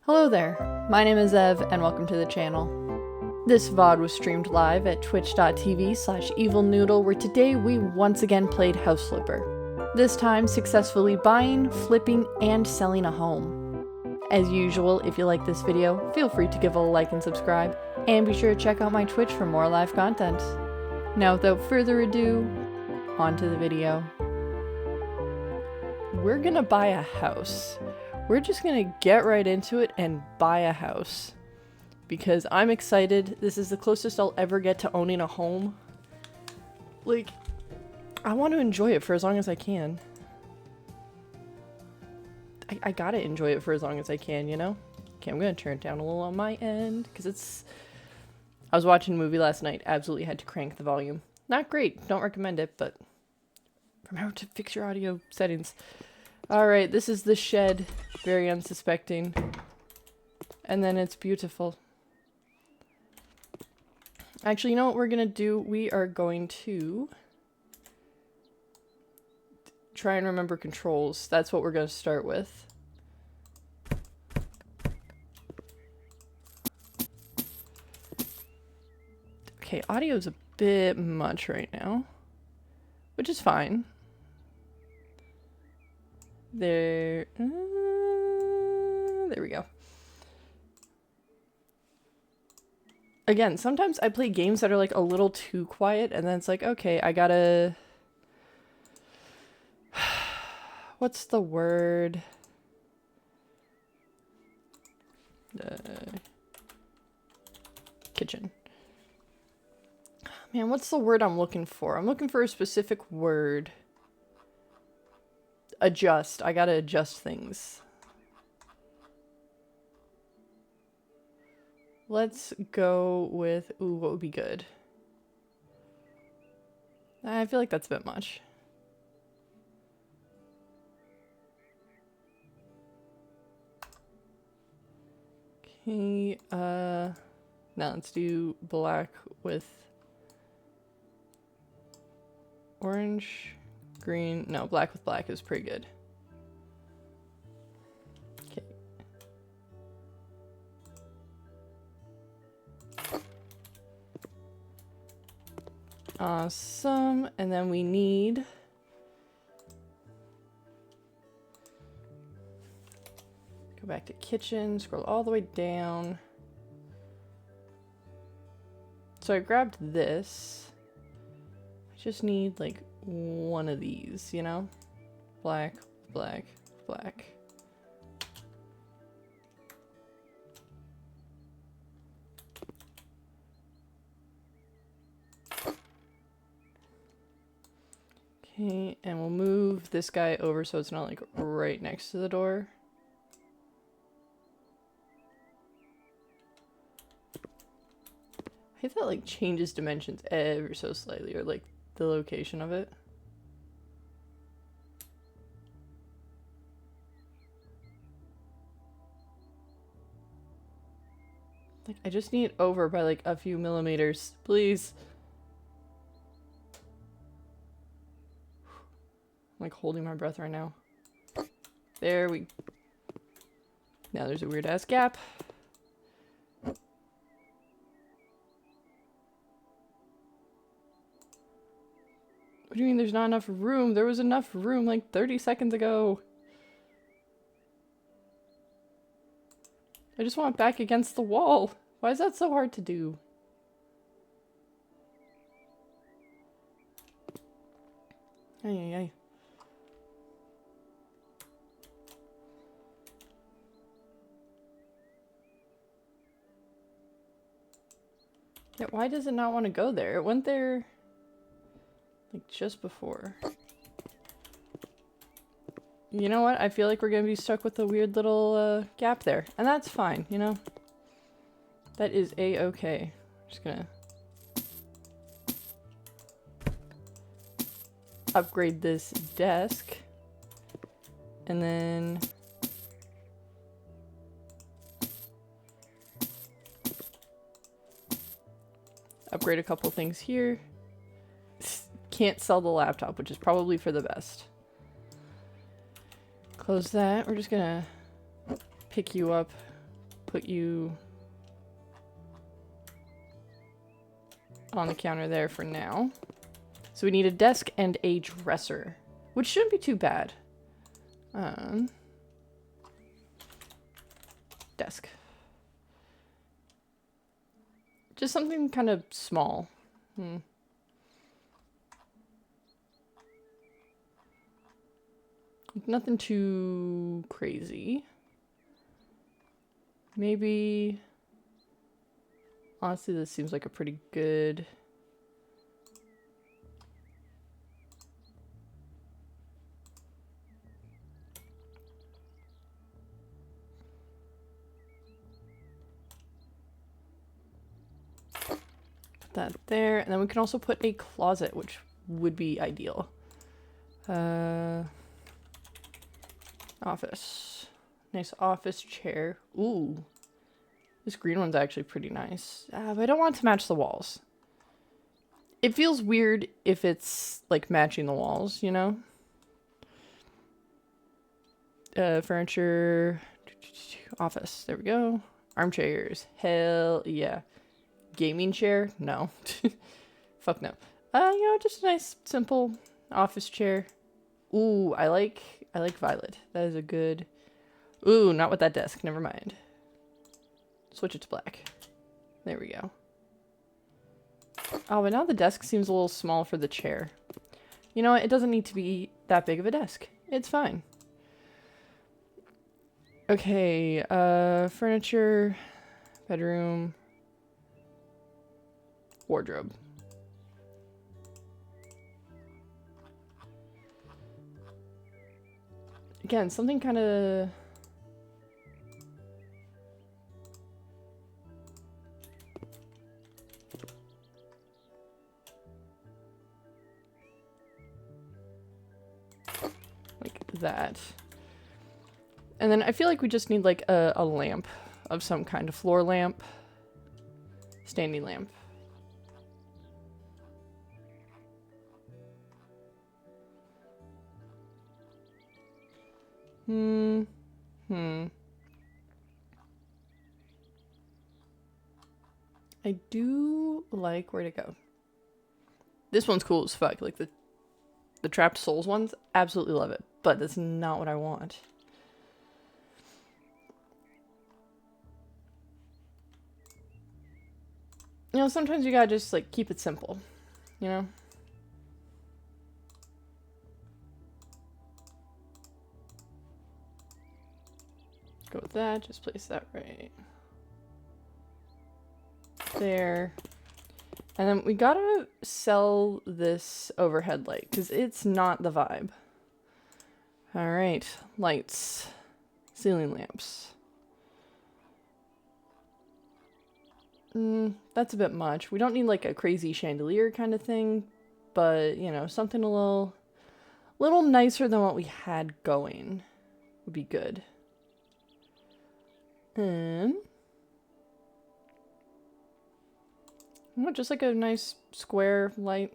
Hello there, my name is Ev and welcome to the channel. This VOD was streamed live at twitch.tv/evil.noodle where today we once again played House Flipper. This time successfully buying, flipping, and selling a home. As usual, if you like this video, feel free to give it a like and subscribe, and be sure to check out my Twitch for more live content. Now without further ado, on to the video. We're gonna buy a house. We're just gonna get right into it and buy a house. Because I'm excited. This is the closest I'll ever get to owning a home. Like, I want to enjoy it for as long as I can. I gotta enjoy it for as long as I can, you know? Okay, I'm gonna turn it down a little on my end, because it's... I was watching a movie last night, absolutely had to crank the volume. Not great, don't recommend it, but... remember to fix your audio settings. Alright, this is the shed, very unsuspecting. And then it's beautiful. Actually, you know what we're gonna do? We are going to... try and remember controls. That's what we're gonna start with. Okay, audio's a bit much right now, which is fine. There we go. Again, sometimes I play games that are like a little too quiet, and then it's like, okay, I gotta... what's the word? Kitchen. Man, what's the word I'm looking for? I'm looking for a specific word. Adjust. I gotta adjust things. Let's go with... ooh, what would be good? I feel like that's a bit much. Okay, now let's do black with orange, green. No, black with black is pretty good. Okay. Awesome. And then we need... go back to kitchen, scroll all the way down. So I grabbed this. I just need like one of these, you know? Black, black, black. Okay, and we'll move this guy over so it's not like right next to the door. I hate that like changes dimensions ever so slightly, or like the location of it. Like, I just need it over by like a few millimeters, please. I'm like holding my breath right now. There we... now there's a weird ass gap. What do you mean there's not enough room? There was enough room like 30 seconds ago. I just want it back against the wall. Why is that so hard to do? Ay, ay, ay. Yeah, why does it not want to go there? It went there... like just before. You know what? I feel like we're gonna be stuck with a weird little gap there. And that's fine, you know? That is a-okay. Just gonna... upgrade this desk. And then... upgrade a couple things here. Can't sell the laptop, which is probably for the best. Close that. We're just gonna pick you up put you on the counter there for now. So we need a desk and a dresser, which shouldn't be too bad. Desk. Just something kind of small. Nothing too crazy. Maybe... Honestly, this seems like a pretty good... Put that there, and then we can also put a closet, which would be ideal. Office. Nice office chair. Ooh. This green one's actually pretty nice. But I don't want it to match the walls. It feels weird if it's, like, matching the walls, you know? Furniture. Office. There we go. Armchairs. Hell yeah. Gaming chair? No. Fuck no. You know, just a nice, simple office chair. Ooh, I like violet. That is a good... Ooh, not with that desk. Never mind. Switch it to black. There we go. Oh, but now the desk seems a little small for the chair. You know what? It doesn't need to be that big of a desk. It's fine. Okay, furniture, bedroom, wardrobe. Again, something kind of... like that. And then I feel like we just need like a lamp of some kind, of floor lamp, standing lamp. I do like where to go. This one's cool as fuck. Like the Trapped Souls ones, absolutely love it. But that's not what I want. You know, sometimes you gotta just like keep it simple, you know? Go with that, just place that right there. And then we gotta sell this overhead light, because it's not the vibe. Alright, lights. Ceiling lamps. That's a bit much. We don't need like a crazy chandelier kind of thing, but, you know, something a little nicer than what we had going would be good. Just like a nice square light.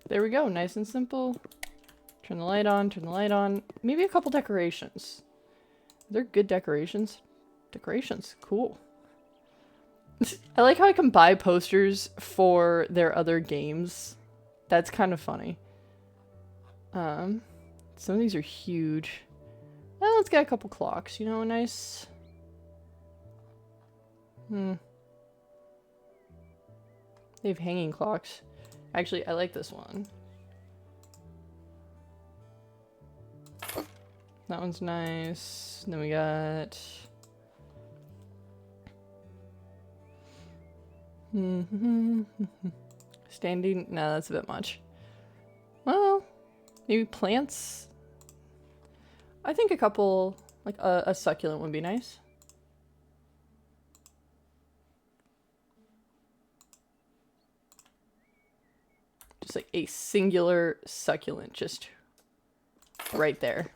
There we go, nice and simple. Turn the light on, turn the light on. Maybe a couple decorations. They're good decorations. Decorations, cool. I like how I can buy posters for their other games. That's kind of funny. Some of these are huge. Well, let's get a couple clocks, you know, nice. They have hanging clocks. Actually, I like this one. That one's nice. Then we got... standing? No, that's a bit much. Well, maybe plants? I think a couple, like a succulent would be nice. Just like a singular succulent, just right there.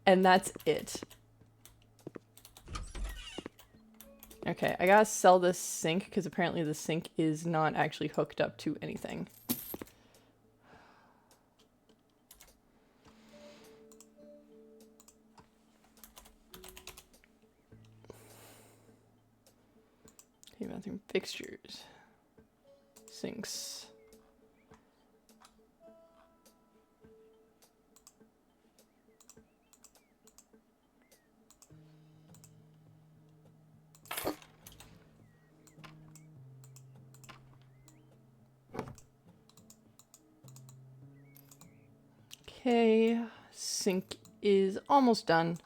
And that's it. Okay, I gotta sell this sink because apparently the sink is not actually hooked up to anything. Okay, bathroom fixtures. Sinks. Okay, sink is almost done.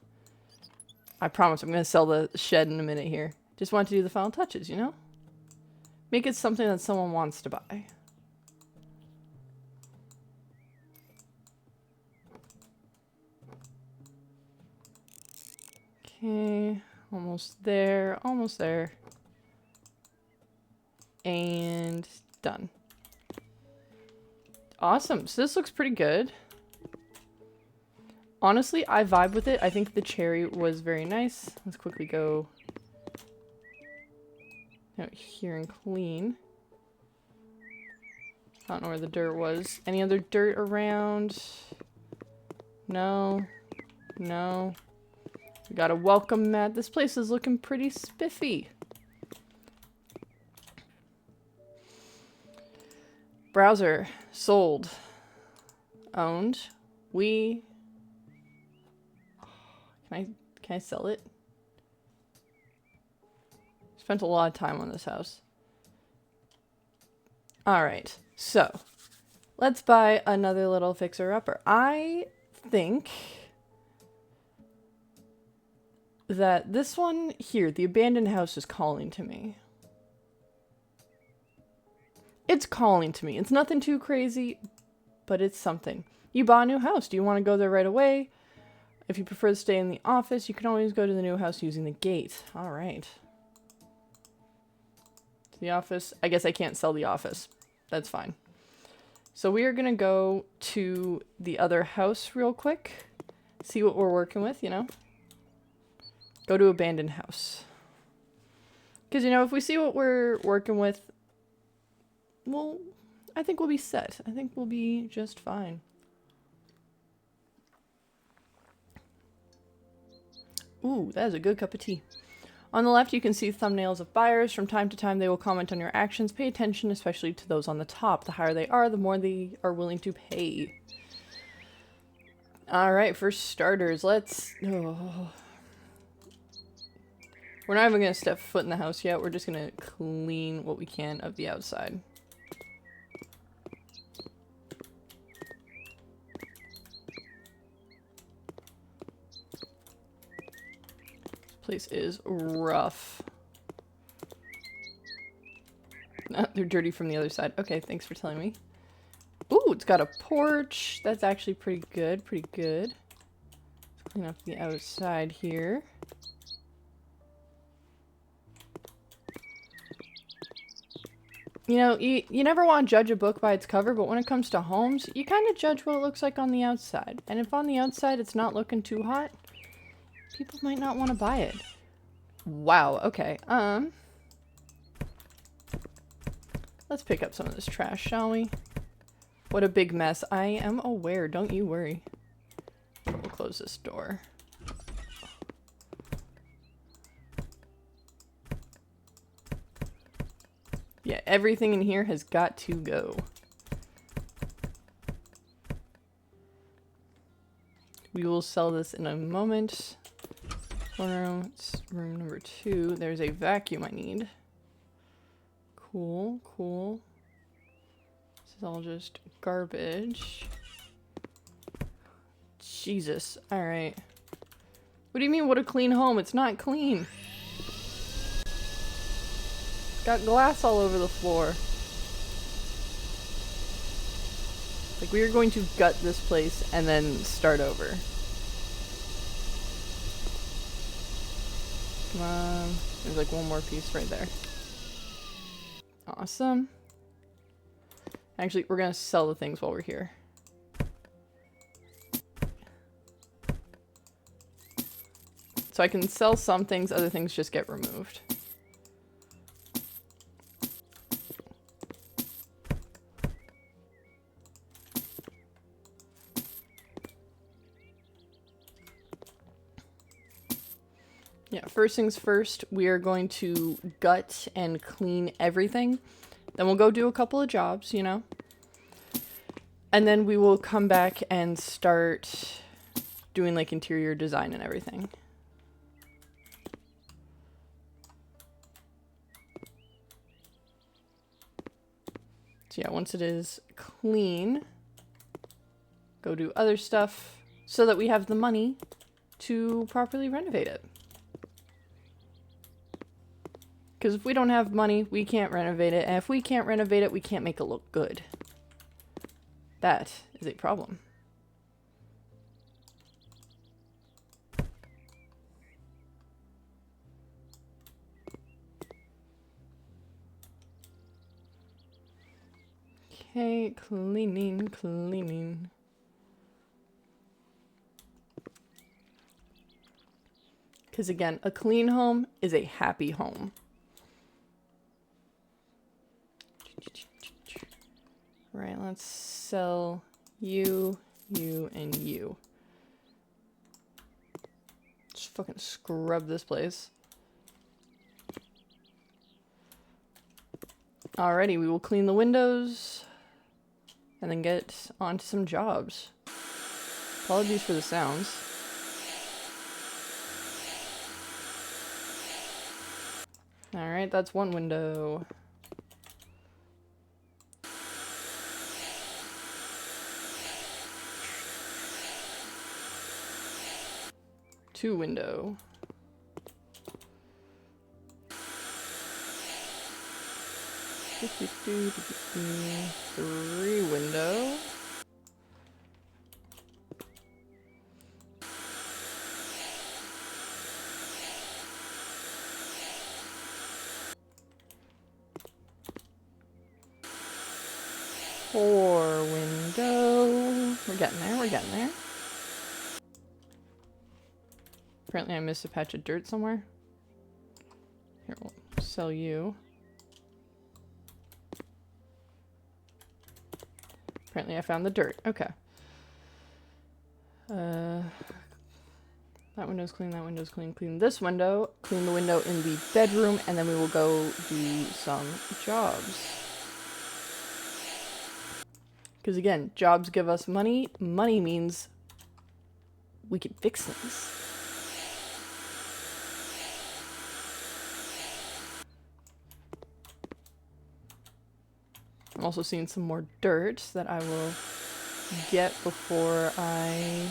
I promise I'm going to sell the shed in a minute here. Just want to do the final touches, you know? Make it something that someone wants to buy. Okay, almost there, almost there. And done. Awesome, so this looks pretty good. Honestly, I vibe with it. I think the cherry was very nice. Let's quickly go out here and clean. I don't know where the dirt was. Any other dirt around? No. No. We got a welcome mat. This place is looking pretty spiffy. Browser. Sold. Owned. We... Can I sell it? Spent a lot of time on this house. Alright, so let's buy another little fixer-upper. I think that this one here, the abandoned house, is calling to me. It's calling to me. It's nothing too crazy, but it's something. You bought a new house. Do you want to go there right away? If you prefer to stay in the office, you can always go to the new house using the gate. All right. The office. I guess I can't sell the office. That's fine. So we are going to go to the other house real quick. See what we're working with, you know. Go to abandoned house. Because, you know, if we see what we're working with, well, I think we'll be set. I think we'll be just fine. Ooh, that is a good cup of tea. On the left, you can see thumbnails of buyers. From time to time, they will comment on your actions. Pay attention, especially to those on the top. The higher they are, the more they are willing to pay. All right, for starters, let's... Oh. We're not even going to step foot in the house yet. We're just going to clean what we can of the outside. Place is rough. They're dirty from the other side. Okay, thanks for telling me. Ooh, it's got a porch. That's actually pretty good, pretty good. Let's clean up the outside here. You know, you never want to judge a book by its cover, but when it comes to homes, you kind of judge what it looks like on the outside. And if on the outside it's not looking too hot, people might not want to buy it. Wow, okay. Let's pick up some of this trash, shall we? What a big mess. I am aware, don't you worry. We'll close this door. Yeah, everything in here has got to go. We will sell this in a moment. One room, it's room number 2. There's a vacuum I need. Cool, cool. This is all just garbage. Jesus. Alright. What do you mean, what a clean home? It's not clean. It's got glass all over the floor. Like, we are going to gut this place and then start over. Come on. There's like one more piece right there. Awesome. Actually, we're gonna sell the things while we're here. So I can sell some things, other things just get removed. Yeah, first things first, we are going to gut and clean everything. Then we'll go do a couple of jobs, you know? And then we will come back and start doing like interior design and everything. So yeah, once it is clean, go do other stuff so that we have the money to properly renovate it. Because if we don't have money, we can't renovate it. And if we can't renovate it, we can't make it look good. That is a problem. Okay, cleaning. Because again, a clean home is a happy home. Right, let's sell you, and you. Just fucking scrub this place. Alrighty, we will clean the windows and then get on to some jobs. Apologies for the sounds. Alright, that's one window. Two window. Three window. Four window. We're getting there. Apparently I missed a patch of dirt somewhere. Here, we'll sell you. Apparently I found the dirt. Okay. That window's clean, clean this window, clean the window in the bedroom, and then we will go do some jobs. Because again, jobs give us money. Money means we can fix things. I'm also seeing some more dirt that I will get before I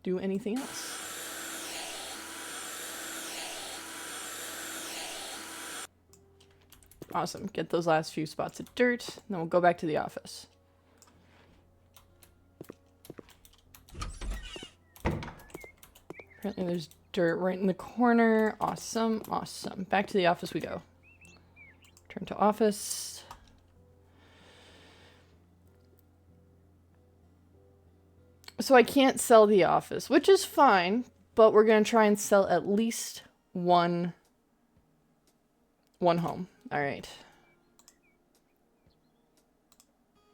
do anything else. Awesome. Get those last few spots of dirt, and then we'll go back to the office. Apparently there's dirt right in the corner. Awesome, awesome. Back to the office we go. Turn to office. So I can't sell the office, which is fine, but we're going to try and sell at least one home. All right.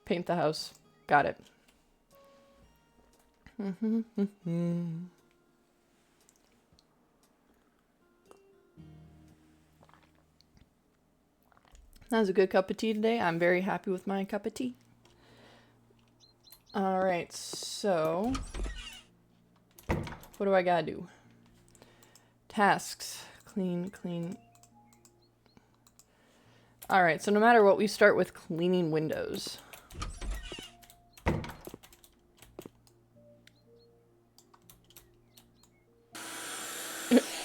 Paint the house. Got it. That was a good cup of tea today. I'm very happy with my cup of tea. Alright, so what do I gotta do? Tasks. Clean. Alright, so no matter what, we start with cleaning windows.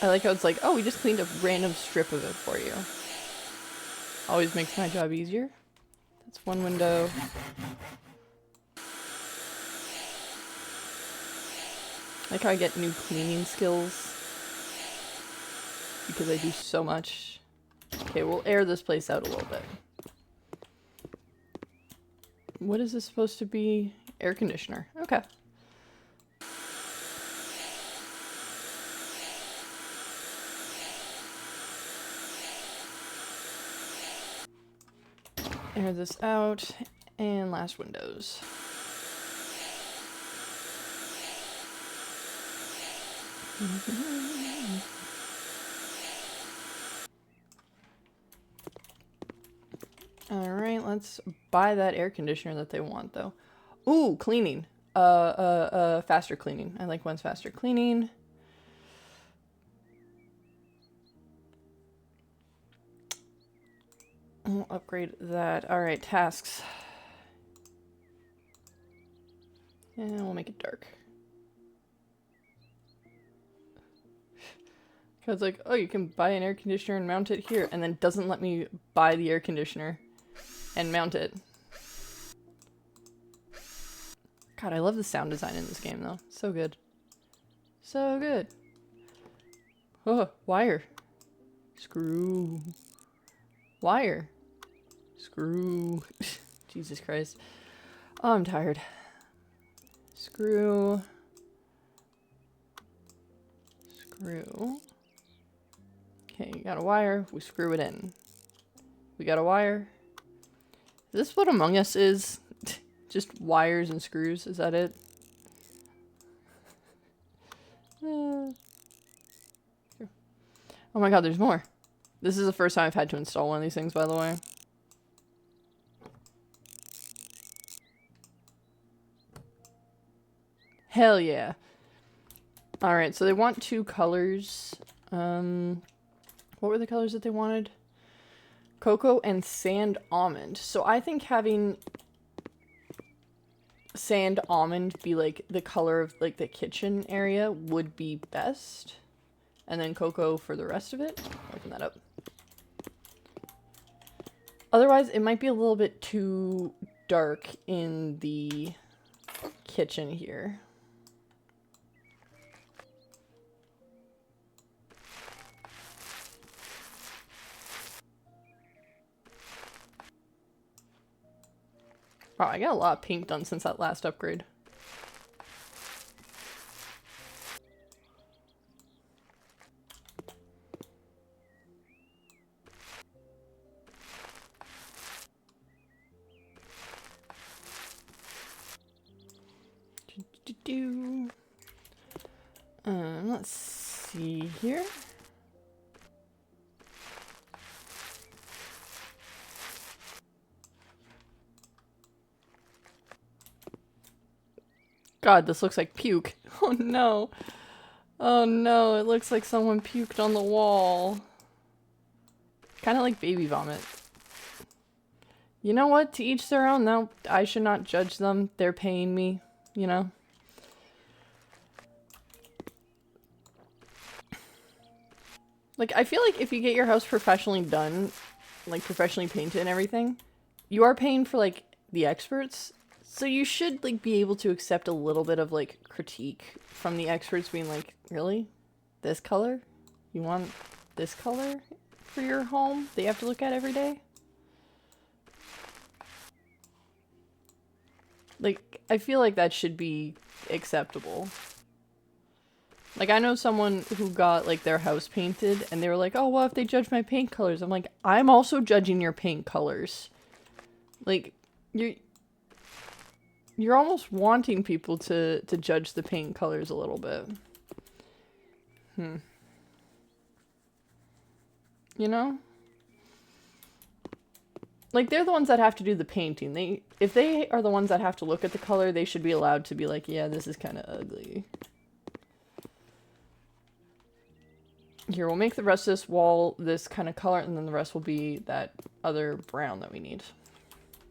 I like how it's like, oh, we just cleaned a random strip of it for you. Always makes my job easier. That's one window. I like how I get new cleaning skills because I do so much. Okay, we'll air this place out a little bit. What is this supposed to be? Air conditioner. Okay. Air this out, and last windows. Alright, let's buy that air conditioner that they want, though. Ooh, cleaning. Faster cleaning. I like one's faster cleaning. I'll upgrade that. Alright, tasks. And we'll make it dark. Because, like, oh, you can buy an air conditioner and mount it here, and then doesn't let me buy the air conditioner and mount it. God, I love the sound design in this game, though. So good. So good. Oh, wire. Screw. Wire. Screw. Jesus Christ. Oh, I'm tired. Screw. Screw. Okay, you got a wire. We screw it in. We got a wire. Is this what Among Us is? Just wires and screws? Is that it? Oh my god, there's more. This is the first time I've had to install one of these things, by the way. Hell yeah. Alright, so they want 2 colors. What were the colors that they wanted? Cocoa and sand almond. So I think having sand almond be like the color of like the kitchen area would be best. And then cocoa for the rest of it. Open that up. Otherwise, it might be a little bit too dark in the kitchen here. Wow, I got a lot of paint done since that last upgrade. Let's see here. God, this looks like puke. Oh no. Oh no, it looks like someone puked on the wall. Kind of like baby vomit. You know what? To each their own. No, I should not judge them. They're paying me, you know? Like, I feel like if you get your house professionally done, like professionally painted and everything, you are paying for, like, the experts. So you should, like, be able to accept a little bit of, like, critique from the experts being like, really? This color? You want this color for your home that you have to look at every day? Like, I feel like that should be acceptable. Like, I know someone who got, like, their house painted, and they were like, oh, well, if they judge my paint colors. I'm like, I'm also judging your paint colors. Like, you're almost wanting people to judge the paint colors a little bit. You know? Like, they're the ones that have to do the painting. If they are the ones that have to look at the color, they should be allowed to be like, yeah, this is kind of ugly. Here, we'll make the rest of this wall this kind of color, and then the rest will be that other brown that we need.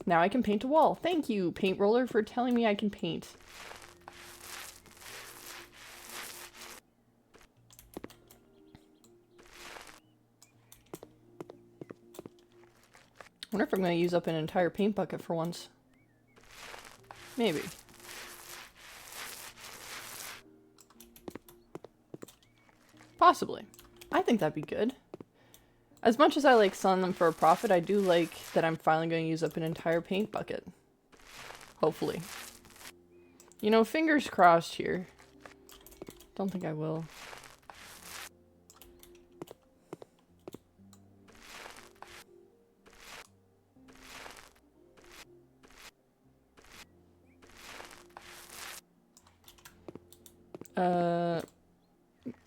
Now I can paint a wall. Thank you, paint roller, for telling me I can paint. I wonder if I'm going to use up an entire paint bucket for once. Maybe. Possibly. I think that'd be good. As much as I like selling them for a profit, I do like that I'm finally going to use up an entire paint bucket. Hopefully. You know, fingers crossed here. Don't think I will.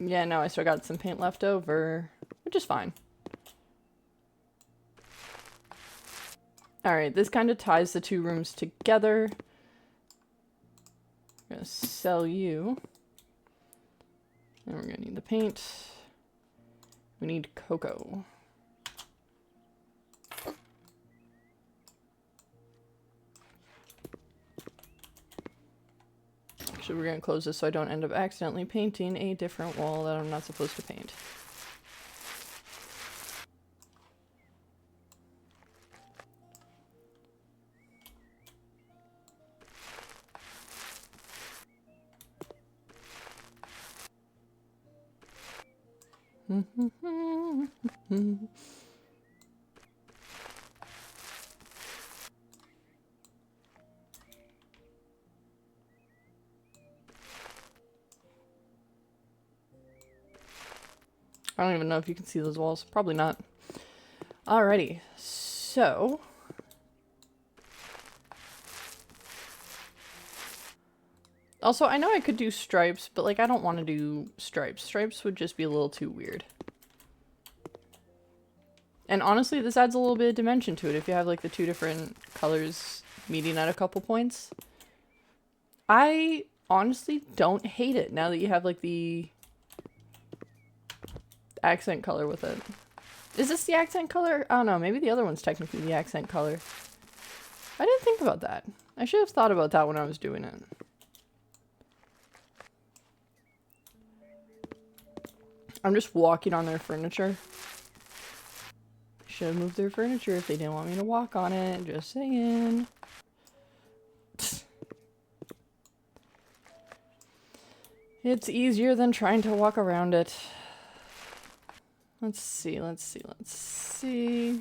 Yeah, no, I still got some paint left over, which is fine. Alright, this kind of ties the two rooms together. I'm gonna sell you. And we're gonna need the paint. We need cocoa. Actually, we're gonna close this so I don't end up accidentally painting a different wall that I'm not supposed to paint. I don't even know if you can see those walls. Probably not. Alrighty, so... Also, I know I could do stripes, but like I don't want to do stripes. Stripes would just be a little too weird. And honestly, this adds a little bit of dimension to it if you have like the two different colors meeting at a couple points. I honestly don't hate it now that you have like the accent color with it. Is this the accent color? I don't know, maybe the other one's technically the accent color. I didn't think about that. I should have thought about that when I was doing it. I'm just walking on their furniture. Should have moved their furniture if they didn't want me to walk on it. Just saying. It's easier than trying to walk around it. Let's see, let's see, let's see.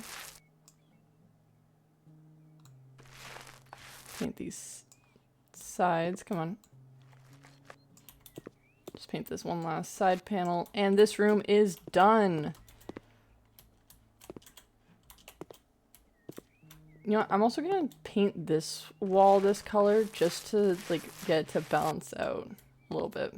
Paint these sides, come on. Just paint this one last side panel, and this room is done. You know, I'm also gonna paint this wall this color just to like get it to balance out a little bit.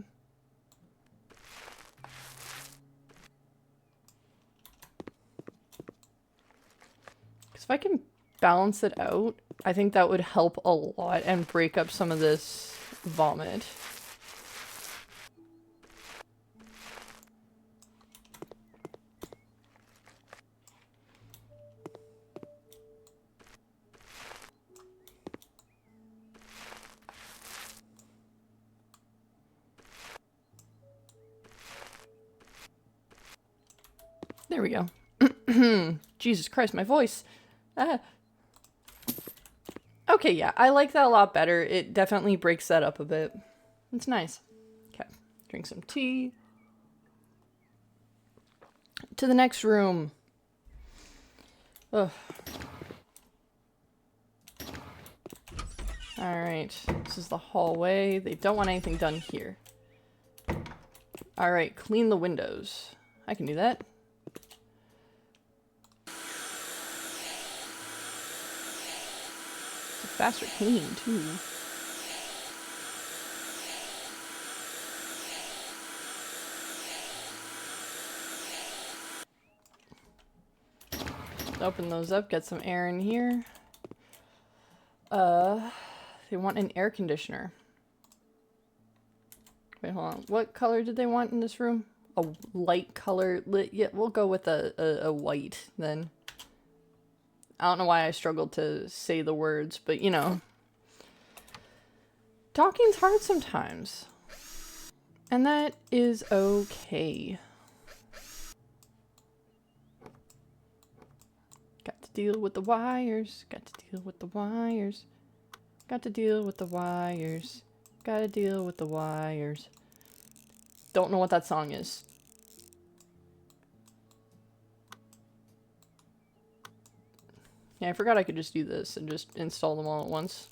Because if I can balance it out, I think that would help a lot and break up some of this vomit. There we go. Jesus Christ, my voice. Okay, yeah, I like that a lot better. It definitely breaks that up a bit. It's nice. Okay, drink some tea. To the next room. Ugh. Alright, this is the hallway. They don't want anything done here. Alright, clean the windows. I can do that. Faster clean too. Open those up, get some air in here. They want an air conditioner. Wait, hold on. What color did they want in this room? A light color. Yeah, we'll go with a white then. I don't know why I struggled to say the words, but you know. Talking's hard sometimes. And that is okay. Got to deal with the wires. Got to deal with the wires. Got to deal with the wires. Gotta deal with the wires. Don't know what that song is. Yeah, I forgot I could just do this and just install them all at once.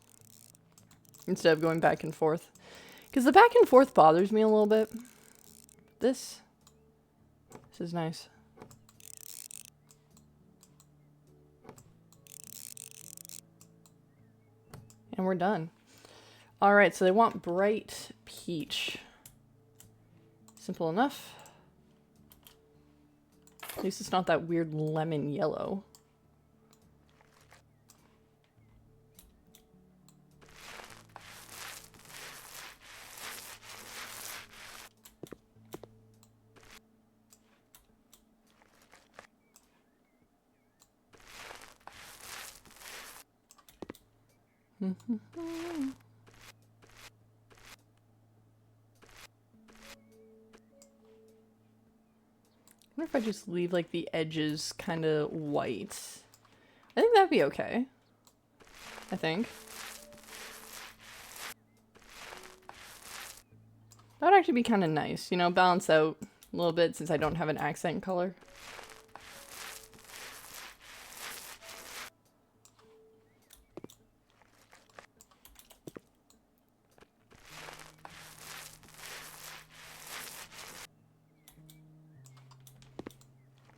Instead of going back and forth. Because the back and forth bothers me a little bit. This is nice. And we're done. Alright, so they want bright peach. Simple enough. At least it's not that weird lemon yellow. I wonder if I just leave like the edges kind of white. I think that'd be okay. I think. That would actually be kind of nice, you know, balance out a little bit since I don't have an accent color.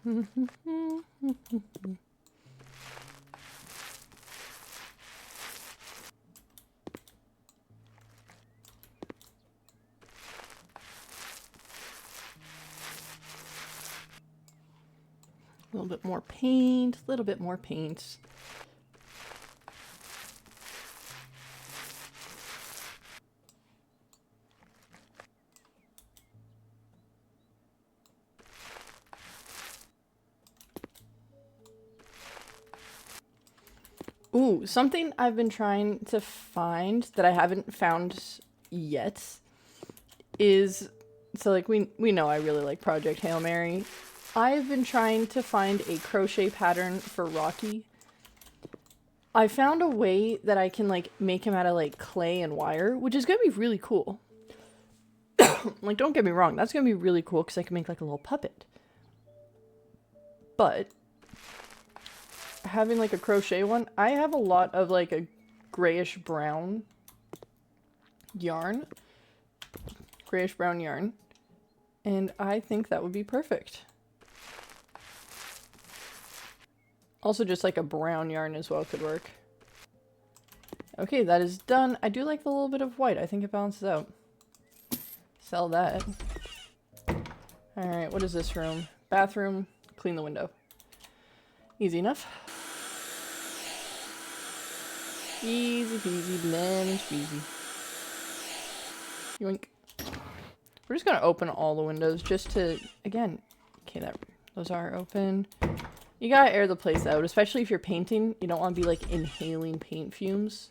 A little bit more paint, a little bit more paint. Ooh, something I've been trying to find that I haven't found yet is, so like we know I really like Project Hail Mary. I've been trying to find a crochet pattern for Rocky. I found a way that I can like make him out of like clay and wire, which is gonna be really cool. Like, don't get me wrong, that's gonna be really cool because I can make like a little puppet. But having like a crochet one, I have a lot of like a grayish brown yarn. Grayish brown yarn. And I think that would be perfect. Also just like a brown yarn as well could work. Okay, that is done. I do like the little bit of white. I think it balances out. Sell that. Alright, what is this room? Bathroom. Clean the window. Easy enough. Easy peasy, lemon squeezy. Yoink. We're just gonna open all the windows just to, again, okay, those are open. You gotta air the place out, especially if you're painting. You don't want to be like inhaling paint fumes.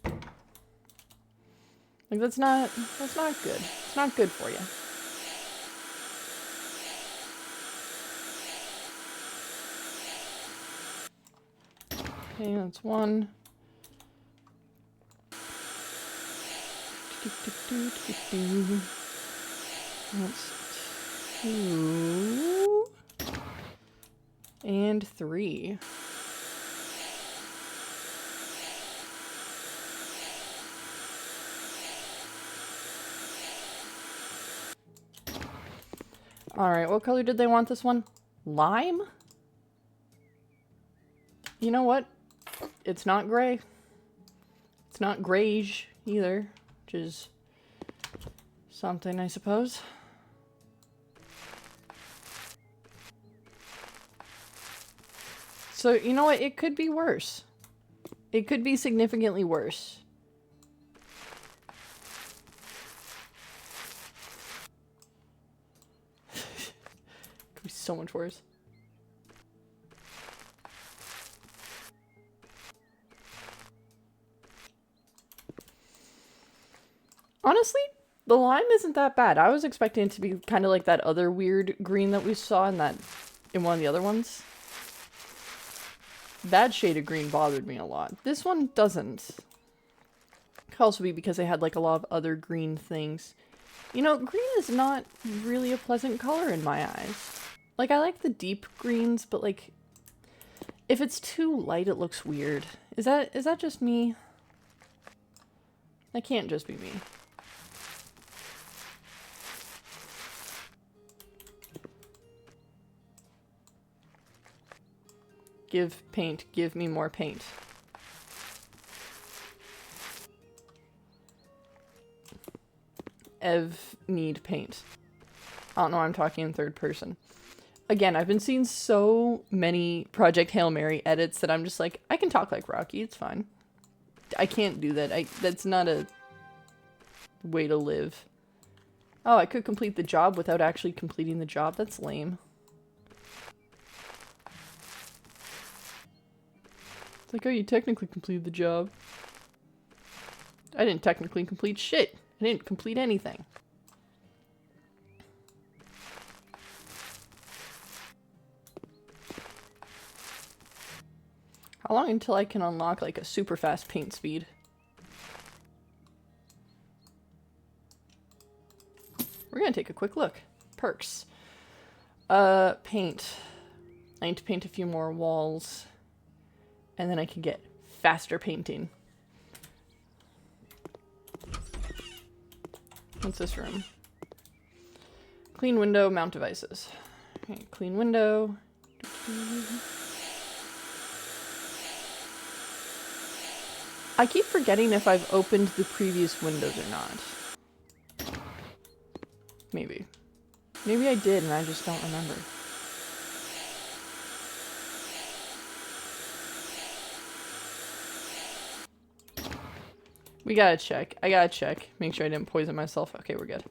Like that's not good. It's not good for you. Okay, that's one. That's two. And three. Alright, what color did they want this one? Lime? You know what? It's not gray. It's not grayish either, which is something, I suppose. So, you know what? It could be worse. It could be significantly worse. Could be so much worse. Honestly, the lime isn't that bad. I was expecting it to be kind of like that other weird green that we saw in one of the other ones. That shade of green bothered me a lot. This one doesn't. Could also be because they had like a lot of other green things. You know, green is not really a pleasant color in my eyes. Like, I like the deep greens, but like, if it's too light, it looks weird. Is that just me? That can't just be me. Give paint. Give me more paint. Ev need paint. I don't know, I'm talking in third person. Again, I've been seeing so many Project Hail Mary edits that I'm just like, I can talk like Rocky, it's fine. I can't do that. That's not a way to live. Oh, I could complete the job without actually completing the job? That's lame. It's like, oh, you technically completed the job. I didn't technically complete shit. I didn't complete anything. How long until I can unlock like a super fast paint speed? We're gonna take a quick look. Perks. Paint. I need to paint a few more walls. And then I can get faster painting. What's this room? Clean window, mount devices. Okay, clean window. I keep forgetting if I've opened the previous windows or not. Maybe. Maybe I did and I just don't remember. We gotta check. I gotta check. Make sure I didn't poison myself. Okay, we're good.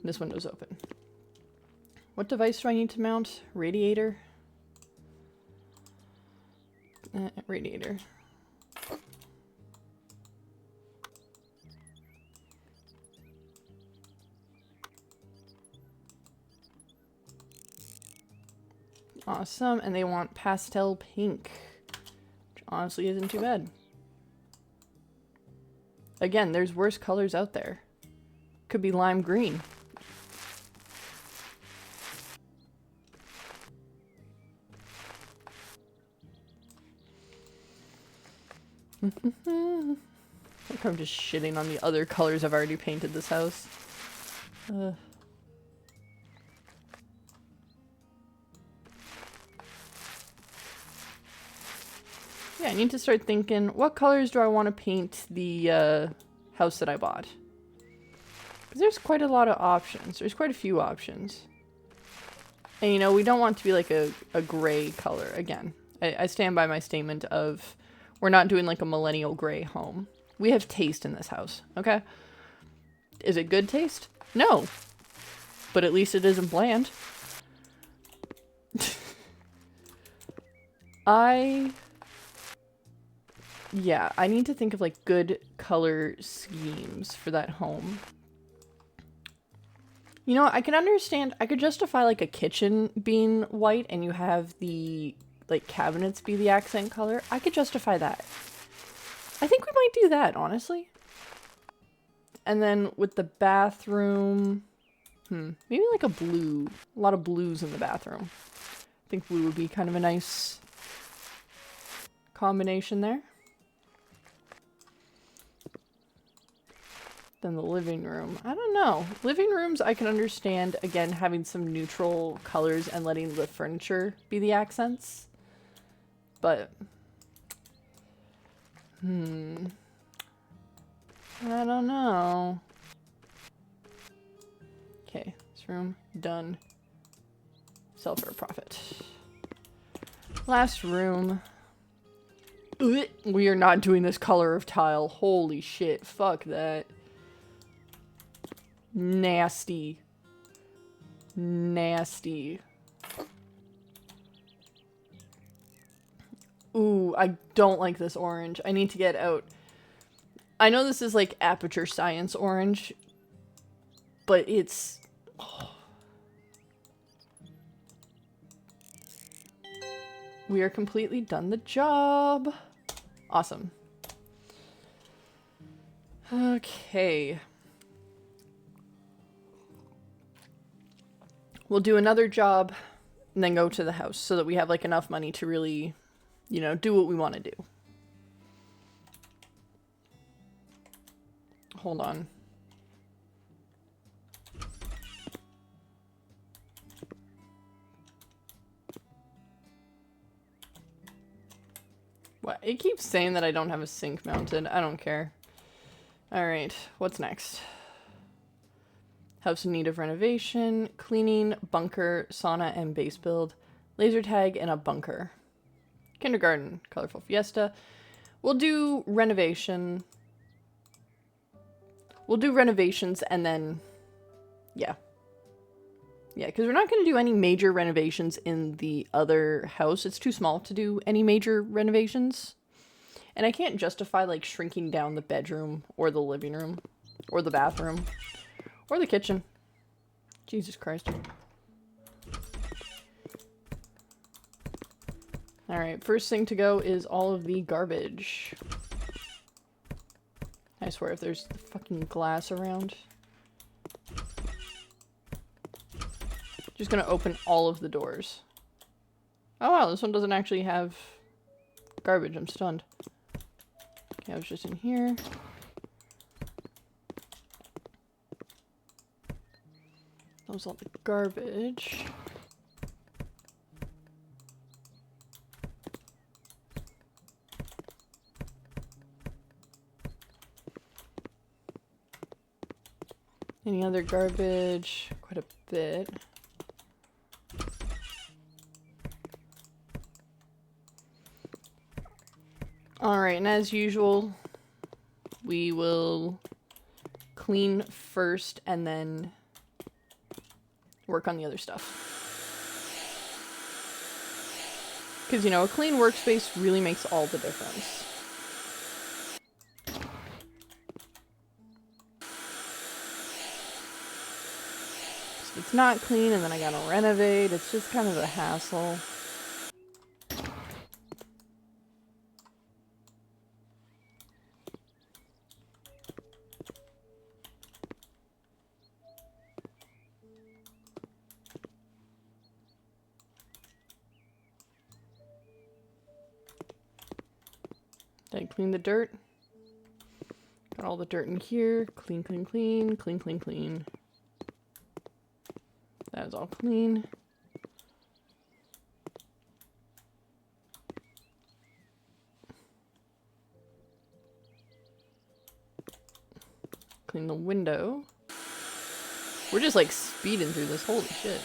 This window's open. What device do I need to mount? Radiator? Radiator. Awesome, and they want pastel pink, which honestly isn't too bad. Again, there's worse colors out there. Could be lime green. Like I'm just shitting on the other colors I've already painted this house. Yeah, I need to start thinking, what colors do I want to paint the house that I bought? Because there's quite a lot of options. There's quite a few options. And you know, we don't want to be like a gray color. Again, I stand by my statement of we're not doing like a millennial gray home. We have taste in this house, okay? Is it good taste? No. But at least it isn't bland. Yeah, I need to think of like good color schemes for that home. You know, I can understand, I could justify like a kitchen being white and you have the like cabinets be the accent color. I could justify that. I think we might do that, honestly. And then with the bathroom, maybe like a blue. A lot of blues in the bathroom. I think blue would be kind of a nice combination there. Then the living room. I don't know. Living rooms, I can understand, again, having some neutral colors and letting the furniture be the accents. But, I don't know. Okay, this room, done. Sell for a profit. Last room. Ugh, we are not doing this color of tile. Holy shit, fuck that. Nasty. Nasty. Ooh, I don't like this orange. I need to get out. I know this is like aperture science orange, but it's... Oh. We are completely done the job. Awesome. Okay. We'll do another job and then go to the house so that we have like enough money to really, you know, do what we want to do. Hold on. What? It keeps saying that I don't have a sink mounted. I don't care. All right, what's next? House in need of renovation, cleaning, bunker, sauna, and base build. Laser tag and a bunker. Kindergarten, colorful fiesta. We'll do renovation. We'll do renovations and then, yeah. Yeah, because we're not going to do any major renovations in the other house. It's too small to do any major renovations. And I can't justify, like, shrinking down the bedroom or the living room or the bathroom or the kitchen. Jesus Christ. Alright, first thing to go is all of the garbage. I swear if there's fucking glass around. Just gonna open all of the doors. Oh wow, this one doesn't actually have garbage. I'm stunned. Okay, I was just in here. That was all the garbage. Any other garbage? Quite a bit. Alright, and as usual, we will clean first and then work on the other stuff. Because, you know, a clean workspace really makes all the difference. If it's not clean and then I gotta renovate, it's just kind of a hassle. Did I clean the dirt? Got all the dirt in here. Clean, clean, clean, clean, clean, clean. That is all clean. Clean the window. We're just like speeding through this, holy shit.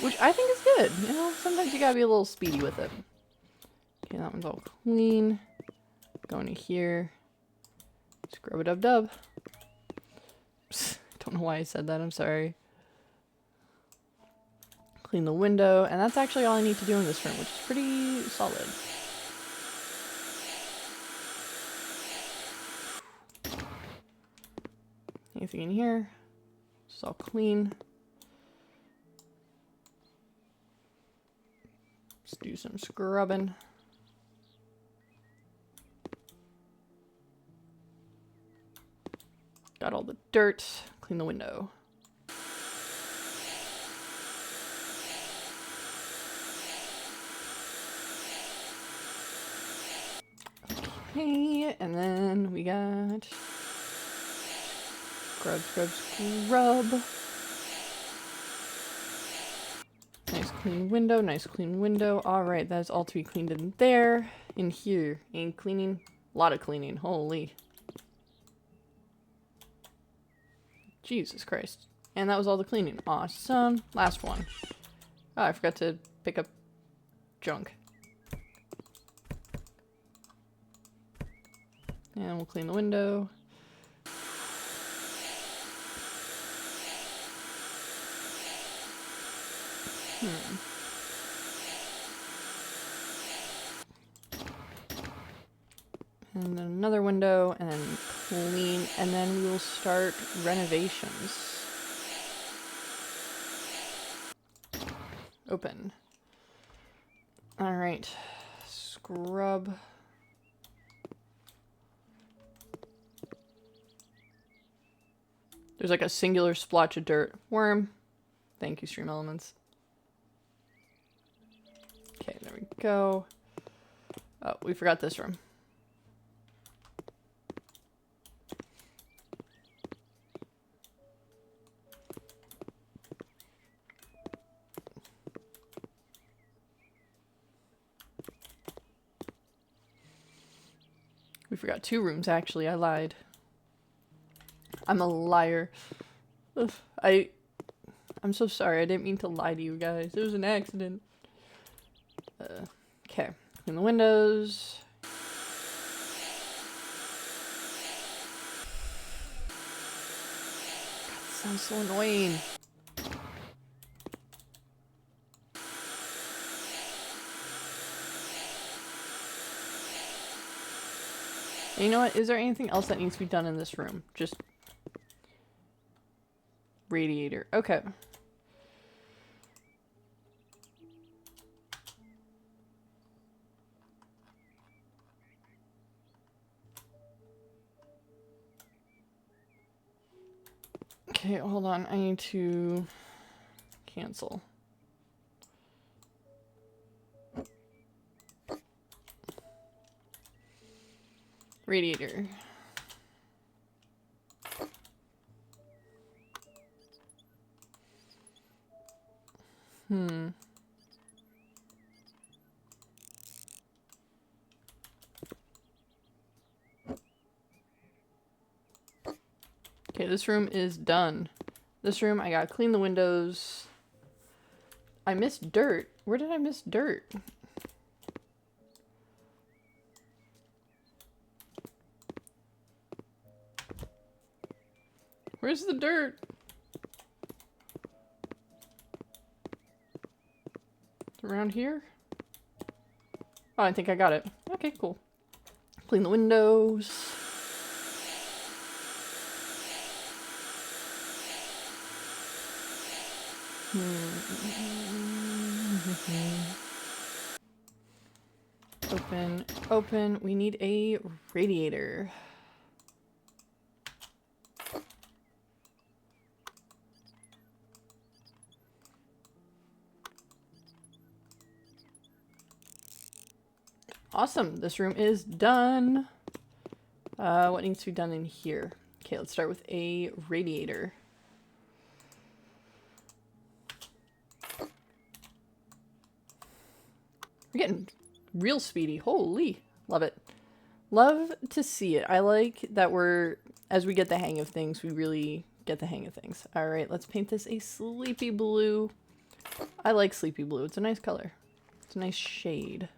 Which I think is good, you know? Sometimes you gotta be a little speedy with it. Okay, that one's all clean. Going to here. Scrub-a-dub-dub. Don't know why I said that, I'm sorry. Clean the window, and that's actually all I need to do in this room, which is pretty solid. Anything in here? It's all clean. Let's do some scrubbing. Got all the dirt. Clean the window. Okay, and then we got scrub, scrub, scrub. Nice clean window, nice clean window. Alright, that's all to be cleaned in there. In here. And cleaning. A lot of cleaning. Holy. Jesus Christ. And that was all the cleaning. Awesome. Last one. Oh, I forgot to pick up junk. And we'll clean the window. And then another window, and then clean, and then we will start renovations. Open. Alright. Scrub. There's like a singular splotch of dirt. Worm. Thank you, Stream Elements. Okay, there we go. Oh, we forgot this room. We forgot 2 rooms, actually. I lied. I'm a liar. Ugh, I'm so sorry. I didn't mean to lie to you guys. It was an accident. Okay. Clean the windows. God, this sounds so annoying. And you know what? Is there anything else that needs to be done in this room? Just radiator. Okay. Okay, hold on. I need to cancel. Radiator. Okay, this room is done. This room, I gotta clean the windows. I missed dirt. Where did I miss dirt? Where's the dirt? Around here? Oh, I think I got it. Okay, cool. Clean the windows. Open, open. We need a radiator. Awesome. This room is done. What needs to be done in here? Okay, let's start with a radiator. We're getting real speedy. Holy. Love it. Love to see it. I like that as we get the hang of things, we really get the hang of things. All right, let's paint this a sleepy blue. I like sleepy blue. It's a nice color. It's a nice shade.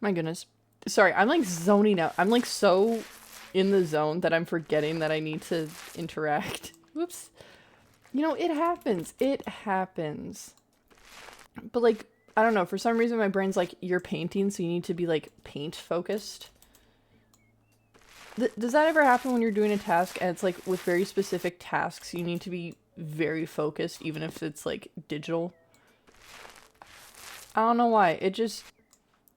My goodness. Sorry, I'm like zoning out. I'm like so in the zone that I'm forgetting that I need to interact. Whoops. You know, it happens. It happens. But like, I don't know, for some reason my brain's like, you're painting, so you need to be like paint focused. Does that ever happen when you're doing a task and it's like with very specific tasks, you need to be very focused, even if it's like digital? I don't know why. It just,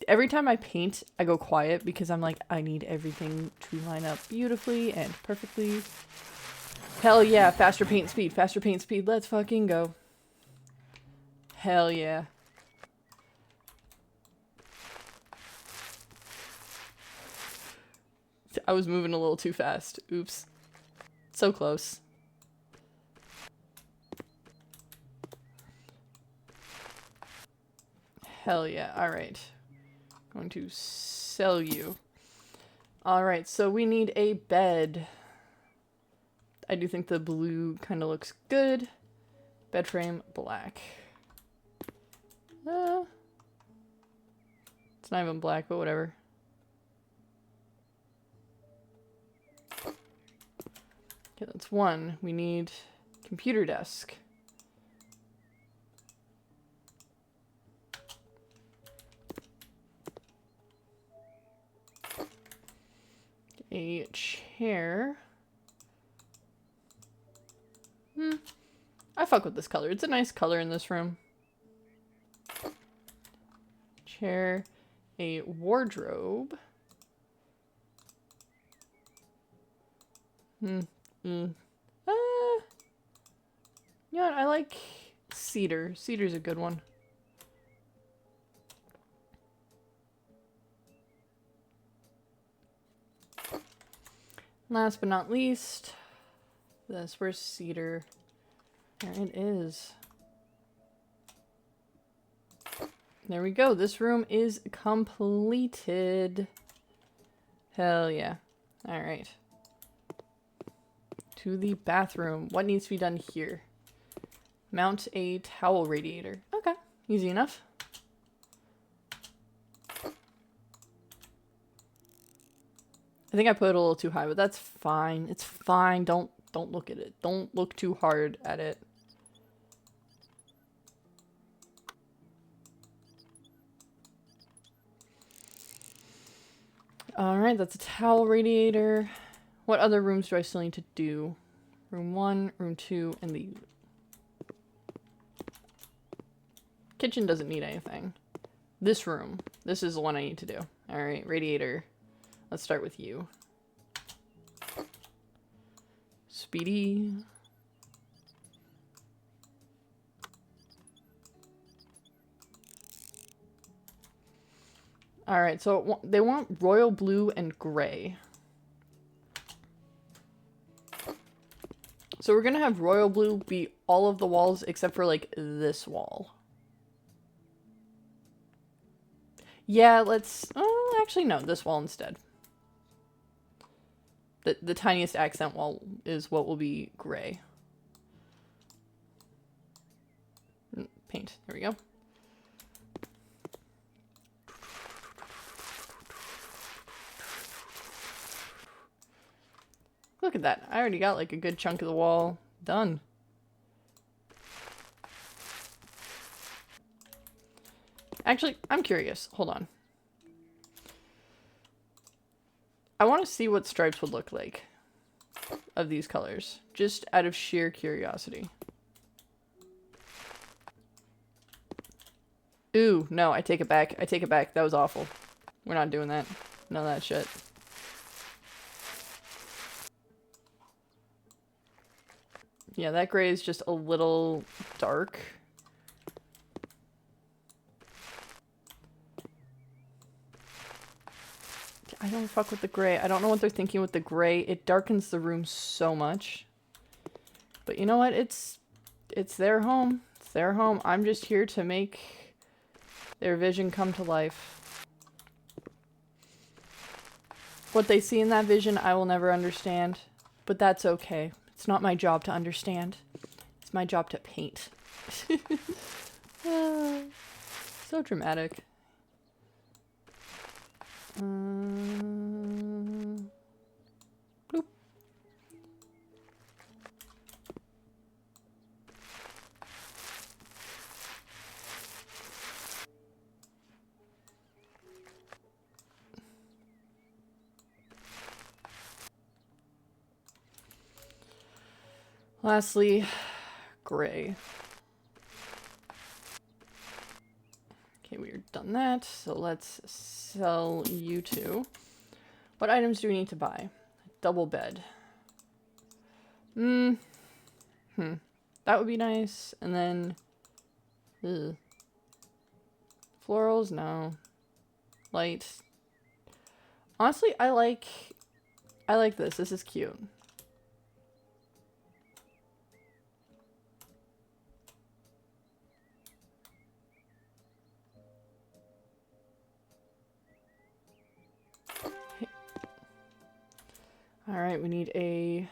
every time I paint, I go quiet because I'm like, I need everything to line up beautifully and perfectly. Hell yeah, faster paint speed, faster paint speed. Let's fucking go. Hell yeah. I was moving a little too fast. Oops. So close. Hell yeah. Alright. Going to sell you. Alright, so we need a bed. I do think the blue kind of looks good. Bed frame, black. It's not even black, but whatever. Okay, that's one. We need computer desk. A chair. I fuck with this color. It's a nice color in this room. Chair. a wardrobe. You know what? I like cedar. Cedar's a good one. Last but not least, this. Where's cedar? There it is. There we go. This room is completed. Hell yeah. Alright. To the bathroom. What needs to be done here? Mount a towel radiator. Okay. Easy enough. I think I put it a little too high, but that's fine. It's fine. Don't look at it. Don't look too hard at it. Alright, that's a towel radiator. What other rooms do I still need to do? Room 1, room 2, and the kitchen doesn't need anything. This room. This is the one I need to do. Alright, radiator. Let's start with you. Speedy. Alright, so they want royal blue and gray. So we're gonna have royal blue be all of the walls except for like this wall. Yeah, let's... Oh, actually no, this wall instead. The tiniest accent wall is what will be gray. Paint, there we go. Look at that. I already got like a good chunk of the wall done. Actually, I'm curious. Hold on. I want to see what stripes would look like of these colors, just out of sheer curiosity. Ooh, no, I take it back. I take it back. That was awful. We're not doing that. None of that shit. Yeah, that gray is just a little dark. I don't fuck with the gray. I don't know what they're thinking with the gray. It darkens the room so much. But you know what? It's their home. It's their home. I'm just here to make their vision come to life. What they see in that vision, I will never understand. But that's okay. It's not my job to understand. It's my job to paint. So dramatic. Bloop. Lastly, gray. Okay, we've done that, so let's sell you two. What items do we need to buy? Double bed. That would be nice. And then... Ugh. Florals? No. Light. Honestly, I like this. This is cute. Alright, we need a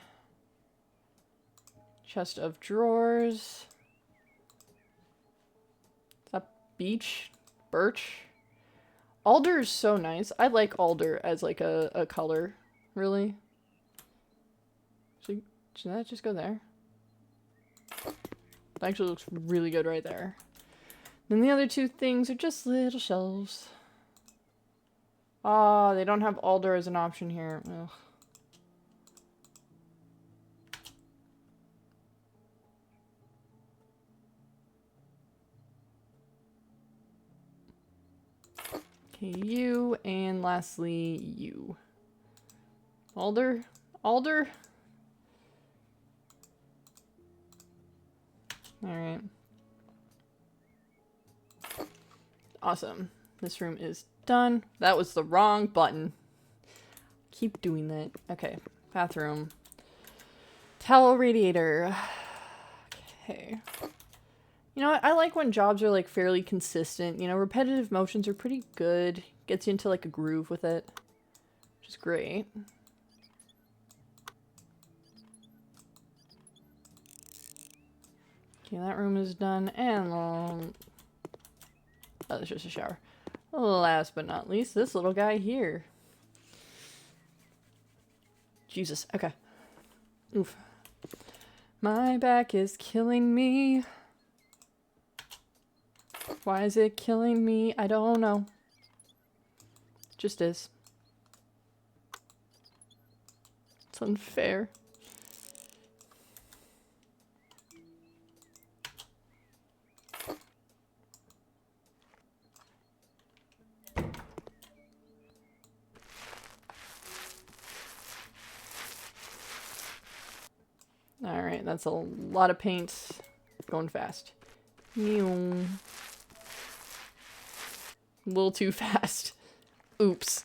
chest of drawers. Is that beech? Birch? Alder is so nice. I like alder as like a color, really. Should that just go there? That actually looks really good right there. Then the other two things are just little shelves. Ah, they don't have alder as an option here. Ugh. you, and lastly, you. Alder? Alder? Alright. Awesome. This room is done. That was the wrong button. Keep doing that. Okay. Bathroom. Towel radiator. Okay. You know what? I like when jobs are like fairly consistent. You know, repetitive motions are pretty good. Gets you into like a groove with it. Which is great. Okay, that room is done. And oh, that's just a shower. Last but not least, this little guy here. Jesus. Okay. Oof. My back is killing me. Why is it killing me? I don't know. It just is. It's unfair. Alright, that's a lot of paint. Going fast. A little too fast. Oops.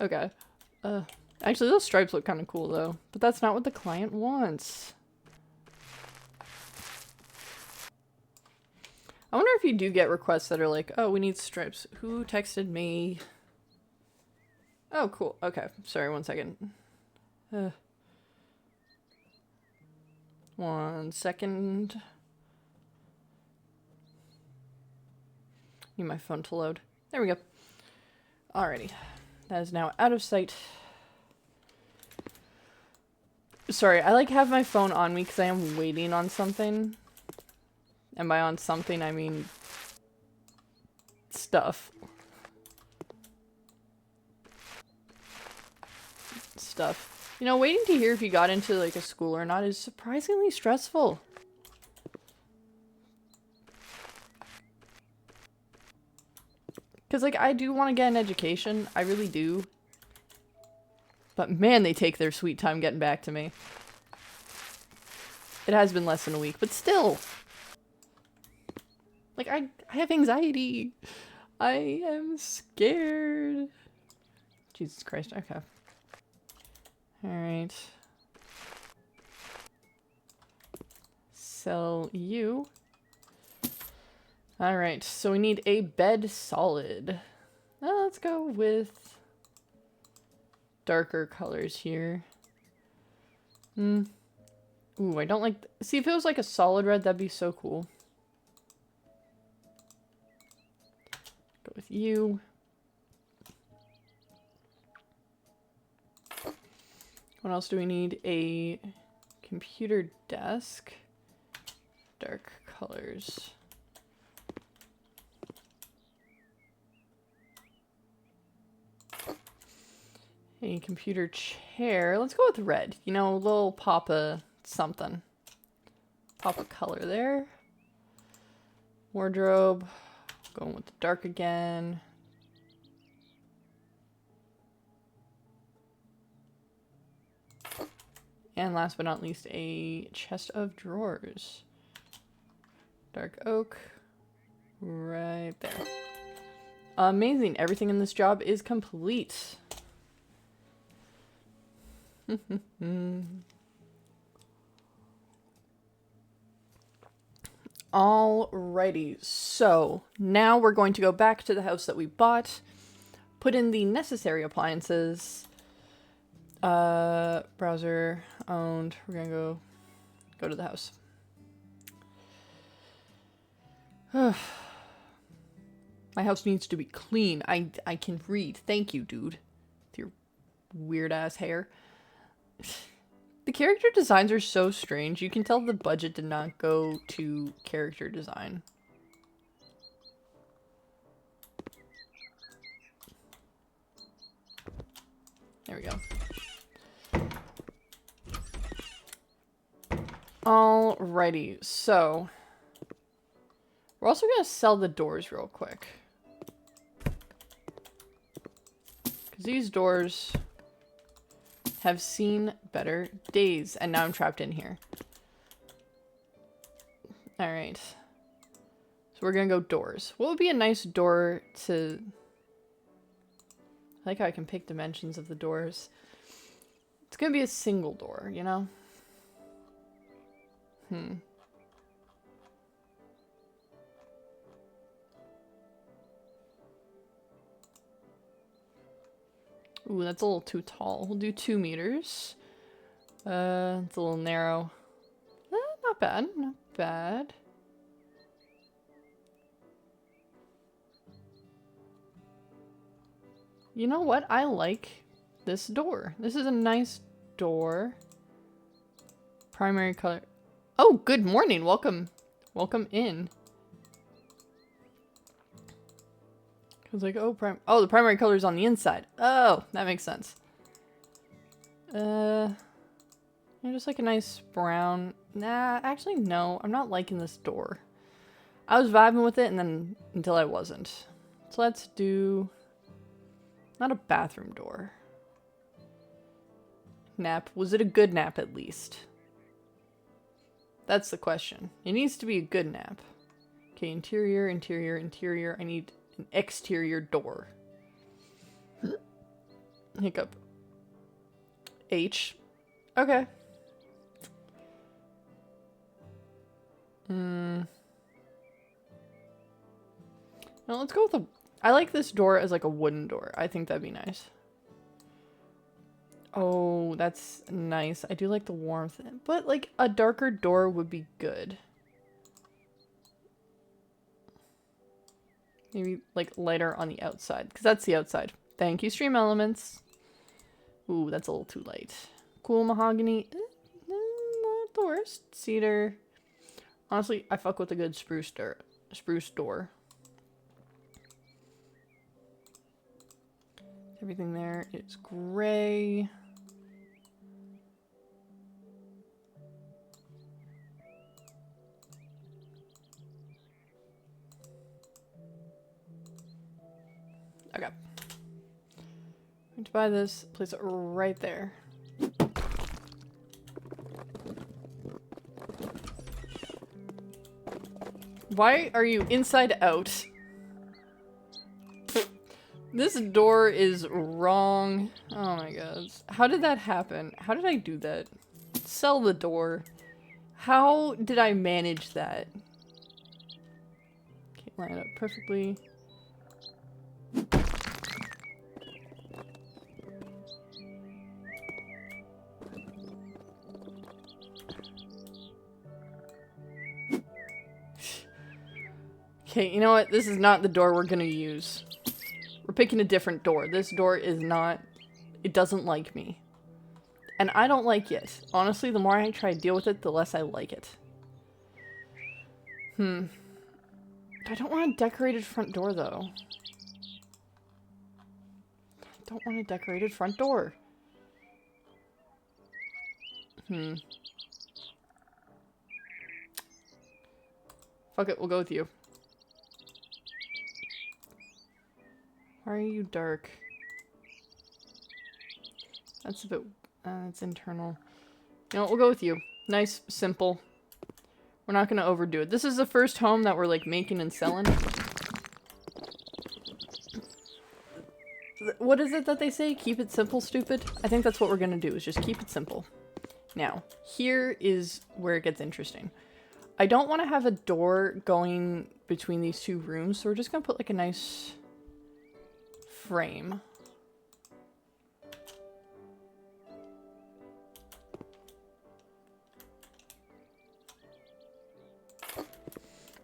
Okay. Actually, those stripes look kind of cool, though. But that's not what the client wants. I wonder if you do get requests that are like, oh, we need stripes. Who texted me? Oh, cool. Okay. Sorry, one second. 1 second. Need my phone to load. There we go. Alrighty. That is now out of sight. Sorry, I like have my phone on me because I am waiting on something. And by on something, I mean stuff. Stuff. You know, waiting to hear if you got into like a school or not is surprisingly stressful. Because, like, I do want to get an education. I really do. But, man, they take their sweet time getting back to me. It has been less than a week, but still. Like, I have anxiety. I am scared. Jesus Christ. Okay. Alright. Sell you. Alright, so we need a bed solid. Let's go with darker colors here. Ooh, I don't like... See, if it was like a solid red, that'd be so cool. Go with you. What else do we need? A computer desk. Dark colors. A computer chair. Let's go with red. You know, a little pop of something. Pop of color there. Wardrobe. Going with the dark again. And last but not least, a chest of drawers. Dark oak. Right there. Amazing. Everything in this job is complete. Alrighty, so now we're going to go back to the house that we bought, put in the necessary appliances. Browser owned. We're gonna go to the house. My house needs to be clean. I can read. Thank you, dude. With your weird ass hair. The character designs are so strange. You can tell the budget did not go to character design. There we go. Alrighty, so we're also gonna sell the doors real quick. Because these doors have seen better days. And now I'm trapped in here. Alright. So we're gonna go doors. What would be a nice door to... I like how I can pick dimensions of the doors. It's gonna be a single door, you know? Ooh, that's a little too tall. We'll do 2 meters. It's a little narrow. Not bad, not bad. You know what? I like this door. This is a nice door. Primary color. Oh, good morning. Welcome. Welcome in. I was like, oh, the primary color is on the inside. Oh, that makes sense. Just like a nice brown. Nah, actually, no. I'm not liking this door. I was vibing with it and then until I wasn't. So let's do not a bathroom door. Nap. Was it a good nap at least? That's the question. It needs to be a good nap. Okay, interior, interior, interior. I need an exterior door. Hiccup. H. Okay. Now let's go with a... I like this door as like a wooden door. I think that'd be nice. Oh, that's nice. I do like the warmth. But like a darker door would be good. Maybe like lighter on the outside. Because that's the outside. Thank you, Stream Elements. Ooh, that's a little too light. Cool mahogany. Not the worst. Cedar. Honestly, I fuck with a good spruce door. Everything there is gray. Okay. I'm going to buy this, place it right there. Why are you inside out? This door is wrong. Oh my god. How did that happen? How did I do that? Sell the door. How did I manage that? Okay, line it up perfectly. Okay, you know what? This is not the door we're gonna use. We're picking a different door. This door is not... It doesn't like me. And I don't like it. Honestly, the more I try to deal with it, the less I like it. I don't want a decorated front door, though. I don't want a decorated front door. Fuck it, we'll go with you. Why are you dark? That's a bit... it's internal. You know what, we'll go with you. Nice, simple. We're not gonna overdo it. This is the first home that we're, like, making and selling. What is it that they say? Keep it simple, stupid? I think that's what we're gonna do, is just keep it simple. Now, here is where it gets interesting. I don't want to have a door going between these two rooms, so we're just gonna put, like, a nice... frame.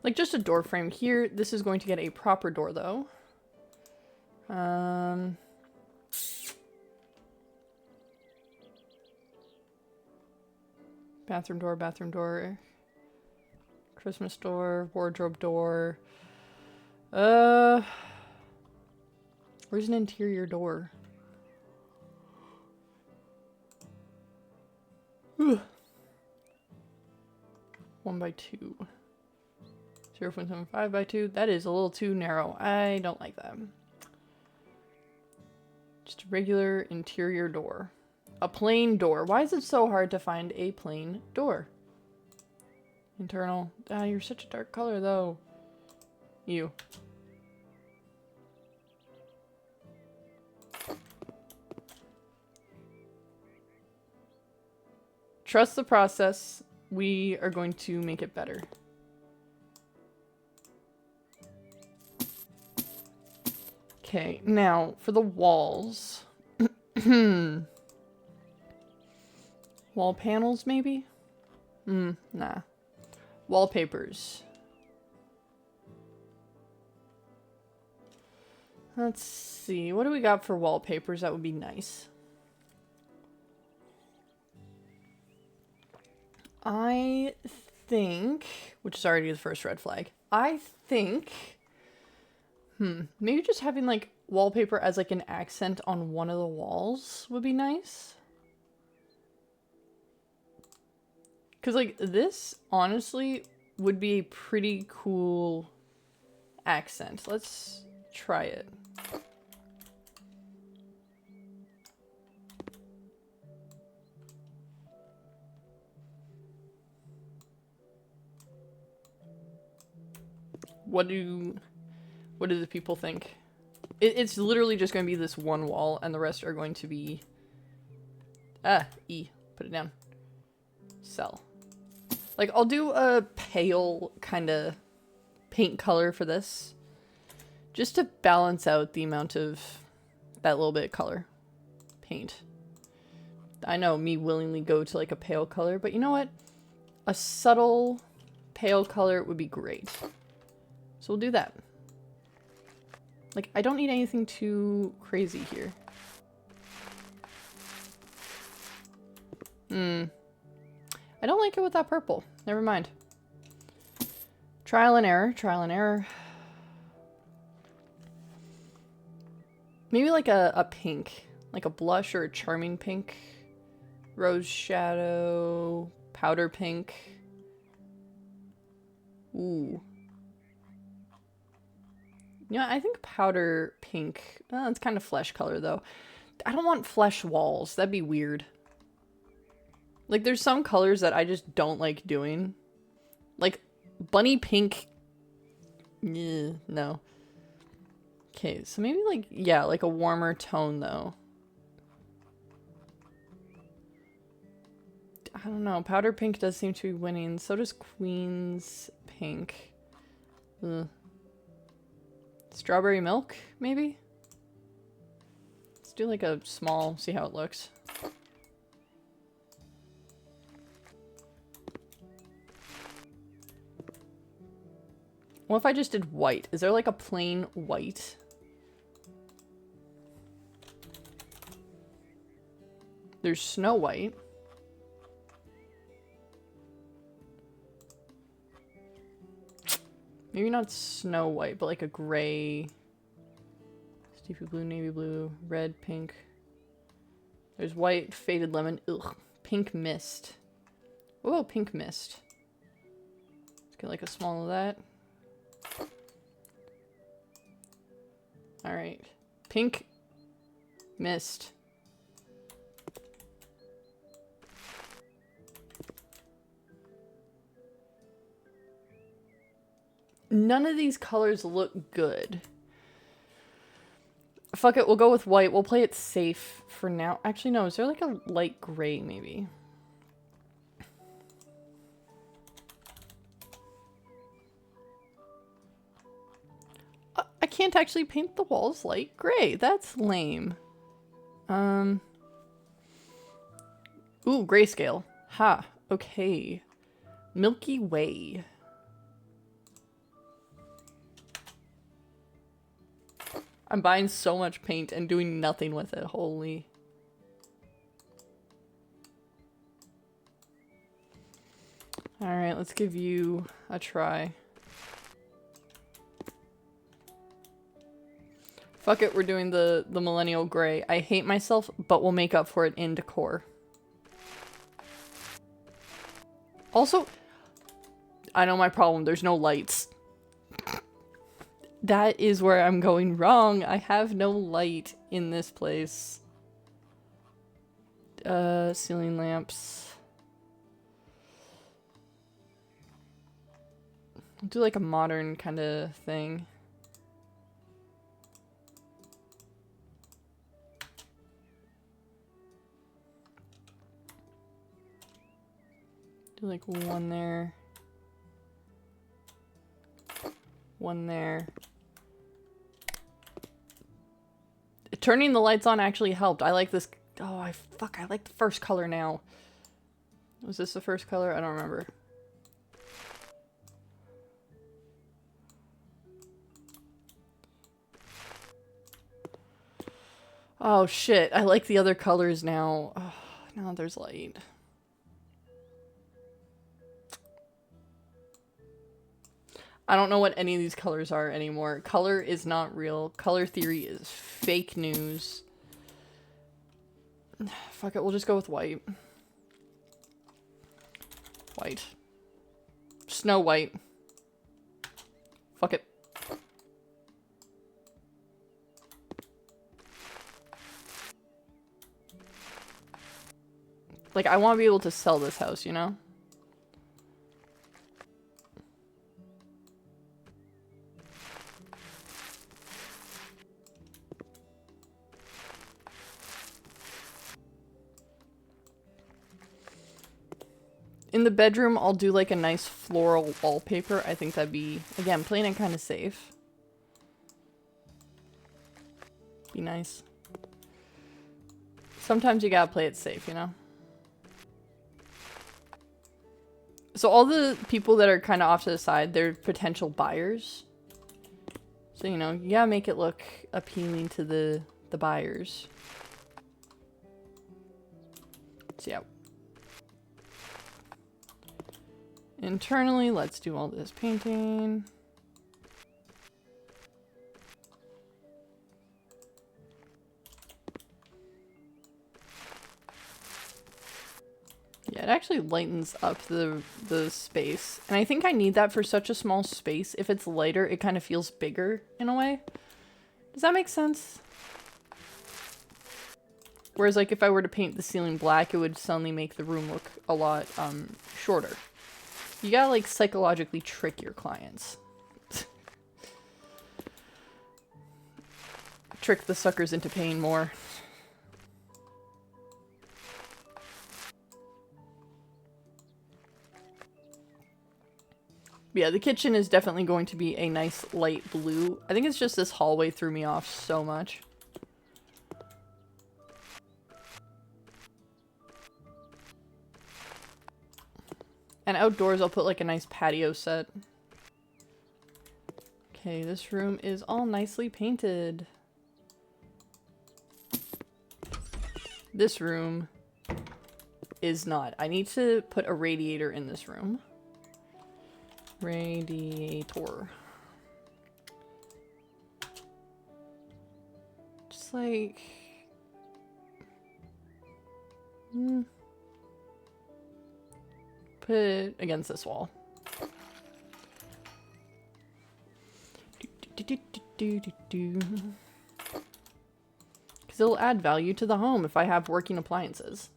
Like just a door frame here. This is going to get a proper door though. Bathroom door, Christmas door, wardrobe door. Where's an interior door? 1 by 2. 0.75 by 2. That is a little too narrow. I don't like that. Just a regular interior door. A plain door. Why is it so hard to find a plain door? Internal. Ah, you're such a dark color though. You. Trust the process. We are going to make it better. Okay, now for the walls. Wall panels, maybe? Nah. Wallpapers. Let's see. What do we got for wallpapers? That would be nice. I think, which is already the first red flag. I think, maybe just having like wallpaper as like an accent on one of the walls would be nice. Because like this honestly would be a pretty cool accent. Let's try it. What do the people think? It's literally just going to be this one wall, and the rest are going to be... E. Put it down. Sell. Like, I'll do a pale kind of paint color for this. Just to balance out the amount of that little bit of color. Paint. I know, me willingly go to like a pale color, but you know what? A subtle pale color would be great. So we'll do that. Like, I don't need anything too crazy here. I don't like it with that purple. Never mind. Trial and error, trial and error. Maybe like a pink. Like a blush or a charming pink. Rose shadow. Powder pink. Ooh. Yeah, I think powder pink. It's kind of flesh color though. I don't want flesh walls. That'd be weird. Like there's some colors that I just don't like doing. Like bunny pink. No. Okay, so maybe like, yeah, like a warmer tone though. I don't know. Powder pink does seem to be winning. So does Queen's pink. Ugh. Strawberry milk, maybe? Let's do like a small, see how it looks. What if I just did white? Is there like a plain white? There's Snow White. Maybe not Snow White, but like a gray. Steepy blue, navy blue, red, pink. There's white, faded lemon. Ugh. Pink mist. Whoa, pink mist. Let's get like a small of that. Alright. Pink mist. None of these colors look good. Fuck it, we'll go with white. We'll play it safe for now. Actually, no. Is there like a light gray, maybe? I can't actually paint the walls light gray. That's lame. Ooh, grayscale. Ha. Okay. Milky Way. I'm buying so much paint and doing nothing with it. Holy. Alright, let's give you a try. Fuck it, we're doing the millennial gray. I hate myself, but we'll make up for it in decor. Also, I know my problem. There's no lights. That is where I'm going wrong. I have no light in this place. Ceiling lamps. I'll do like a modern kind of thing. Do like one there. One there. Turning the lights on actually helped. I like this. Oh, I like the first color now. Was this the first color? I don't remember. Oh shit, I like the other colors now. Oh, now there's light. I don't know what any of these colors are anymore. Color is not real. Color theory is fake news. Fuck it, we'll just go with white. White. Snow White. Fuck it. Like, I want to be able to sell this house, you know? In the bedroom, I'll do like a nice floral wallpaper. I think that'd be, again, playing it kind of safe. Be nice. Sometimes you gotta play it safe, you know? So all the people that are kind of off to the side, they're potential buyers. So, you know, you gotta make it look appealing to the buyers. So, yeah. Internally, let's do all this painting. Yeah, it actually lightens up the space. And I think I need that for such a small space. If it's lighter, it kind of feels bigger in a way. Does that make sense? Whereas, like, if I were to paint the ceiling black, it would suddenly make the room look a lot shorter. You gotta, like, psychologically trick your clients. Trick the suckers into paying more. Yeah, the kitchen is definitely going to be a nice light blue. I think it's just this hallway threw me off so much. And outdoors, I'll put like a nice patio set. Okay, this room is all nicely painted. This room is not. I need to put a radiator in this room. Radiator. Just like... Put it against this wall. Because it'll add value to the home if I have working appliances.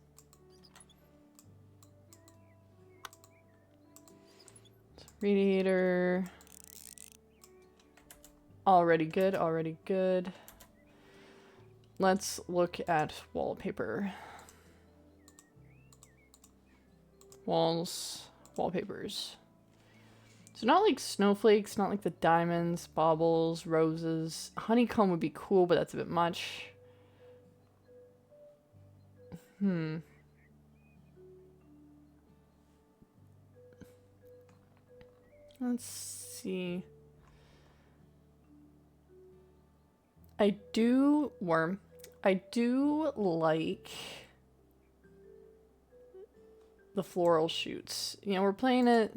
Radiator. Already good, already good. Let's look at wallpaper. Walls, wallpapers. So not like snowflakes, not like the diamonds, baubles, roses. Honeycomb would be cool, but that's a bit much. Let's see. I do like the floral shoots. You know, we're playing it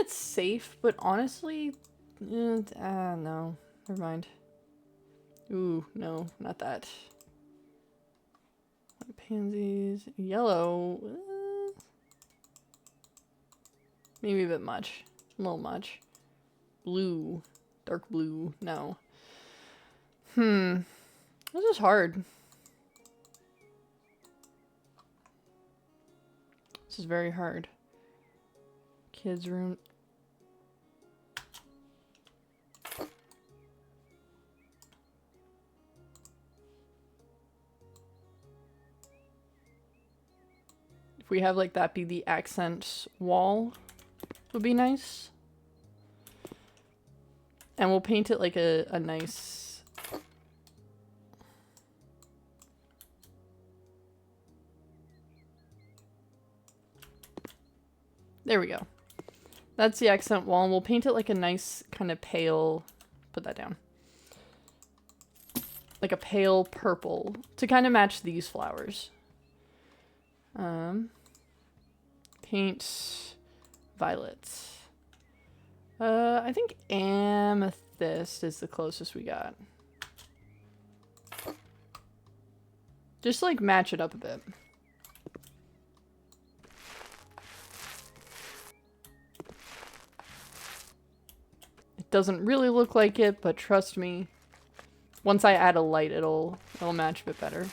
safe, but honestly, no, never mind. Ooh, no, not that. Pansies, yellow, maybe a bit much, a little much. Blue, Dark blue. No. This is hard. This is very hard. Kids' room. If we have like that be the accent wall, would be nice. And we'll paint it like a nice... There we go. That's the accent wall, and we'll paint it like a nice kind of pale... Put that down. Like a pale purple to kind of match these flowers. Paint violet. I think amethyst is the closest we got. Just like match it up a bit. It doesn't really look like it, but trust me, once I add a light, it'll match a bit better.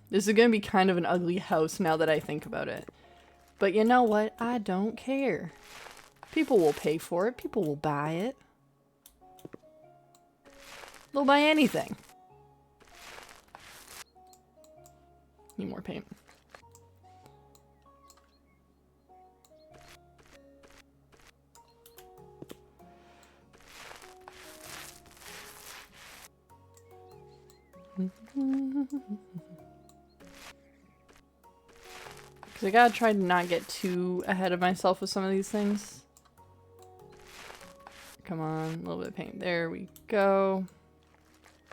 This is gonna be kind of an ugly house now that I think about it. But you know what? I don't care. People will pay for it. People will buy it. They'll buy anything. Need more paint. Because I gotta try to not get too ahead of myself with some of these things. Come on, a little bit of paint. There we go.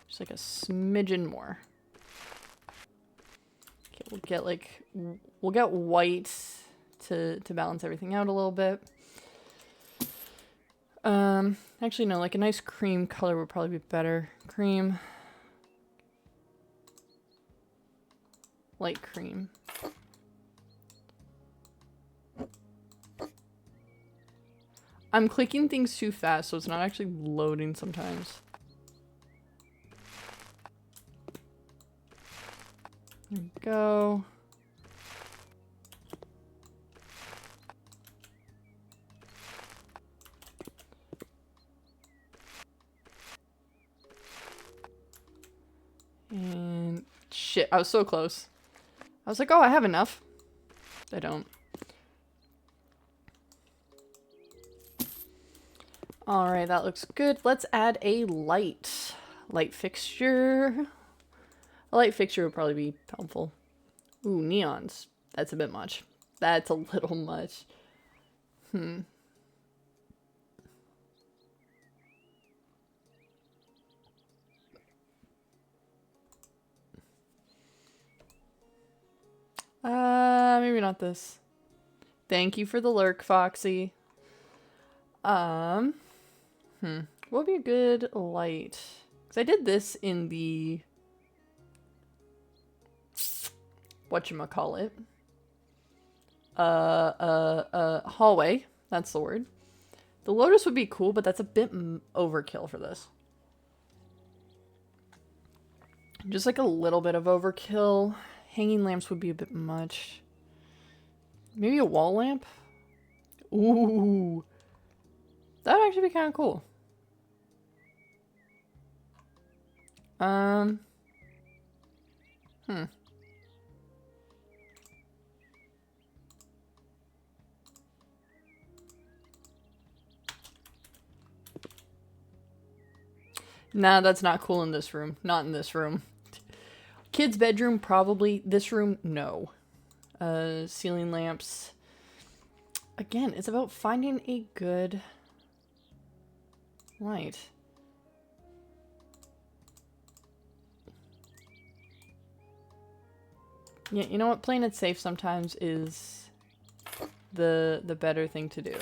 Just like a smidgen more. Okay, we'll get white to balance everything out a little bit. Actually no, like a nice cream color would probably be better. Cream. Light cream. I'm clicking things too fast, so it's not actually loading sometimes. There we go. And shit, I was so close. I was like, oh, I have enough. I don't. Alright, that looks good. Let's add a light fixture. A light fixture would probably be helpful. Ooh, neons. That's a bit much. That's a little much. Maybe not this. Thank you for the lurk, Foxy. What would be a good light? Because I did this in the... whatchamacallit? Hallway. That's the word. The lotus would be cool, but that's a bit overkill for this. Just like a little bit of overkill. Hanging lamps would be a bit much. Maybe a wall lamp? Ooh. That would actually be kind of cool. Nah, that's not cool in this room. Not in this room. Kid's bedroom, probably. This room, no. Ceiling lamps. Again, it's about finding a good light. Yeah, you know what? Playing it safe sometimes is the better thing to do.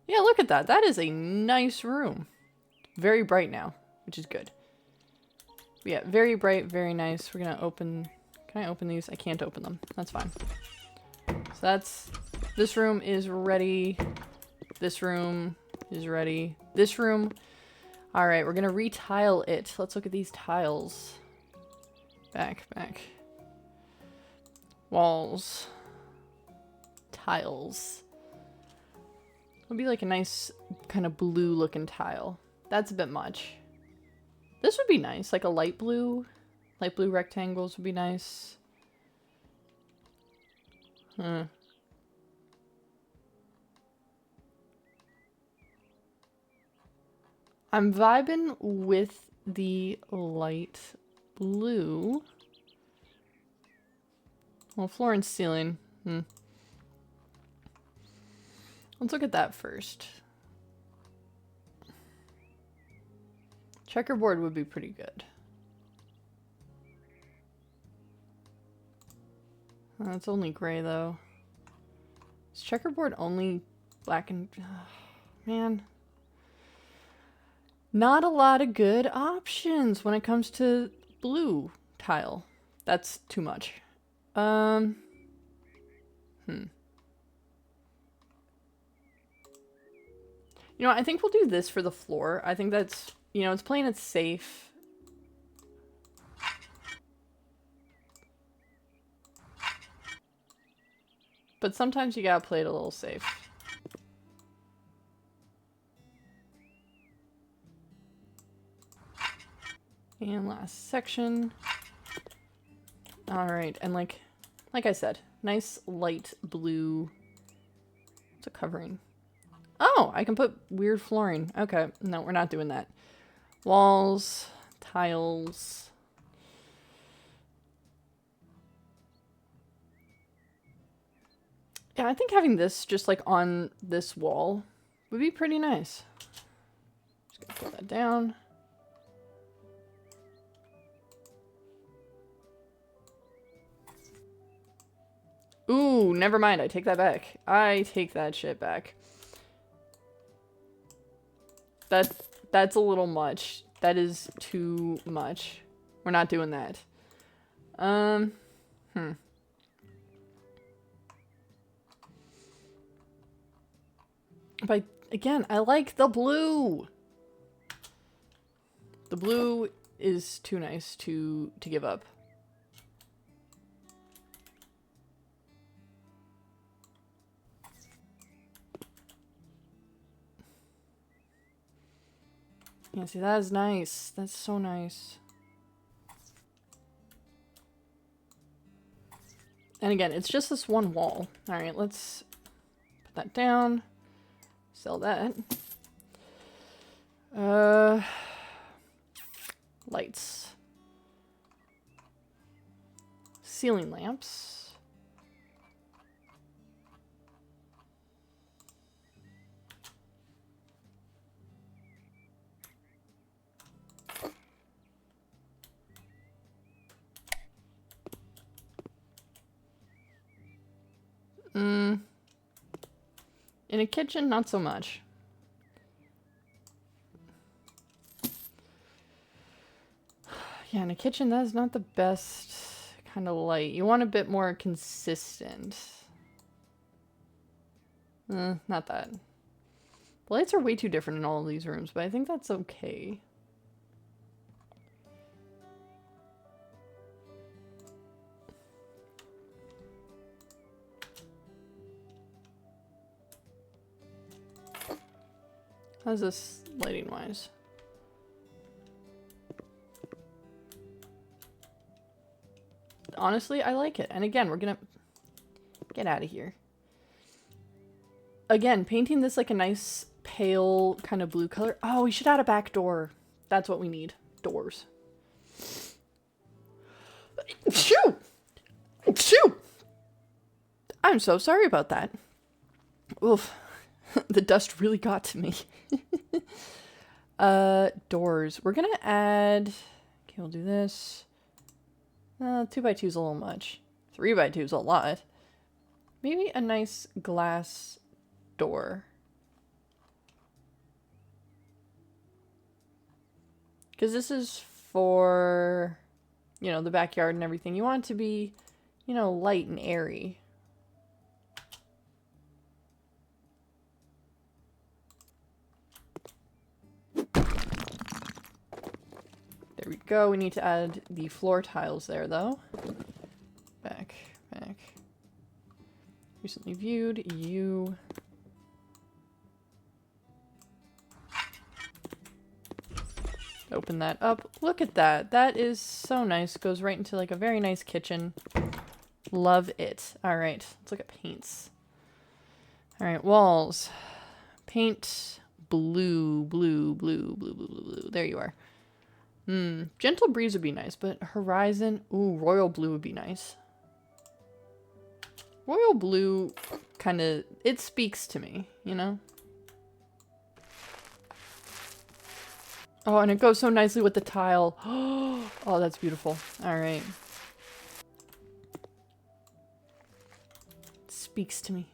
Yeah, look at that. That is a nice room. Very bright now, which is good. But yeah, very bright, very nice. We're gonna open... Can I open these? I can't open them. That's fine. So This room is ready. This room is ready. This room. All right, we're gonna retile it. Let's look at these tiles. Back. Walls. Tiles. Would be like a nice kind of blue looking tile. That's a bit much. This would be nice, like a light blue. Light blue rectangles would be nice. I'm vibing with the light blue. Well, floor and ceiling. Let's look at that first. Checkerboard would be pretty good. It's only gray though. Is checkerboard only black and... man. Not a lot of good options when it comes to blue tile. That's too much. You know, I think we'll do this for the floor. I think that's, you know, it's playing it safe. But sometimes you gotta play it a little safe. And last section. Alright, and like I said, nice light blue. What's a covering? Oh, I can put weird flooring. Okay, no, we're not doing that. Walls, tiles. Yeah, I think having this just like on this wall would be pretty nice. Just gonna put that down. Ooh, never mind. I take that back. I take that shit back. That's a little much. That is too much. We're not doing that. But again, I like the blue. The blue is too nice to give up. Yeah, see, that is nice. That's so nice. And again, it's just this one wall. All right, let's put that down. Sell that. Lights. Ceiling lamps. In a kitchen, not so much. Yeah, in a kitchen, that is not the best kind of light. You want a bit more consistent. Not that. The lights are way too different in all of these rooms, but I think that's okay. How's this lighting wise? Honestly, I like it. And again, we're gonna get out of here. Again, painting this like a nice pale kind of blue color. Oh, we should add a back door. That's what we need. Doors. Shoo! Shoo! I'm so sorry about that. Oof. The dust really got to me. Doors. We're gonna add... Okay, we'll do this. 2x2 is a little much. 3x2 is a lot. Maybe a nice glass door. Because this is for, you know, the backyard and everything. You want it to be, you know, light and airy. There we go. We need to add the floor tiles there, though. Back. Recently viewed. You. Open that up. Look at that. That is so nice. Goes right into like a very nice kitchen. Love it. All right. Let's look at paints. All right. Walls. Paint blue. There you are. Gentle breeze would be nice, but horizon. Ooh, royal blue would be nice. Royal blue kind of, it speaks to me, you know? Oh, and it goes so nicely with the tile. Oh, that's beautiful. All right. It speaks to me.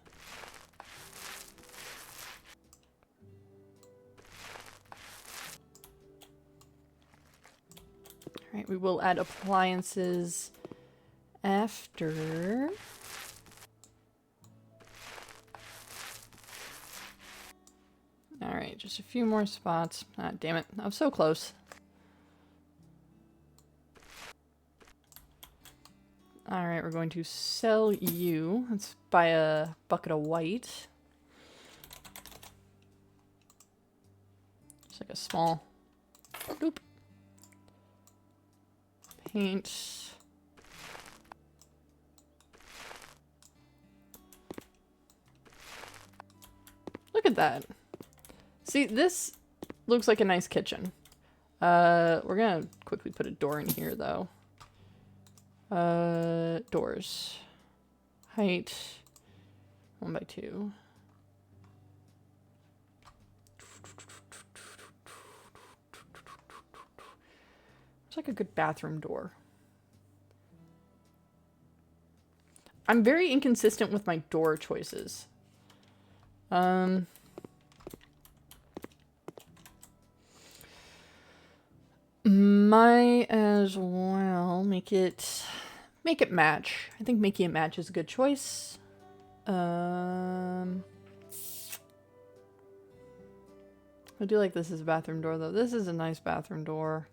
All right, we will add appliances after. All right, just a few more spots. Ah, damn it. I was so close. All right, we're going to sell you. Let's buy a bucket of white. Just like a small boop. Paint. Look at that. See, this looks like a nice kitchen. We're gonna quickly put a door in here, though. Doors. Height. 1x2. It's like a good bathroom door. I'm very inconsistent with my door choices. Might as well make it match. I think making it match is a good choice. I do like this as a bathroom door, though. This is a nice bathroom door.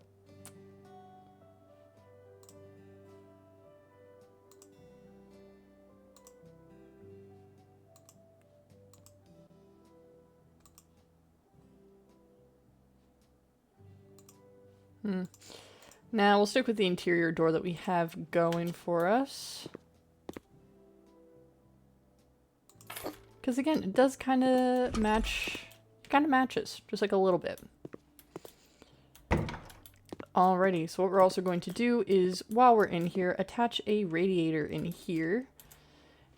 Now we'll stick with the interior door that we have going for us. Because again, it does kind of match, matches, just like a little bit. Alrighty, so what we're also going to do is, while we're in here, attach a radiator in here.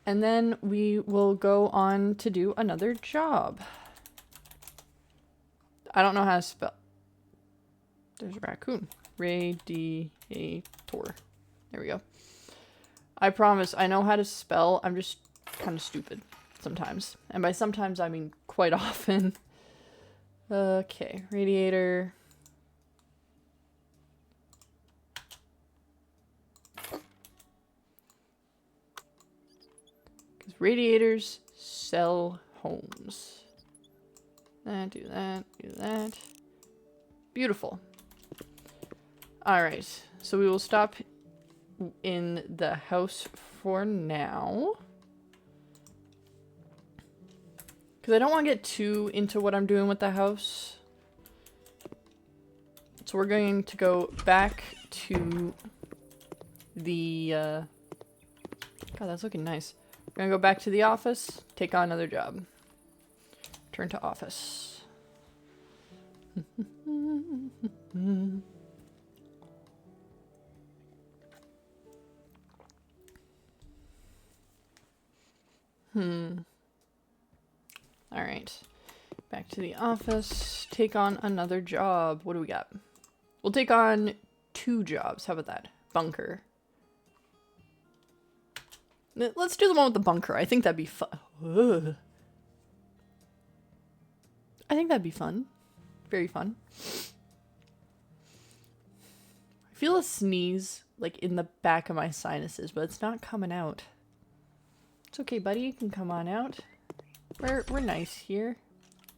And then we will go on to do another job. I don't know how to spell. There's a raccoon. Radiator. There we go. I promise, I know how to spell. I'm just kind of stupid sometimes. And by sometimes, I mean quite often. Okay, radiator. Because radiators sell homes. Do that, do that. Beautiful. Alright, so we will stop in the house for now. Because I don't want to get too into what I'm doing with the house. So we're going to go back to the... God, that's looking nice. We're going to go back to the office, take on another job. Turn to office. Alright. Back to the office. Take on another job. What do we got? We'll take on 2 jobs. How about that? Bunker. Let's do the one with the bunker. I think that'd be fun. I think that'd be fun. Very fun. I feel a sneeze, like, in the back of my sinuses, but it's not coming out. It's okay, buddy. You can come on out. We're nice here.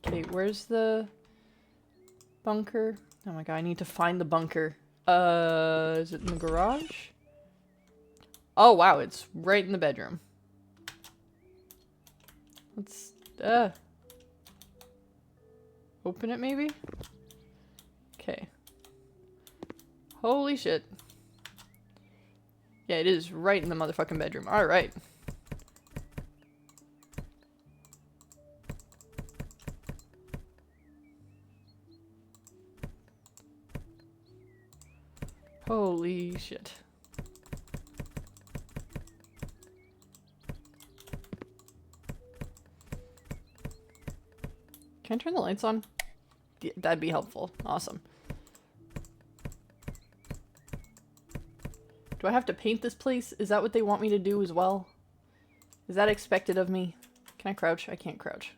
Okay, where's the bunker? Oh my god, I need to find the bunker. Is it in the garage? Oh, wow, it's right in the bedroom. Let's, open it, maybe? Okay. Holy shit. Yeah, it is right in the motherfucking bedroom. Alright. Holy shit. Can I turn the lights on? Yeah, that'd be helpful. Awesome. Do I have to paint this place? Is that what they want me to do as well? Is that expected of me? Can I crouch? I can't crouch.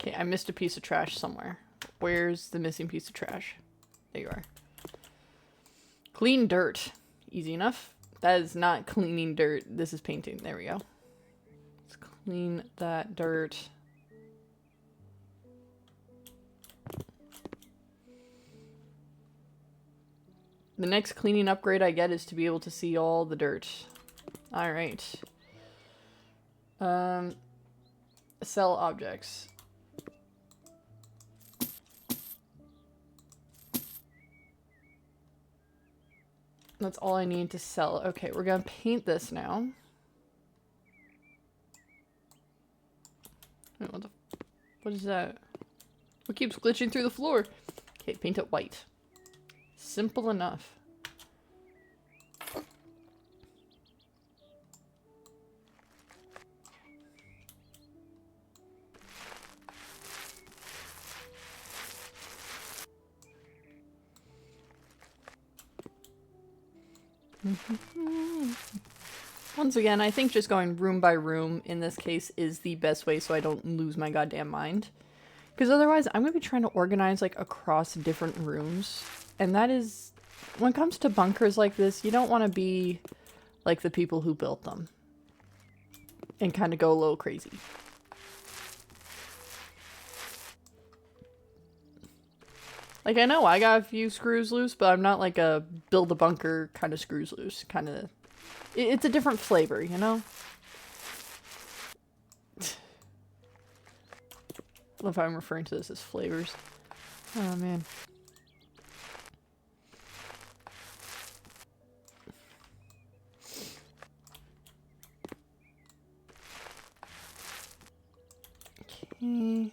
Okay, I missed a piece of trash somewhere. Where's the missing piece of trash? There you are. Clean dirt. Easy enough. That is not cleaning dirt. This is painting. There we go. Let's clean that dirt. The next cleaning upgrade I get is to be able to see all the dirt. Alright. Sell objects. That's all I need to sell. Okay, we're gonna paint this now. Wait, what is that? What keeps glitching through the floor? Okay, paint it white. Simple enough. Once again, I think just going room by room in this case is the best way so I don't lose my goddamn mind. Because otherwise, I'm going to be trying to organize, like, across different rooms. And that is... When it comes to bunkers like this, you don't want to be like the people who built them. And kind of go a little crazy. Like, I know I got a few screws loose, but I'm not like a build a bunker kind of screws loose. Kind of... It's a different flavor, you know? I don't know if I'm referring to this as flavors. Oh, man. Okay.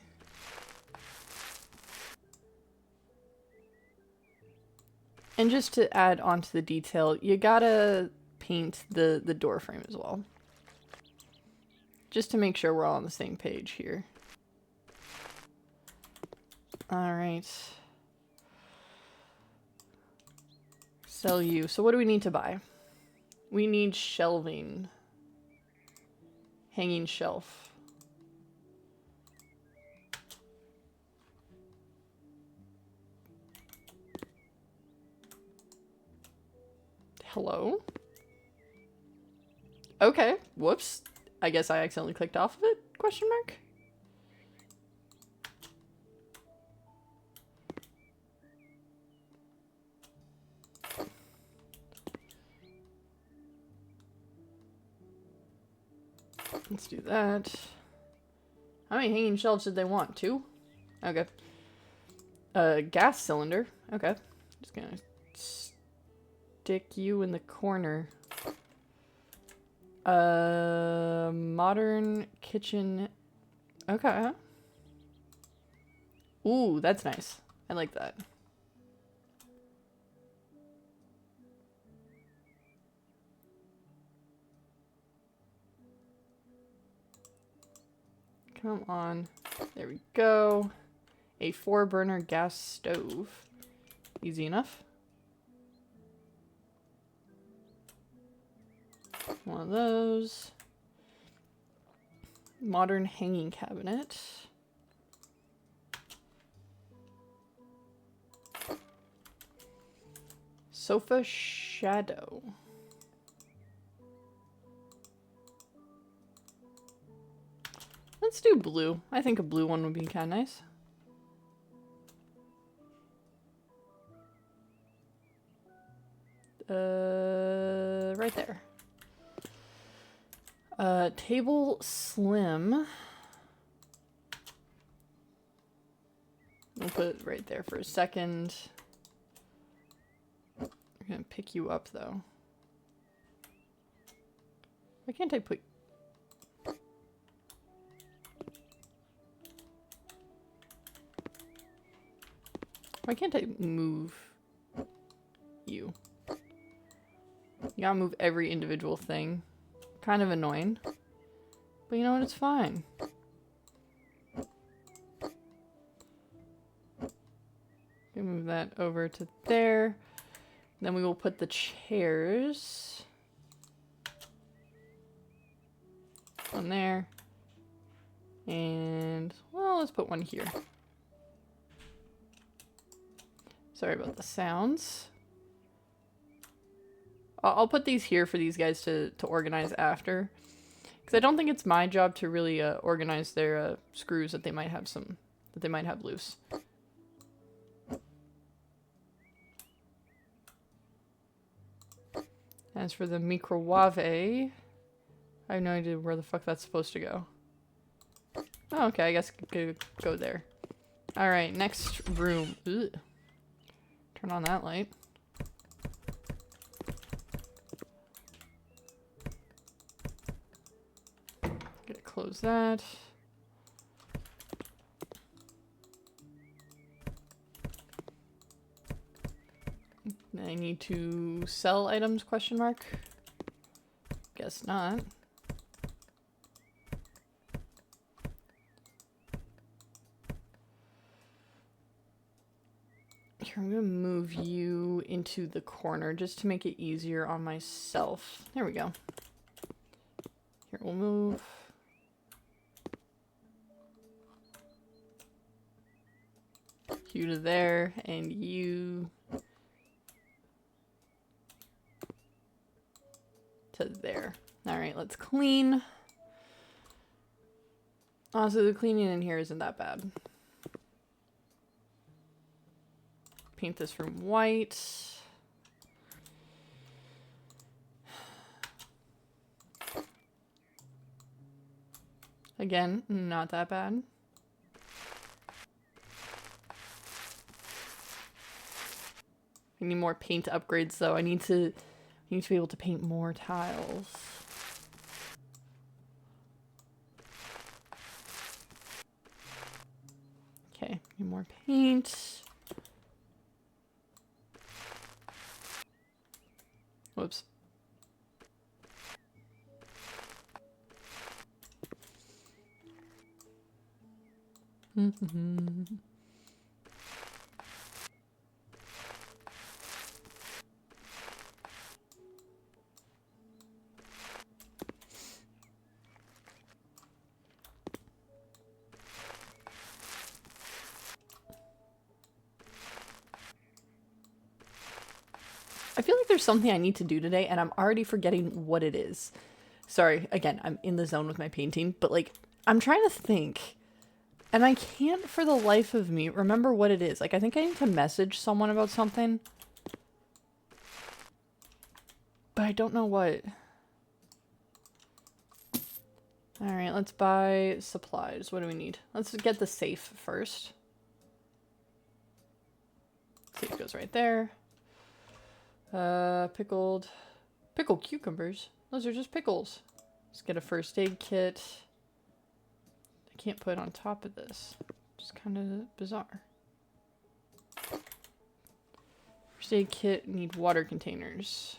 And just to add on to the detail, you gotta paint the door frame as well. Just to make sure we're all on the same page here. Alright. Sell you. So what do we need to buy? We need shelving. Hanging shelf. Hello? Okay. Whoops. I guess I accidentally clicked off of it? Question mark? Let's do that. How many hanging shelves did they want? 2? Okay. Gas cylinder. Okay. Just gonna stick you in the corner. Modern kitchen. Okay. Ooh, that's nice. I like that. Come on. There we go. A 4-burner gas stove. Easy enough. One of those. Modern hanging cabinet. Sofa shadow. Let's do blue. I think a blue one would be kind of nice. Right there. Table slim. We'll put it right there for a second. I'm gonna pick you up though. Why can't I put... Why can't I move you? You gotta move every individual thing. Kind of annoying. But you know what? It's fine. Move that over to there. Then we will put the chairs on there. And, well, let's put one here. Sorry about the sounds. I'll put these here for these guys to organize after. Because I don't think it's my job to really organize their screws that they might have loose. As for the microwave, I have no idea where the fuck that's supposed to go. Oh, okay, I guess it could go there. Alright, next room. Ugh. Turn on that light. Gotta close that. I need to sell items, question mark? Guess not. Here, I'm gonna move you into the corner just to make it easier on myself. There we go. Here, we'll move. You to there, and you to there. Alright, let's clean. Honestly, the cleaning in here isn't that bad. Paint this room white. Again, not that bad. I need more paint upgrades though. I need to be able to paint more tiles. Okay, need more paint. Whoops. I feel like there's something I need to do today, and I'm already forgetting what it is. Sorry, again, I'm in the zone with my painting, but like, I'm trying to think, and I can't for the life of me remember what it is. Like, I think I need to message someone about something, but I don't know what. Alright, let's buy supplies. What do we need? Let's get the safe first. Safe goes right there. Pickled cucumbers. Those are just pickles. Let's get a first aid kit. I can't put it on top of this. Just kind of bizarre. First aid kit, need water containers.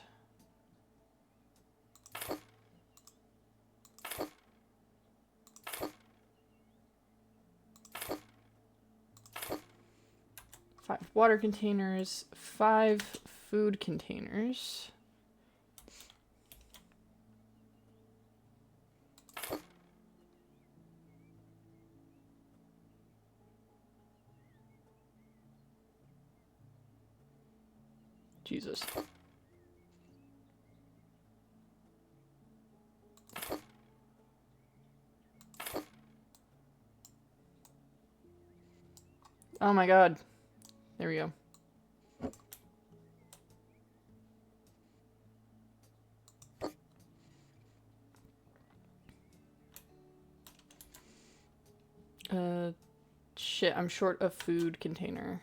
Five water containers, 5 food containers. Jesus. Oh my god. There we go. Shit, I'm short a food container.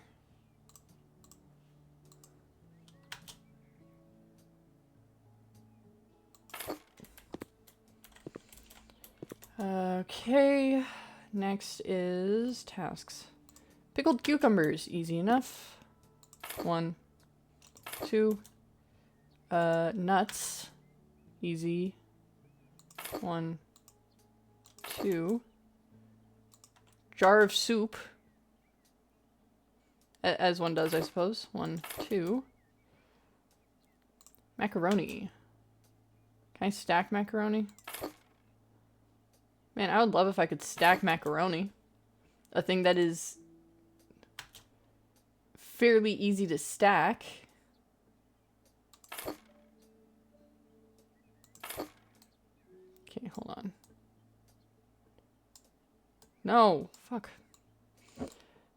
Okay, next is tasks. Pickled cucumbers, easy enough. 1, 2. Nuts, easy. 1, 2. Jar of soup. As one does, I suppose. 1, 2. Macaroni. Can I stack macaroni? Man, I would love if I could stack macaroni. A thing that is fairly easy to stack. Okay, hold on. No, fuck.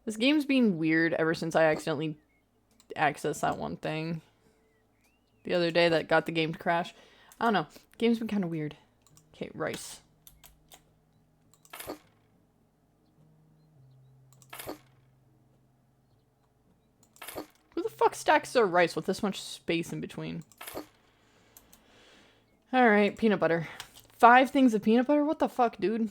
This game's been weird ever since I accidentally accessed that one thing the other day that got the game to crash. I don't know. The game's been kind of weird. Okay, rice. Who the fuck stacks their rice with this much space in between? Alright, peanut butter. 5 things of peanut butter? What the fuck, dude?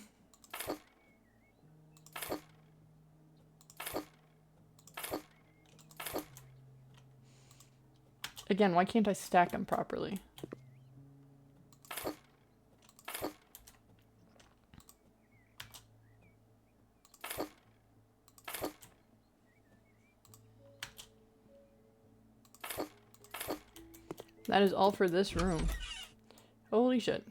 Again, why can't I stack them properly? That is all for this room. Holy shit.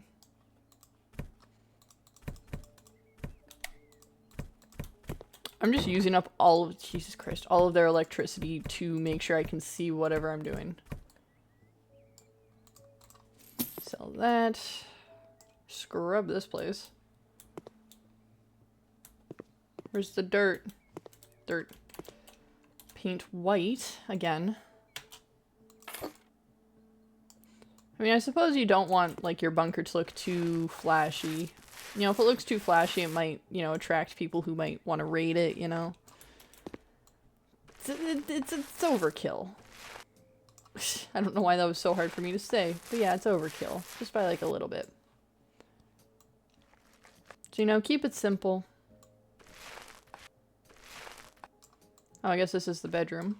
I'm just using up all of, Jesus Christ, all of their electricity to make sure I can see whatever I'm doing. Sell that. Scrub this place. Where's the dirt? Dirt. Paint white again. I mean, I suppose you don't want, like, your bunker to look too flashy. You know, if it looks too flashy, it might, you know, attract people who might want to raid it, you know? It's overkill. I don't know why that was so hard for me to say, but yeah, it's overkill. Just by, like, a little bit. So, you know, keep it simple. Oh, I guess this is the bedroom.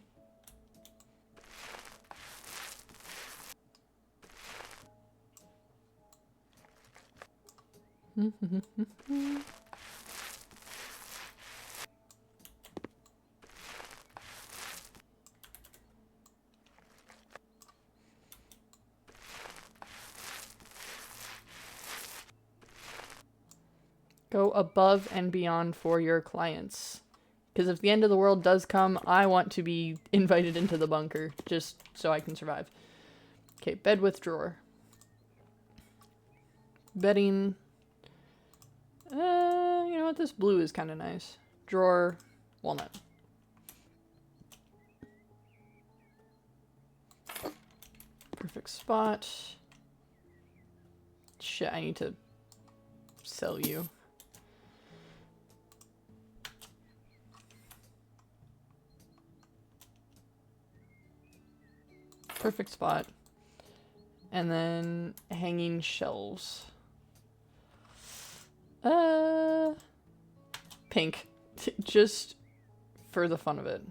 Go above and beyond for your clients. Because if the end of the world does come, I want to be invited into the bunker, just so I can survive. Okay, bed with drawer. Bedding. You know what? This blue is kind of nice. Drawer, walnut. Perfect spot. Shit, I need to sell you. Perfect spot. And then hanging shelves. Pink. Just for the fun of it.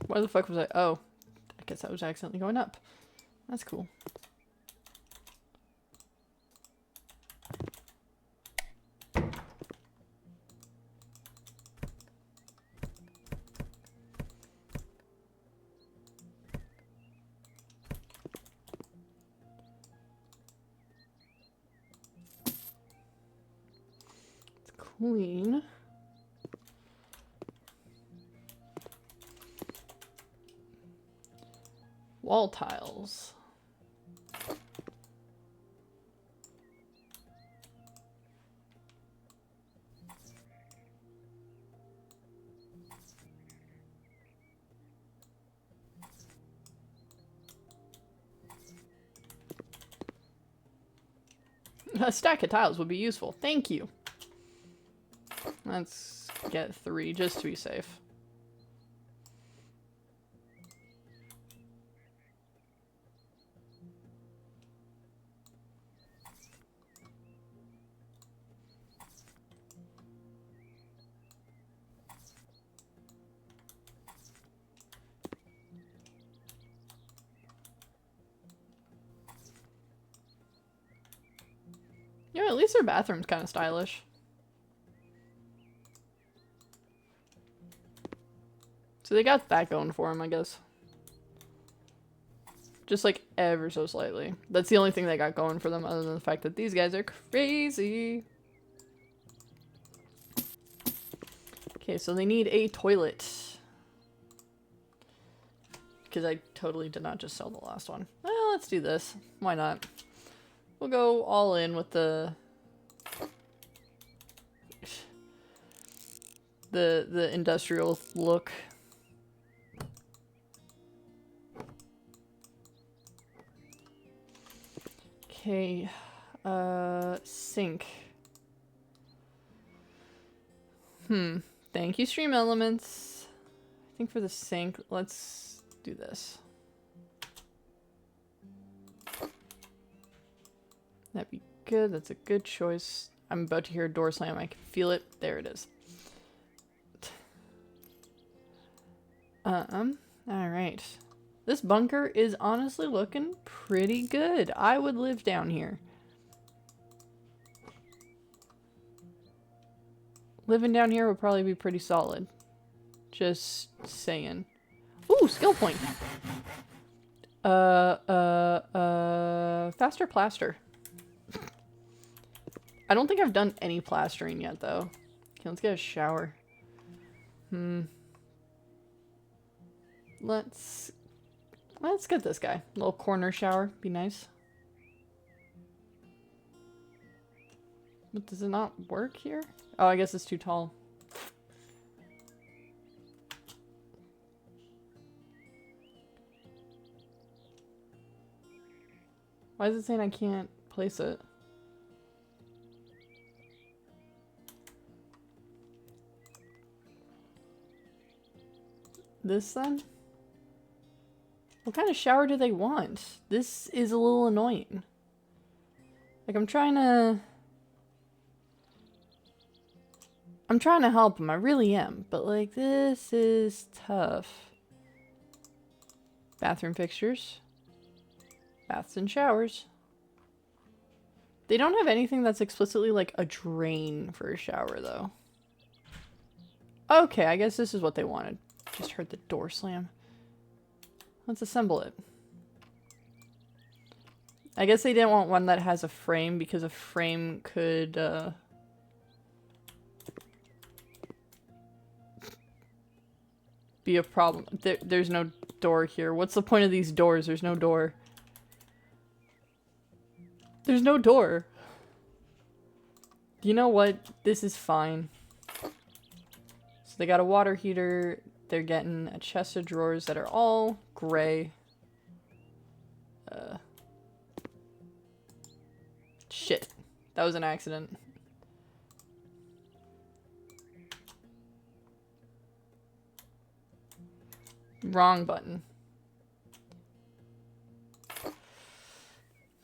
Why the fuck was I? Oh, I guess I was accidentally going up. That's cool. clean. Wall tiles. A stack of tiles would be useful. Thank you. Let's get 3 just to be safe. Yeah, at least their bathroom's kind of stylish. So they got that going for them, I guess. Just like ever so slightly. That's the only thing they got going for them, other than the fact that these guys are crazy. Okay, so they need a toilet. Because I totally did not just sell the last one. Well, let's do this. Why not? We'll go all in with the industrial look. Okay, sink. Thank you, Stream Elements. I think for the sink, let's do this. That'd be good. That's a good choice. I'm about to hear a door slam. I can feel it. There it is. Alright. This bunker is honestly looking pretty good. I would live down here. Living down here would probably be pretty solid. Just saying. Ooh, skill point. Faster plaster. I don't think I've done any plastering yet, though. Okay, let's get a shower. Let's get this guy. Little corner shower. Be nice. But does it not work here? Oh, I guess it's too tall. Why is it saying I can't place it? This then? What kind of shower do they want? This is a little annoying. Like, I'm trying to help them, I really am. But, like, this is tough. Bathroom fixtures. Baths and showers. They don't have anything that's explicitly, like, a drain for a shower, though. Okay, I guess this is what they wanted. Just heard the door slam. Let's assemble it. I guess they didn't want one that has a frame because a frame could, be a problem. There's no door here. What's the point of these doors? There's no door. There's no door. You know what? This is fine. So they got a water heater. They're getting a chest of drawers that are all gray. Shit. That was an accident. Wrong button.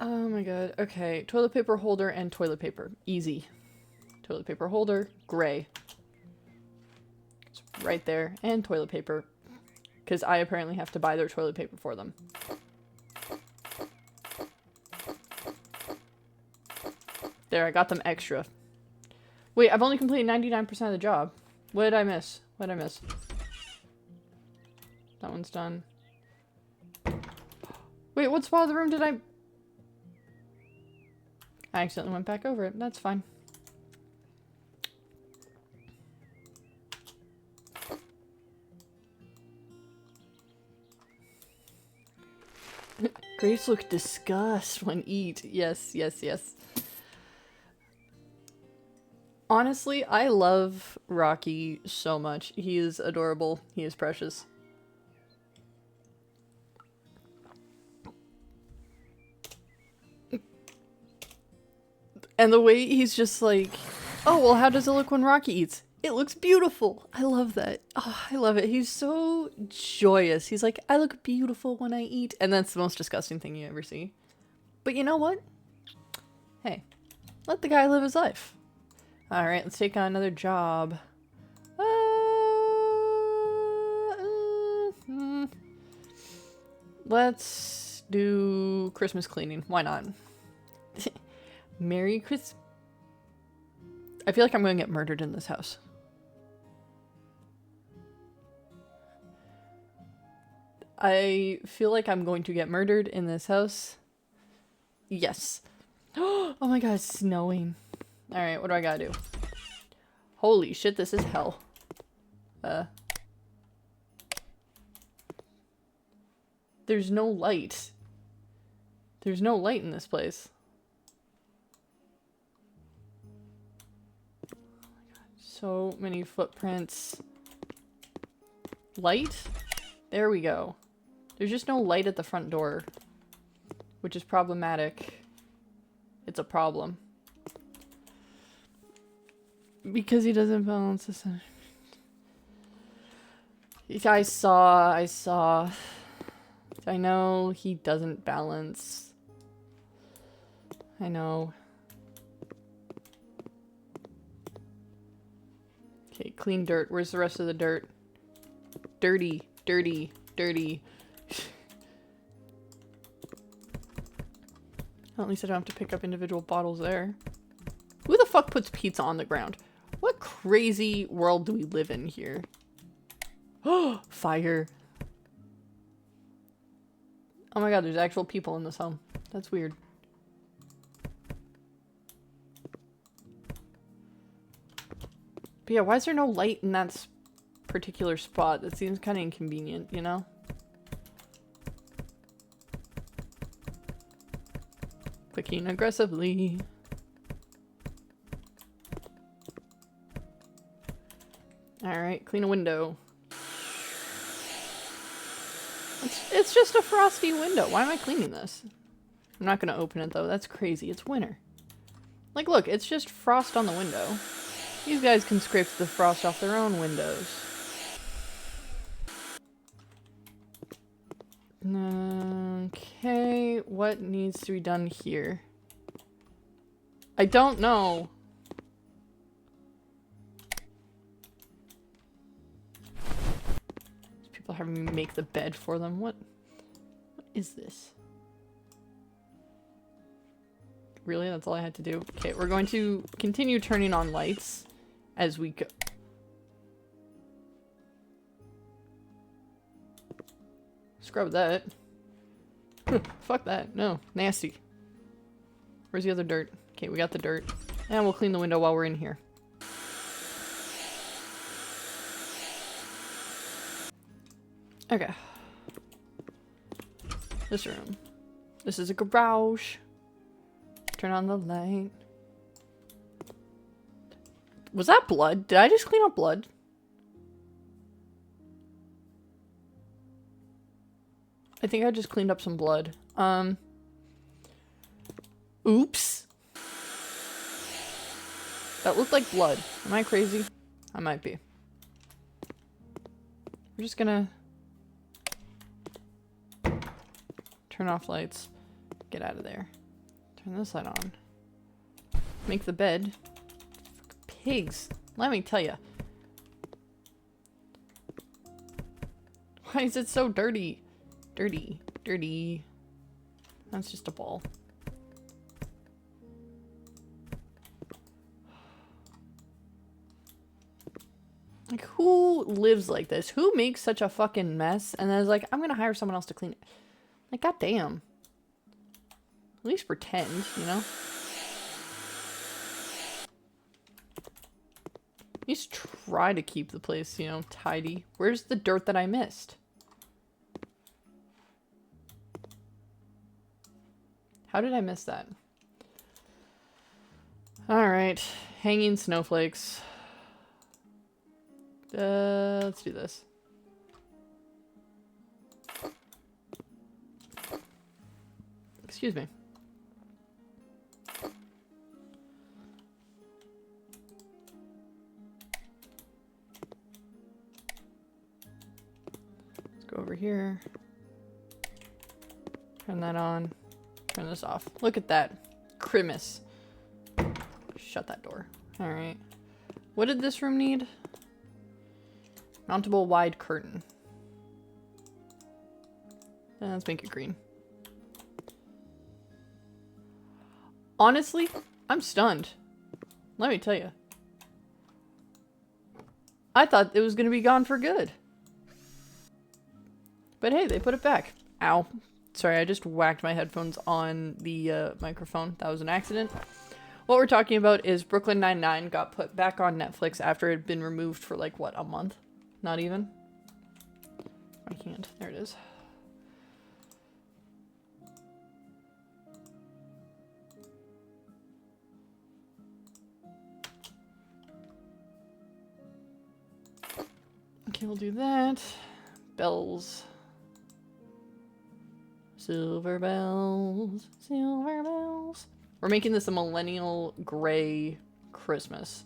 Oh my god. Okay. Toilet paper holder and toilet paper. Easy. Toilet paper holder. Gray. It's right there. And toilet paper. Because I apparently have to buy their toilet paper for them. There, I got them extra. Wait, I've only completed 99% of the job. What did I miss? What did I miss? That one's done. Wait, what spot of the room did I accidentally went back over it. That's fine. Grapes look disgust when eat. Yes, yes, yes. Honestly, I love Rocky so much. He is adorable. He is precious. And the way he's just like, oh, well, how does it look when Rocky eats? It looks beautiful. I love that. Oh, I love it. He's so joyous. He's like, I look beautiful when I eat. And that's the most disgusting thing you ever see. But you know what? Hey, let the guy live his life. All right, let's take on another job. Let's do Christmas cleaning. Why not? Merry Christmas. I feel like I'm going to get murdered in this house. I feel like I'm going to get murdered in this house. Yes. Oh my god, it's snowing. Alright, what do I gotta do? Holy shit, this is hell. There's no light. There's no light in this place. Oh my god, so many footprints. Light? There we go. There's just no light at the front door, which is problematic. It's a problem. Because he doesn't balance the center. I saw. I know he doesn't balance. I know. Okay, clean dirt. Where's the rest of the dirt? Dirty, dirty, dirty. Well, at least I don't have to pick up individual bottles there. Who the fuck puts pizza on the ground? What crazy world do we live in here? Oh, fire. Oh my god, there's actual people in this home. That's weird. But yeah, why is there no light in that particular spot? That seems kind of inconvenient, you know? Clicking aggressively. Alright, clean a window. It's just a frosty window. Why am I cleaning this? I'm not gonna open it though. That's crazy. It's winter. Like, look, it's just frost on the window. These guys can scrape the frost off their own windows. Okay, what needs to be done here? I don't know. People having me make the bed for them. What is this? Really? That's all I had to do? Okay, we're going to continue turning on lights as we go. Scrub that. Fuck that. No. Nasty. Where's the other dirt? Okay, we got the dirt. And we'll clean the window while we're in here. Okay. This room. This is a garage. Turn on the light. Was that blood? Did I just clean up blood? I think I just cleaned up some blood. Oops. That looked like blood. Am I crazy? I might be. We're just gonna turn off lights. Get out of there. Turn this light on. Make the bed. Pigs. Let me tell you. Why is it so dirty? Dirty. Dirty. That's just a ball. Like, who lives like this? Who makes such a fucking mess and then is like, I'm gonna hire someone else to clean it? Like, goddamn. At least pretend, you know? At least try to keep the place, you know, tidy. Where's the dirt that I missed? How did I miss that? Alright. Hanging snowflakes. Let's do this. Excuse me. Let's go over here. Turn that on. Turn this off. Look at that. Christmas. Shut that door. Alright. What did this room need? Mountable wide curtain. Let's make it green. Honestly, I'm stunned. Let me tell you. I thought it was going to be gone for good. But hey, they put it back. Ow. Sorry, I just whacked my headphones on the microphone. That was an accident. What we're talking about is Brooklyn Nine-Nine got put back on Netflix after it had been removed for like, what, a month? Not even? I can't. There it is. Okay, we'll do that. Bells. Silver bells. Silver bells. We're making this a millennial gray Christmas.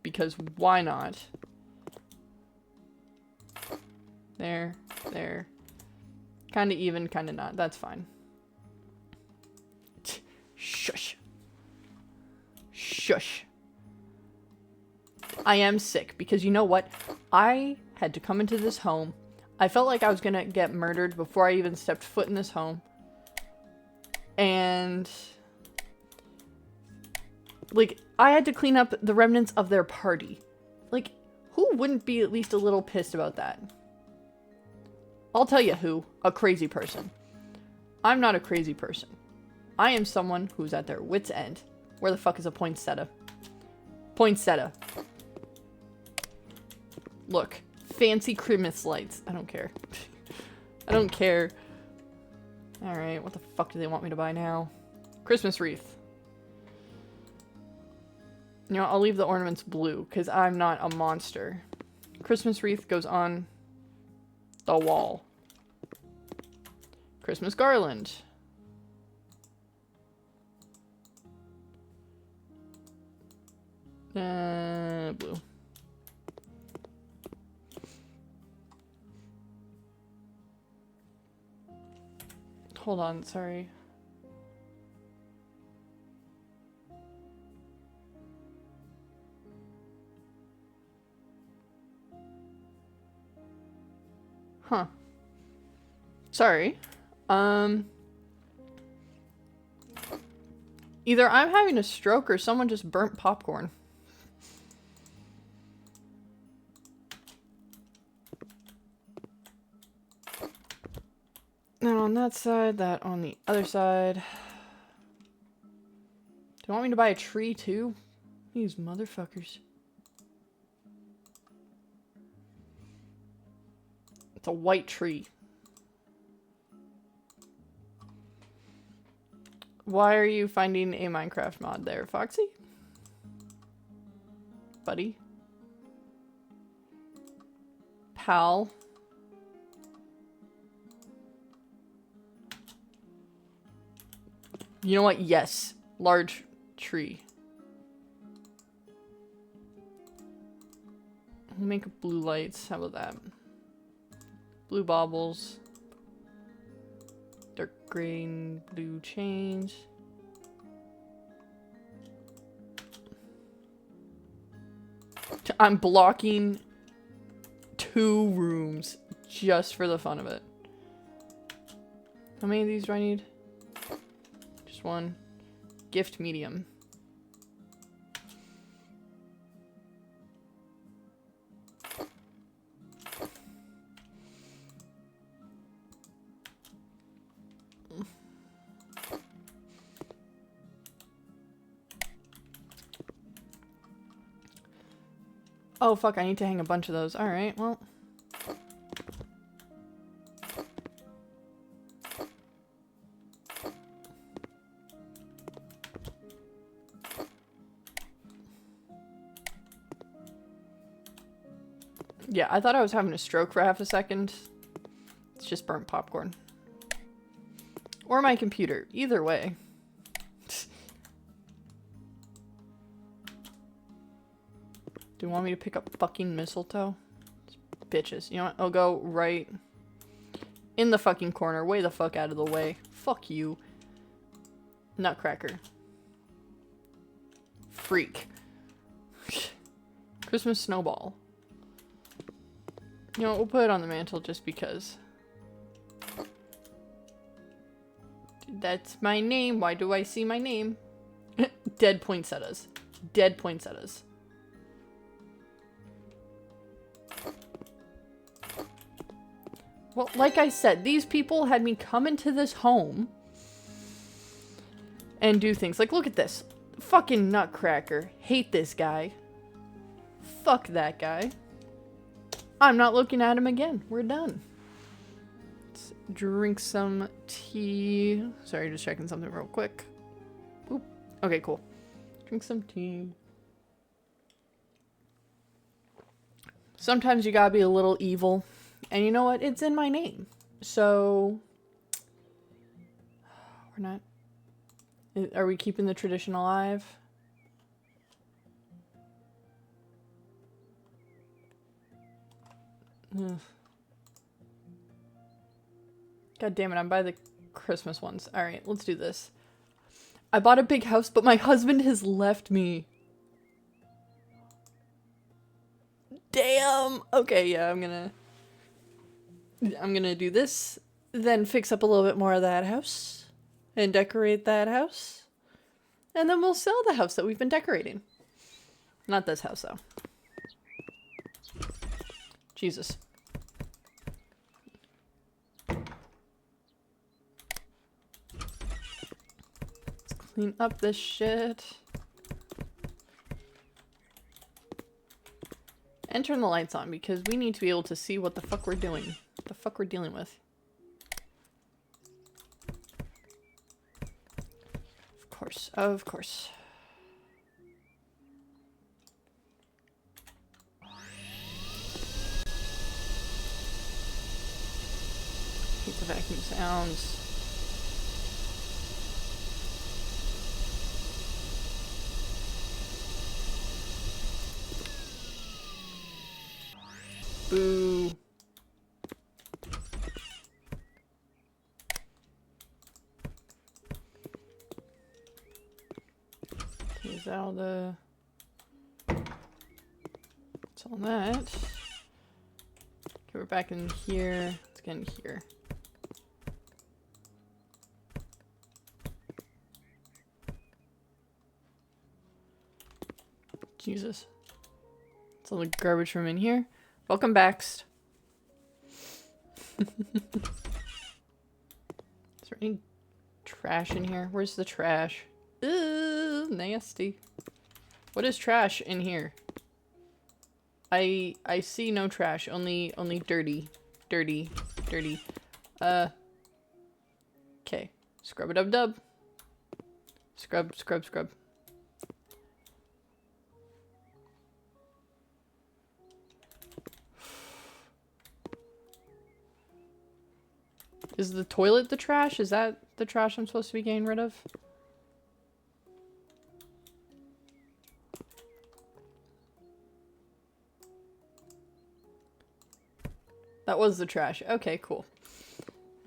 Because why not? There. There. Kinda even, kinda not. That's fine. Shush. Shush. I am sick because you know what? I had to come into this home. I felt like I was gonna get murdered before I even stepped foot in this home. And like, I had to clean up the remnants of their party. Like, who wouldn't be at least a little pissed about that? I'll tell you who. A crazy person. I'm not a crazy person. I am someone who's at their wit's end. Where the fuck is a poinsettia? Poinsettia. Look. Fancy Christmas lights. I don't care. I don't care. Alright, what the fuck do they want me to buy now? Christmas wreath. You know, I'll leave the ornaments blue, because I'm not a monster. Christmas wreath goes on the wall. Christmas garland. Blue. Hold on, sorry. Huh. Sorry. Either I'm having a stroke or someone just burnt popcorn. That on that side, that on the other side. Do you want me to buy a tree too? These motherfuckers. It's a white tree. Why are you finding a Minecraft mod there, Foxy? Buddy? Pal? You know what? Yes. Large tree. We'll make blue lights. How about that? Blue baubles. Dark green, blue chains. I'm blocking 2 rooms just for the fun of it. How many of these do I need? Just 1. Gift medium. Oh fuck, I need to hang a bunch of those. Alright, well. Yeah, I thought I was having a stroke for half a second. It's just burnt popcorn. Or my computer. Either way. Do you want me to pick up fucking mistletoe? Bitches. You know what? I'll go right in the fucking corner. Way the fuck out of the way. Fuck you. Nutcracker. Freak. Christmas snowball. You know what? We'll put it on the mantle just because. That's my name. Why do I see my name? Dead poinsettias. Dead poinsettias. Well, like I said, these people had me come into this home and do things. Like, look at this. Fucking nutcracker. Hate this guy. Fuck that guy. I'm not looking at him again. We're done. Let's drink some tea. Sorry, just checking something real quick. Oop. Okay, cool. Drink some tea. Sometimes you gotta be a little evil. And you know what? It's in my name. So, we're not... Are we keeping the tradition alive? Ugh. God damn it, I'm by the Christmas ones. Alright, let's do this. I bought a big house, but my husband has left me. Damn! Okay, yeah, I'm gonna do this, then fix up a little bit more of that house, and decorate that house, and then we'll sell the house that we've been decorating. Not this house, though. Jesus. Let's clean up this shit. And turn the lights on, because we need to be able to see what the fuck we're doing. What the fuck we're dealing with. Of course, of course. Hate the vacuum sounds. Boo. Is that all the... It's all that. Okay, we're back in here. Let's get in here. Jesus. It's all the garbage from in here. Welcome back. Is there any trash in here? Where's the trash? Ooh, nasty. What is trash in here? I see no trash. Only dirty. Dirty. Okay. Scrub-a-dub-dub. Scrub, scrub, scrub. Is the toilet the trash? Is that the trash I'm supposed to be getting rid of? That was the trash. Okay, cool.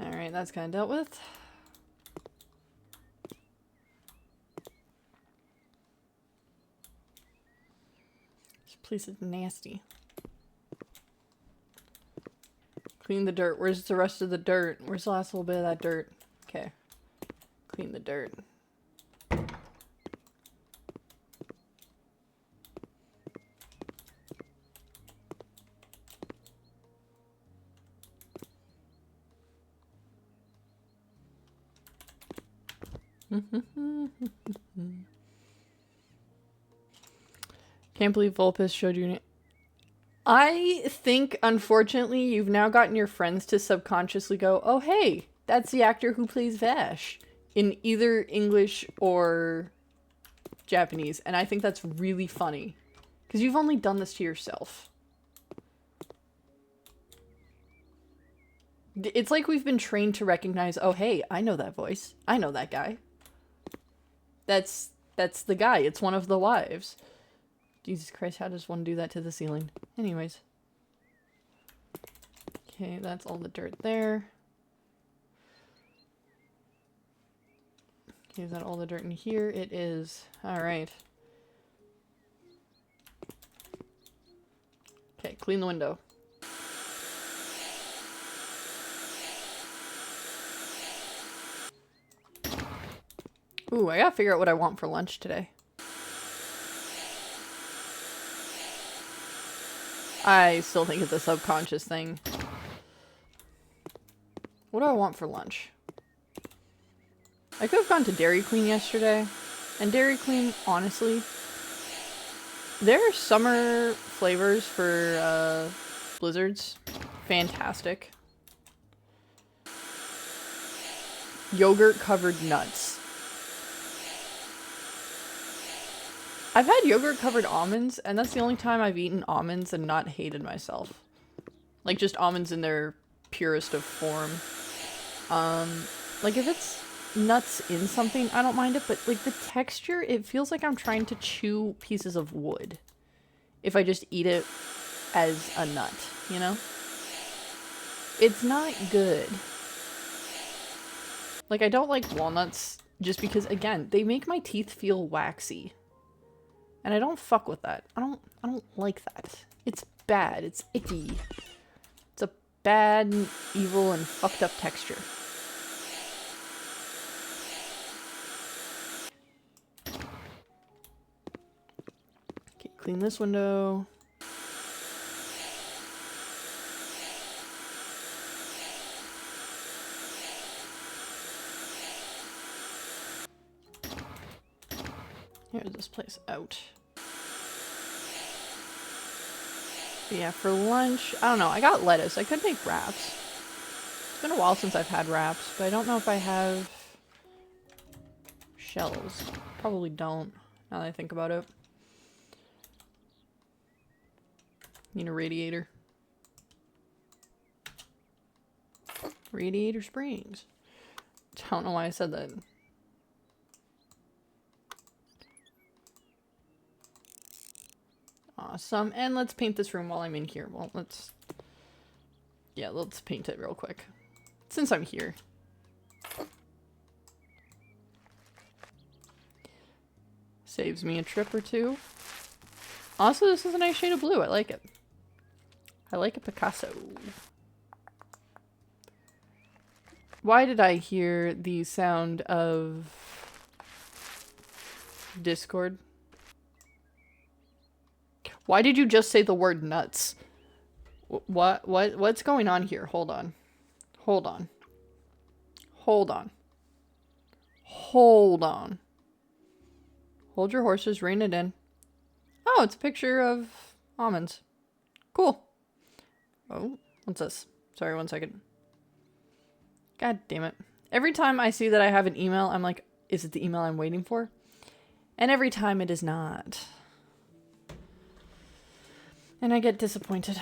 Alright, that's kind of dealt with. This place is nasty. Clean the dirt. Where's the rest of the dirt? Where's the last little bit of that dirt? Okay. Clean the dirt. Can't believe Vulpes showed you. I think, unfortunately, you've now gotten your friends to subconsciously go, oh, hey, that's the actor who plays Vash in either English or Japanese. And I think that's really funny because you've only done this to yourself. It's like we've been trained to recognize, oh hey, I know that voice. I know that guy. That's the guy. It's one of the wives. Jesus Christ, how does one do that to the ceiling? Anyways. Okay, that's all the dirt there. Okay, is that all the dirt in here? It is. Alright. Okay, clean the window. Ooh, I gotta figure out what I want for lunch today. I still think it's a subconscious thing. What do I want for lunch? I could have gone to Dairy Queen yesterday. And Dairy Queen, honestly, their summer flavors for blizzards, fantastic. Yogurt covered nuts. I've had yogurt covered almonds, and that's the only time I've eaten almonds and not hated myself. Like just almonds in their purest of form. Like if it's nuts in something, I don't mind it, but like the texture, it feels like I'm trying to chew pieces of wood if I just eat it as a nut, you know? It's not good. Like I don't like walnuts just because, again, they make my teeth feel waxy. And I don't fuck with that. I don't like that. It's bad. It's icky. It's a bad, evil, and fucked up texture. Okay, clean this window. Here's this place out. But yeah, for lunch, I don't know, I got lettuce. I could make wraps. It's been a while since I've had wraps, but I don't know if I have shells. Probably don't, now that I think about it. Need a radiator. Radiator Springs. I don't know why I said that. Awesome. And let's paint this room while I'm in here. Well, let's paint it real quick. Since I'm here. Saves me a trip or two. Also, this is a nice shade of blue. I like it. I like a Picasso. Why did I hear the sound of Discord? Why did you just say the word nuts? What's going on here? Hold on. Hold on. Hold on. Hold on. Hold your horses, rein it in. Oh, it's a picture of almonds. Cool. Oh, what's this? Sorry, 1 second. God damn it. Every time I see that I have an email, I'm like, is it the email I'm waiting for? And every time it is not. And I get disappointed.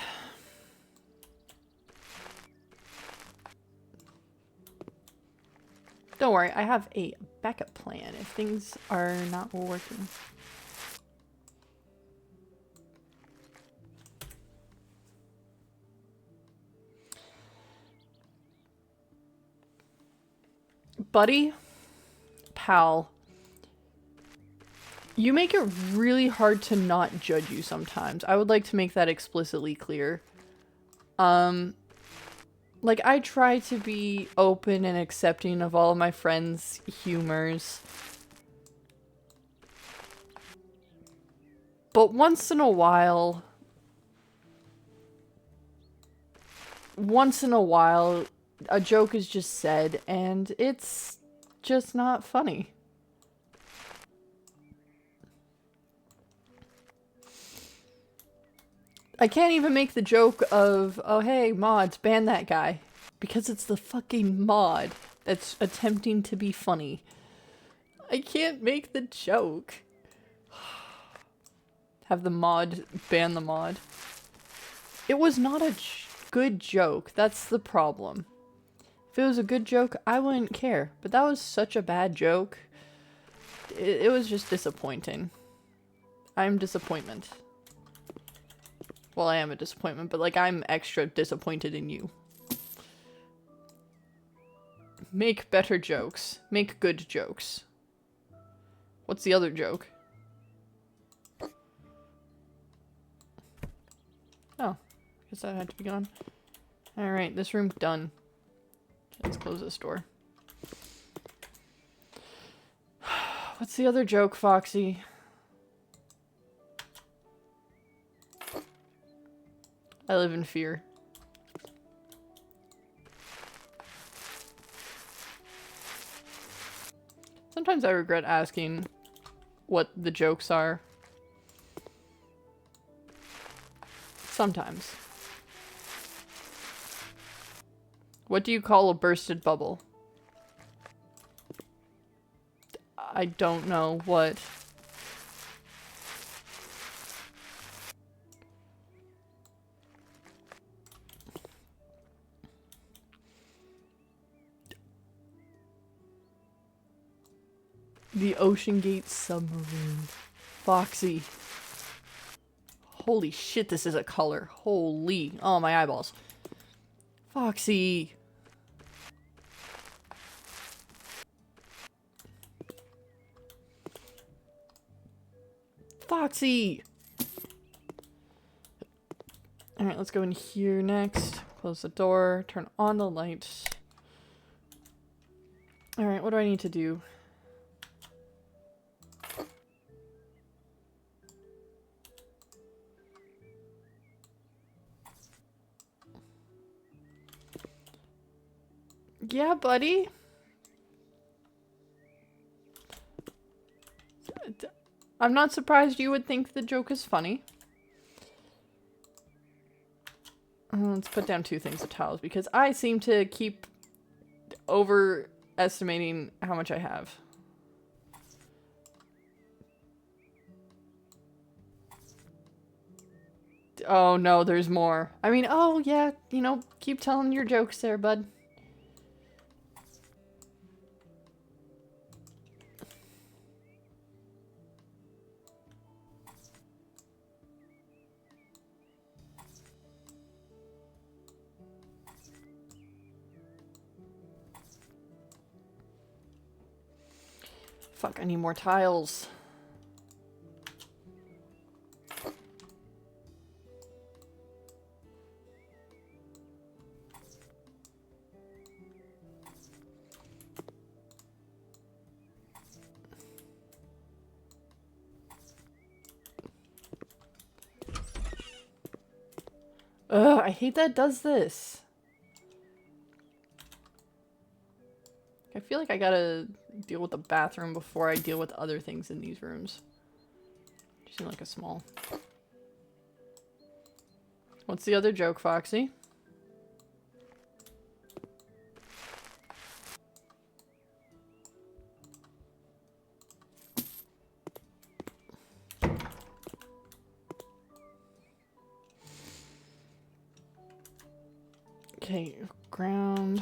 Don't worry, I have a backup plan if things are not working. Buddy, pal, you make it really hard to not judge you sometimes. I would like to make that explicitly clear. Like, I try to be open and accepting of all of my friends' humors. But once in a while, a joke is just said, and it's just not funny. I can't even make the joke of, oh hey, mods, ban that guy. Because it's the fucking mod that's attempting to be funny. I can't make the joke. Have the mod ban the mod. It was not a good joke. That's the problem. If it was a good joke, I wouldn't care. But that was such a bad joke. It was just disappointing. I'm disappointment. Well, I am a disappointment, but like I'm extra disappointed in you. Make better jokes. Make good jokes. What's the other joke? Oh, guess that had to be gone. Alright, this room's done. Let's close this door. What's the other joke, Foxy? I live in fear. Sometimes I regret asking what the jokes are. Sometimes. What do you call a bursted bubble? I don't know what. The Ocean Gate submarine. Foxy. Holy shit, this is a color. Holy. Oh, my eyeballs. Foxy. Foxy. Alright, let's go in here next. Close the door. Turn on the lights. Alright, what do I need to do? Yeah, buddy. I'm not surprised you would think the joke is funny. Let's put down 2 things of tiles because I seem to keep overestimating how much I have. Oh no, there's more. I mean, oh yeah, you know, keep telling your jokes there, bud. Fuck, I need more tiles. Ugh, I hate that it does this. I feel like I gotta deal with the bathroom before I deal with other things in these rooms. You seem like a small. What's the other joke, Foxy? Okay, ground.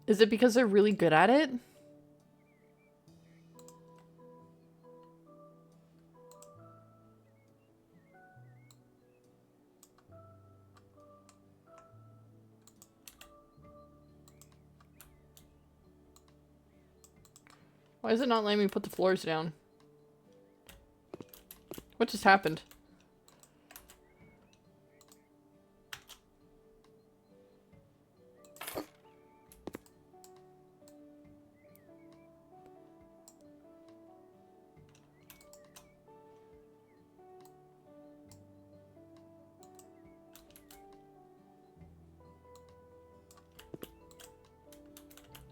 Is it because they're really good at it? Why is it not letting me put the floors down? What just happened?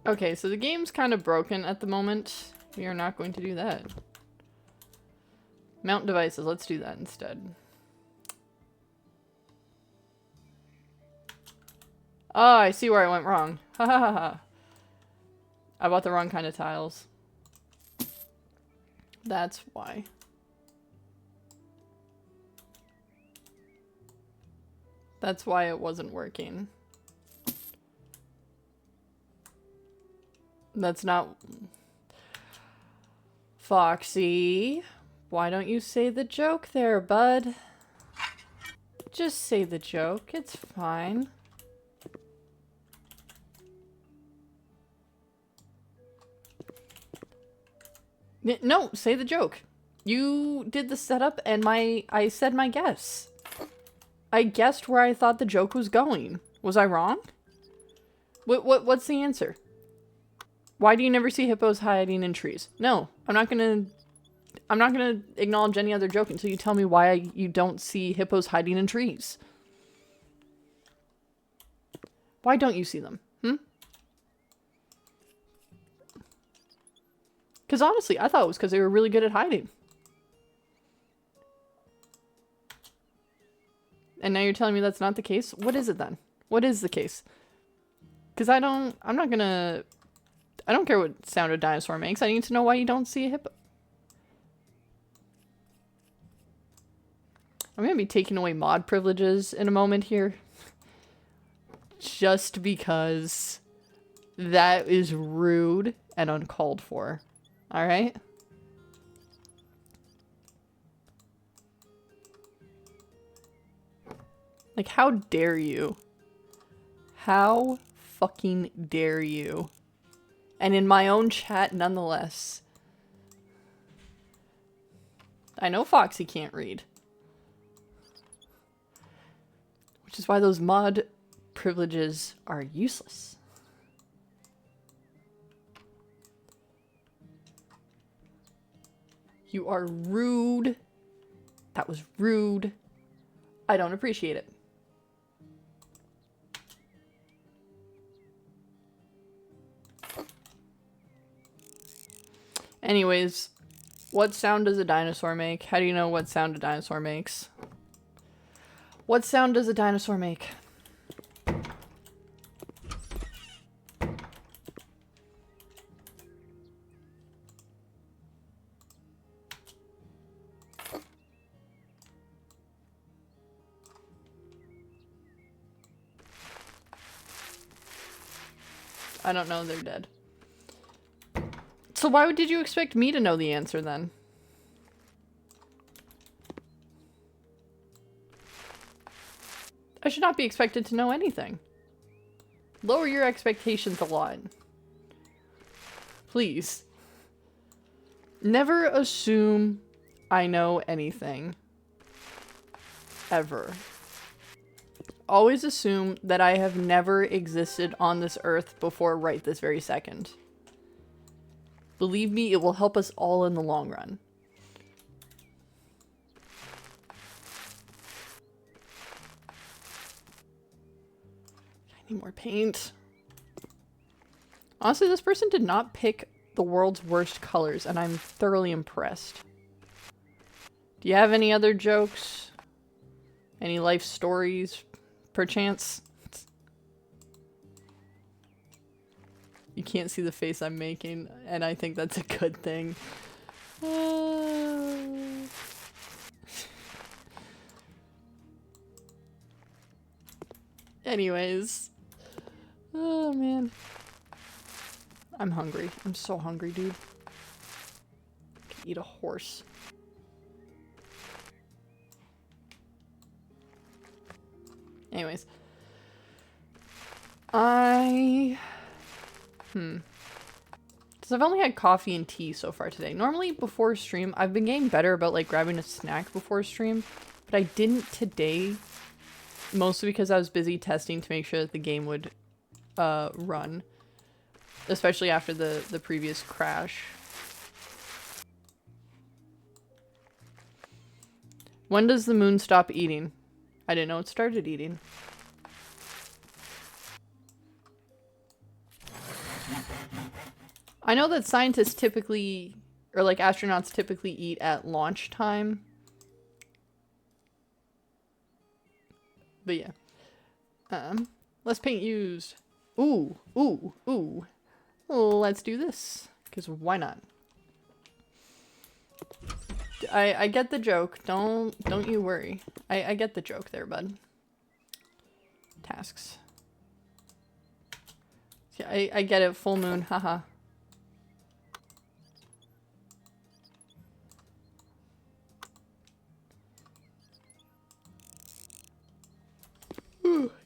Okay, so the game's kind of broken at the moment. We are not going to do that. Mount devices, let's do that instead. Oh, I see where I went wrong. Ha ha ha ha. I bought the wrong kind of tiles. That's why. That's why it wasn't working. That's not... Foxy, why don't you say the joke there, bud? Just say the joke, it's fine. No, say the joke. You did the setup and I said my guess. I guessed where I thought the joke was going. Was I wrong? What's the answer? Why do you never see hippos hiding in trees? No, I'm not gonna acknowledge any other joke until you tell me why you don't see hippos hiding in trees. Why don't you see them? Because honestly, I thought it was because they were really good at hiding. And now you're telling me that's not the case? What is it then? What is the case? Because I don't care what sound a dinosaur makes. I need to know why you don't see a hippo. I'm going to be taking away mod privileges in a moment here. Just because that is rude and uncalled for. Alright? Like, how dare you? How fucking dare you? And in my own chat, nonetheless. I know Foxy can't read. Which is why those mod privileges are useless. You are rude. That was rude. I don't appreciate it. Anyways, what sound does a dinosaur make? How do you know what sound a dinosaur makes? What sound does a dinosaur make? I don't know, they're dead. So why did you expect me to know the answer then? I should not be expected to know anything. Lower your expectations a lot. Please. Never assume I know anything. Ever. Always assume that I have never existed on this earth before right this very second. Believe me, it will help us all in the long run. I need more paint. Honestly, this person did not pick the world's worst colors, and I'm thoroughly impressed. Do you have any other jokes? Any life stories, perchance? You can't see the face I'm making, and I think that's a good thing. Anyways. Oh, man. I'm hungry. I'm so hungry, dude. I could eat a horse. Anyways. So I've only had coffee and tea so far today. Normally before stream, I've been getting better about like grabbing a snack before stream, but I didn't today, mostly because I was busy testing to make sure that the game would run, especially after the previous crash. When does the moon stop eating? I didn't know it started eating. I know that scientists typically, or like astronauts typically eat at launch time. But yeah. Less paint used. Ooh. Let's do this. Because why not? I get the joke. Don't you worry. I get the joke there, bud. Tasks. Yeah, I get it. Full moon. Haha.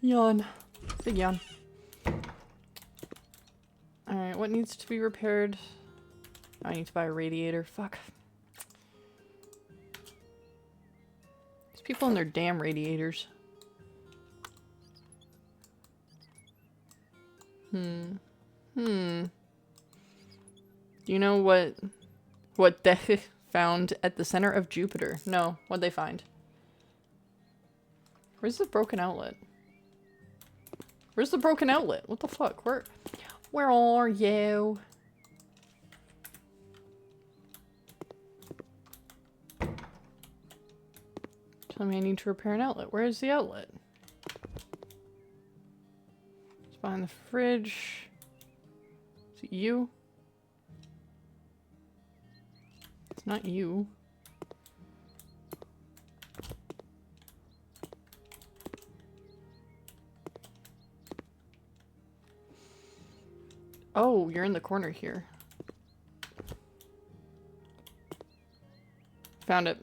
Yawn. Big yawn. Alright, what needs to be repaired? I need to buy a radiator. Fuck. There's people in their damn radiators. Do you know what they found at the center of Jupiter? No, what'd they find? Where's the broken outlet? Where's the broken outlet? What the fuck? Where are you? Tell me I need to repair an outlet. Where is the outlet? It's behind the fridge. Is it you? It's not you. Oh, you're in the corner here. Found it.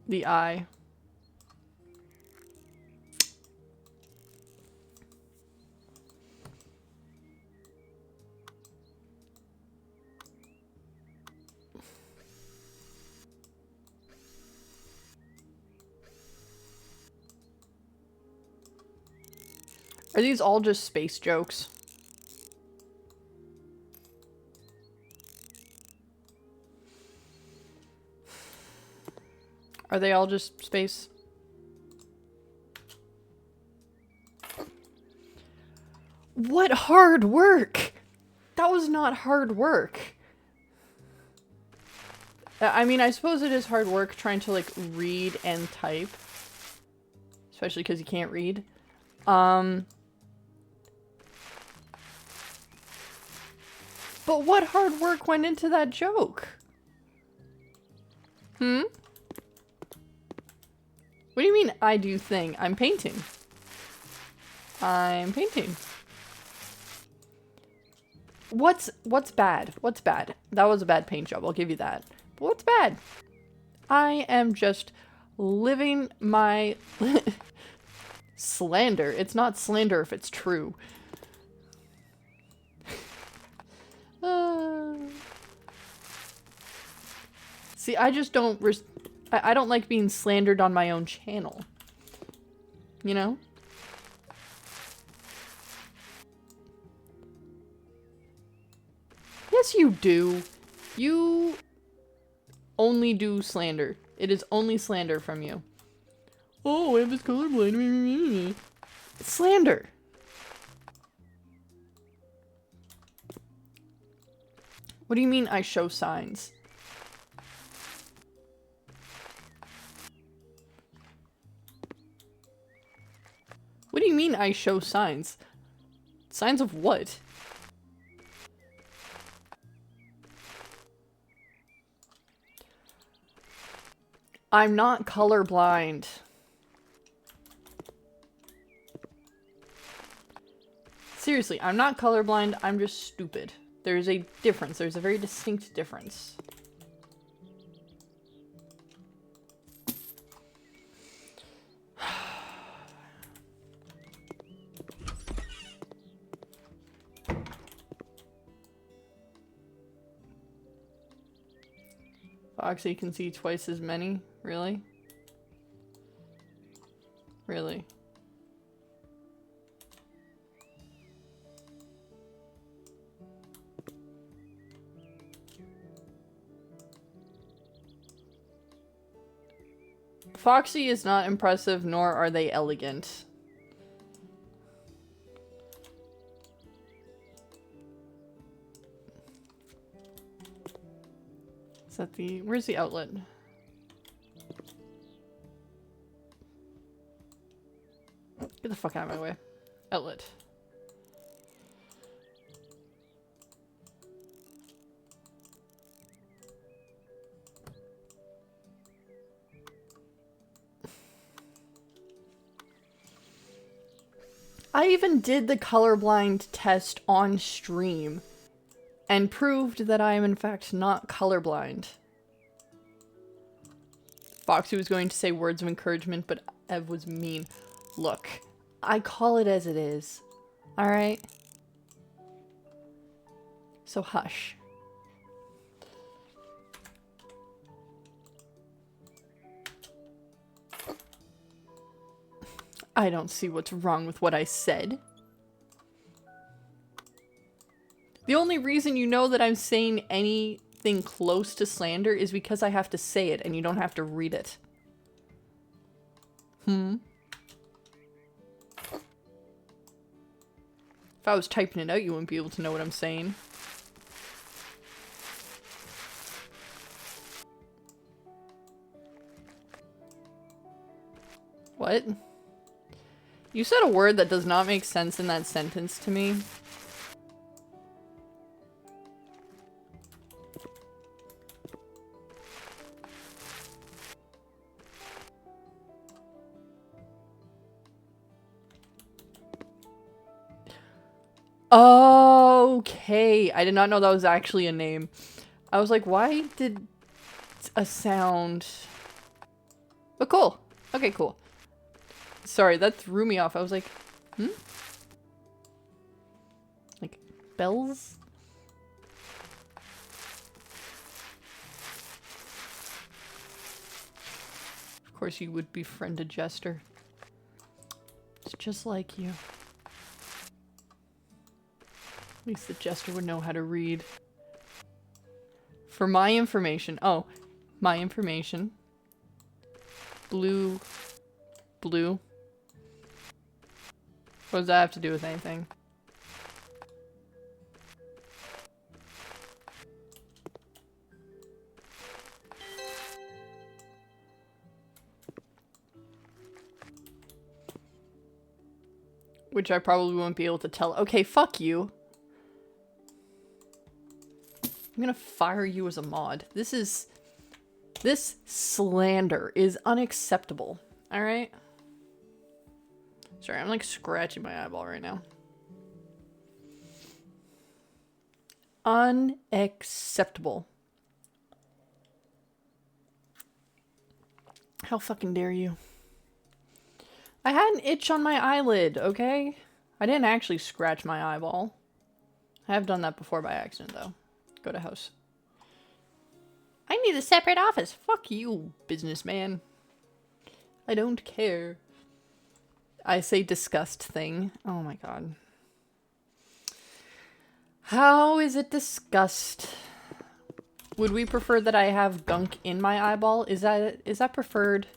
The eye. Are these all just space jokes? Are they all just space? What hard work! That was not hard work. I mean, I suppose it is hard work trying to, like, read and type. Especially because you can't read. But what hard work went into that joke? What do you mean I do thing? I'm painting. I'm painting. What's bad? What's bad? That was a bad paint job, I'll give you that. But what's bad? I am just living my slander. It's not slander if it's true. See, I just don't I don't like being slandered on my own channel. You know? Yes, you do. You only do slander. It is only slander from you. Oh, I was colorblind. It's slander. What do you mean I show signs? What do you mean I show signs? Signs of what? I'm not colorblind. Seriously, I'm not colorblind, I'm just stupid. There's a difference. There's a very distinct difference. Foxy can see twice as many? Really? Really? Foxy is not impressive, nor are they elegant. Is that the... where's the outlet? Get the fuck out of my way. Outlet. I even did the colorblind test on stream and proved that I am in fact not colorblind. Foxy was going to say words of encouragement, but Ev was mean. Look, I call it as it is. Alright? So hush. I don't see what's wrong with what I said. The only reason you know that I'm saying anything close to slander is because I have to say it and you don't have to read it. If I was typing it out, you wouldn't be able to know what I'm saying. What? You said a word that does not make sense in that sentence to me. Okay, I did not know that was actually a name. I was like, why did a sound... But cool. Okay, cool. Sorry, that threw me off. I was like, Like, bells? Of course you would befriend a jester. It's just like you. At least the jester would know how to read. For my information. Oh, my information. Blue. Blue. What does that have to do with anything? Which I probably won't be able to tell. Okay, fuck you. I'm gonna fire you as a mod. This slander is unacceptable. Alright? Sorry, I'm like scratching my eyeball right now. Unacceptable. How fucking dare you? I had an itch on my eyelid, okay? I didn't actually scratch my eyeball. I have done that before by accident, though. Go to house. I need a separate office. Fuck you, businessman. I don't care. I say disgust thing. Oh my god. How is it disgust? Would we prefer that I have gunk in my eyeball? Is that preferred?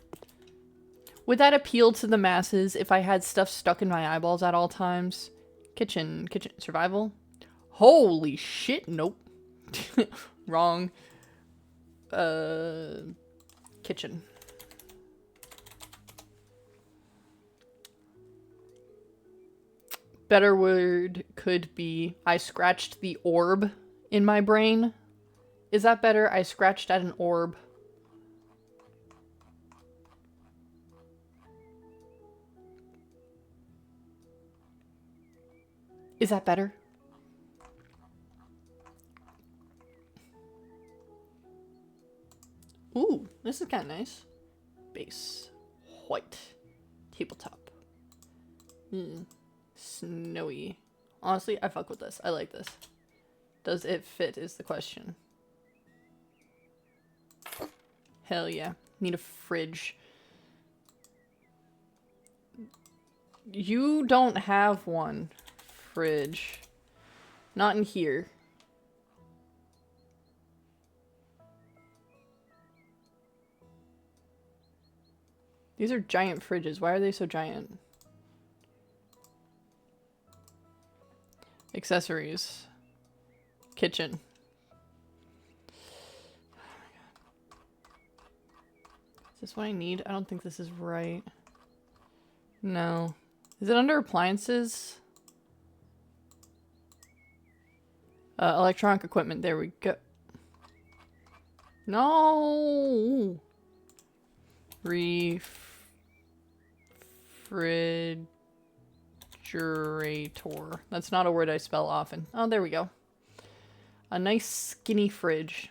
Would that appeal to the masses if I had stuff stuck in my eyeballs at all times? Kitchen, survival? Holy shit, nope. Wrong. Kitchen. Better word could be I scratched the orb in my brain. Is that better? I scratched at an orb. Is that better? Ooh, this is kind of nice. Base. White. Tabletop. Snowy. Honestly, I fuck with this. I like this. Does it fit is the question. Hell yeah. Need a fridge. You don't have one. Fridge. Not in here. These are giant fridges. Why are they so giant? Accessories. Kitchen. Oh my god. Is this what I need? I don't think this is right. No. Is it under appliances? Electronic equipment. There we go. No! Refrigerator. That's not a word I spell often. Oh, there we go. A nice skinny fridge.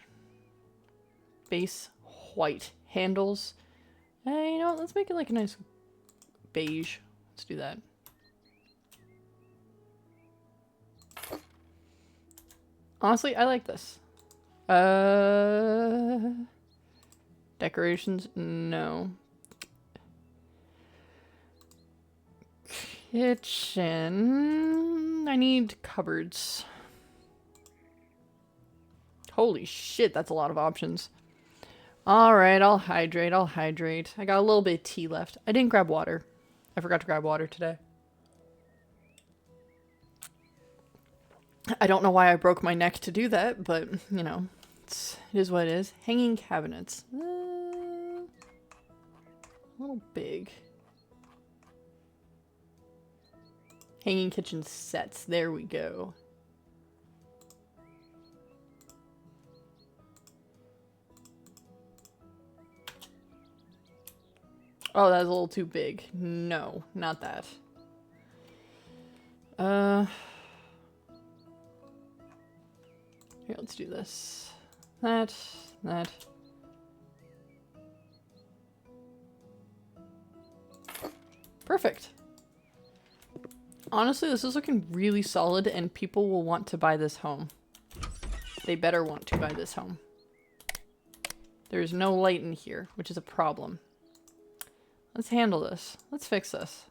Base white. Handles. Hey, you know what? Let's make it like a nice beige. Let's do that. Honestly, I like this. Decorations? No. Kitchen. I need cupboards. Holy shit, that's a lot of options. Alright, I'll hydrate. I got a little bit of tea left. I didn't grab water. I forgot to grab water today. I don't know why I broke my neck to do that, but, you know, it is what it is. Hanging cabinets. A little big. Hanging kitchen sets. There we go. Oh, that's a little too big. No, not that. Here, let's do this. That. Perfect. Honestly, this is looking really solid and people will want to buy this home. They better want to buy this home. There's no light in here, which is a problem. Let's handle this. Let's fix this.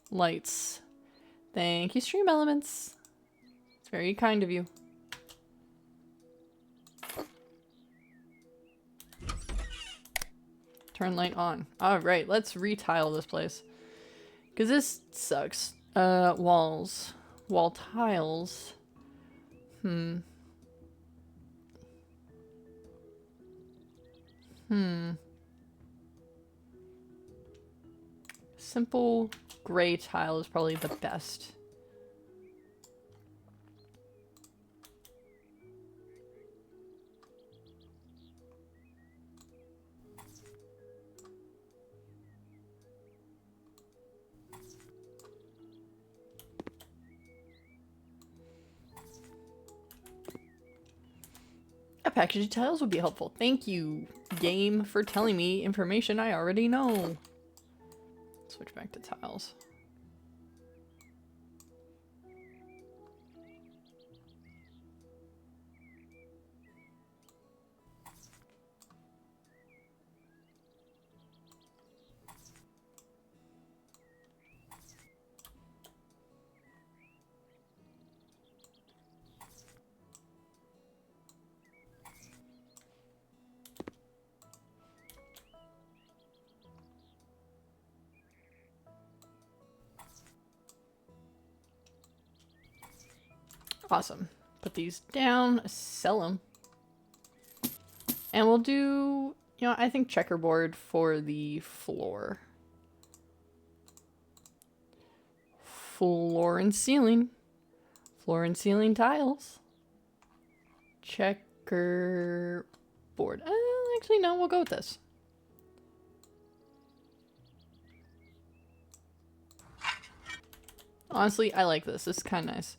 Lights. Thank you, Stream Elements. It's very kind of you. Turn light on. Alright, let's retile this place. Because this sucks. Walls. Wall tiles. Simple gray tile is probably the best. A package of tiles would be helpful. Thank you, game, for telling me information I already know. Switch back to tiles. Awesome. Put these down, sell them. And we'll do, you know, I think checkerboard for the floor. Floor and ceiling. Floor and ceiling tiles. Checkerboard. Actually, no, we'll go with this. Honestly, I like this. This is kind of nice.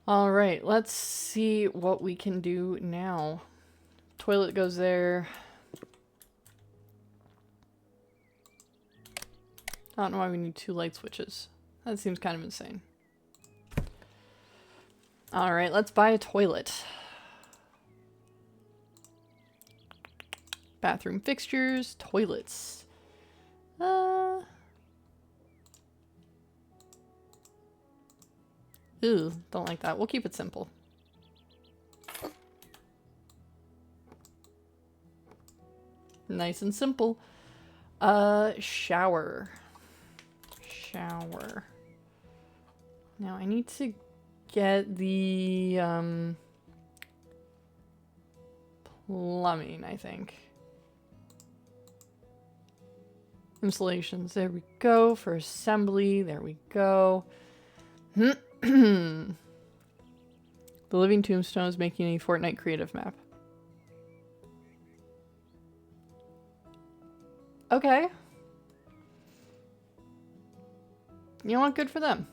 Alright, let's see what we can do now. Toilet goes there. I don't know why we need 2 light switches. That seems kind of insane. Alright, let's buy a toilet. Bathroom fixtures, toilets. Ooh, don't like that. We'll keep it simple. Nice and simple. Shower. Shower. Now I need to get the plumbing, I think. Installations, there we go. For assembly, there we go. The living tombstone is making a Fortnite creative map. Okay. You know what? Good for them.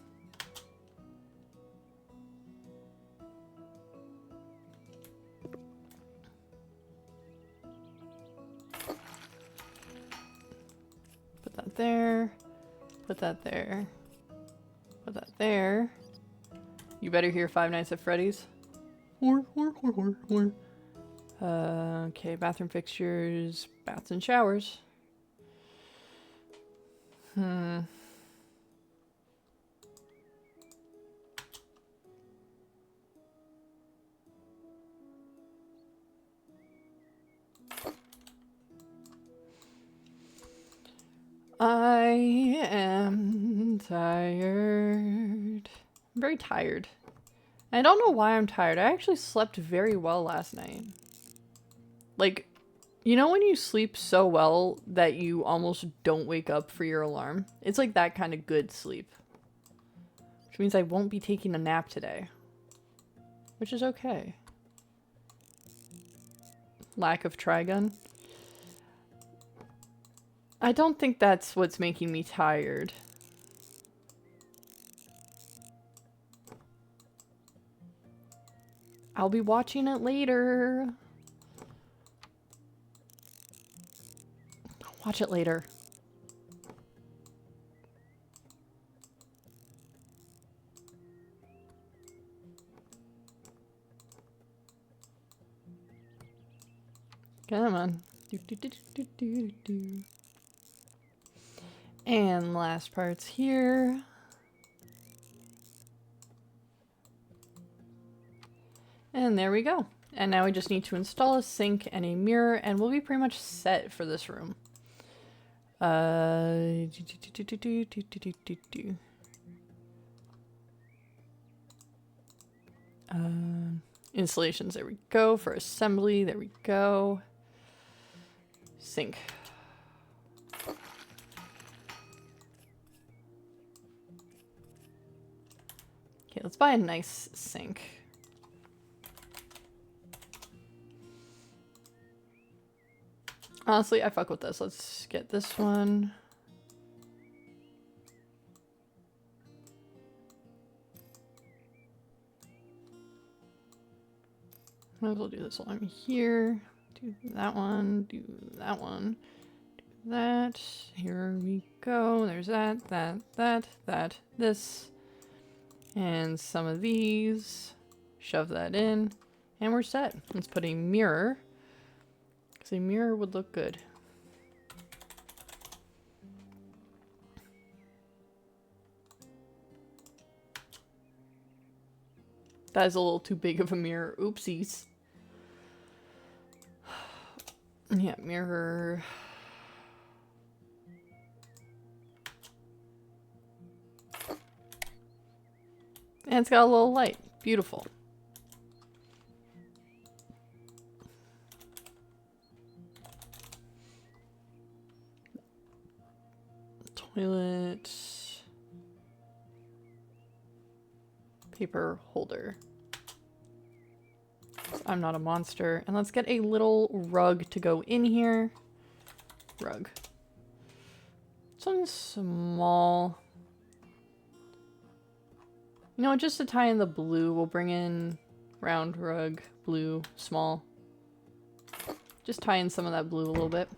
Put that there. Put that there. Put that there. You better hear Five Nights at Freddy's. Okay, bathroom fixtures, baths and showers. I am tired. I'm very tired. I don't know why I'm tired. I actually slept very well last night. Like, you know when you sleep so well that you almost don't wake up for your alarm? It's like that kind of good sleep. Which means I won't be taking a nap today. Which is okay. Lack of Trigun. I don't think that's what's making me tired. I'll be watching it later. Watch it later. Come on. And last part's here. And there we go. And now we just need to install a sink and a mirror, and we'll be pretty much set for this room. Installations, there we go. For assembly, there we go. Sink. Okay, let's buy a nice sink. Honestly, I fuck with this. Let's get this one. Might as well do this while I'm here. Do that one, do that one, do that. Here we go. There's that, this. And some of these. Shove that in. And we're set. Let's put a mirror. Because a mirror would look good. That is a little too big of a mirror. Oopsies. Yeah, mirror. And it's got a little light. Beautiful. Toilet. Paper holder. I'm not a monster. And let's get a little rug to go in here. Rug. Something small. You know, just to tie in the blue, we'll bring in round rug, blue, small. Just tie in some of that blue a little bit.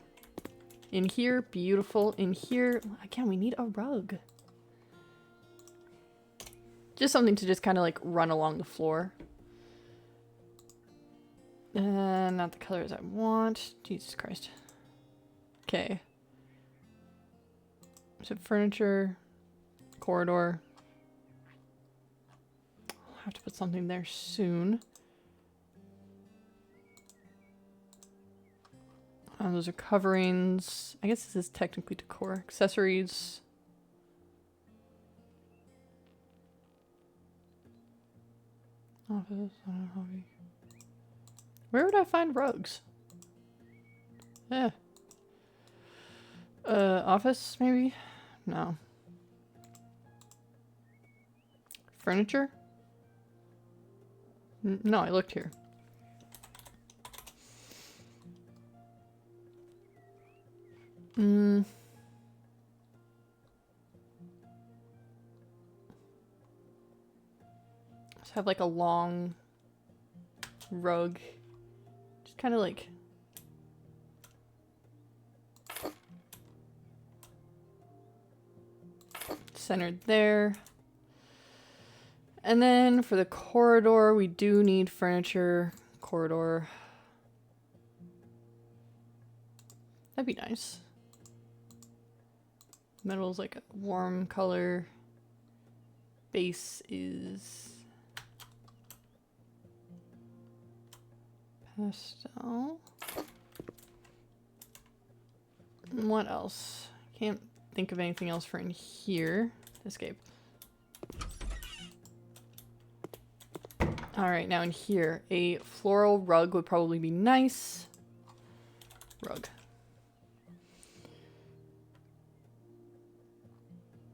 In here, beautiful. In here, again, we need a rug. Just something to just kind of like run along the floor. Not the colors I want. Jesus Christ. Okay. So furniture, corridor. I'll have to put something there soon. Those are coverings. I guess this is technically decor. Accessories. Office, hobby. Where would I find rugs? Office, maybe? No. Furniture? No, I looked here. Just have like a long rug. Just kind of like... centered there. And then for the corridor, we do need furniture. Corridor. That'd be nice. Metal's like a warm color. Base is pastel. And what else? Can't think of anything else for in here. Escape. Alright, now in here, a floral rug would probably be nice. Rug.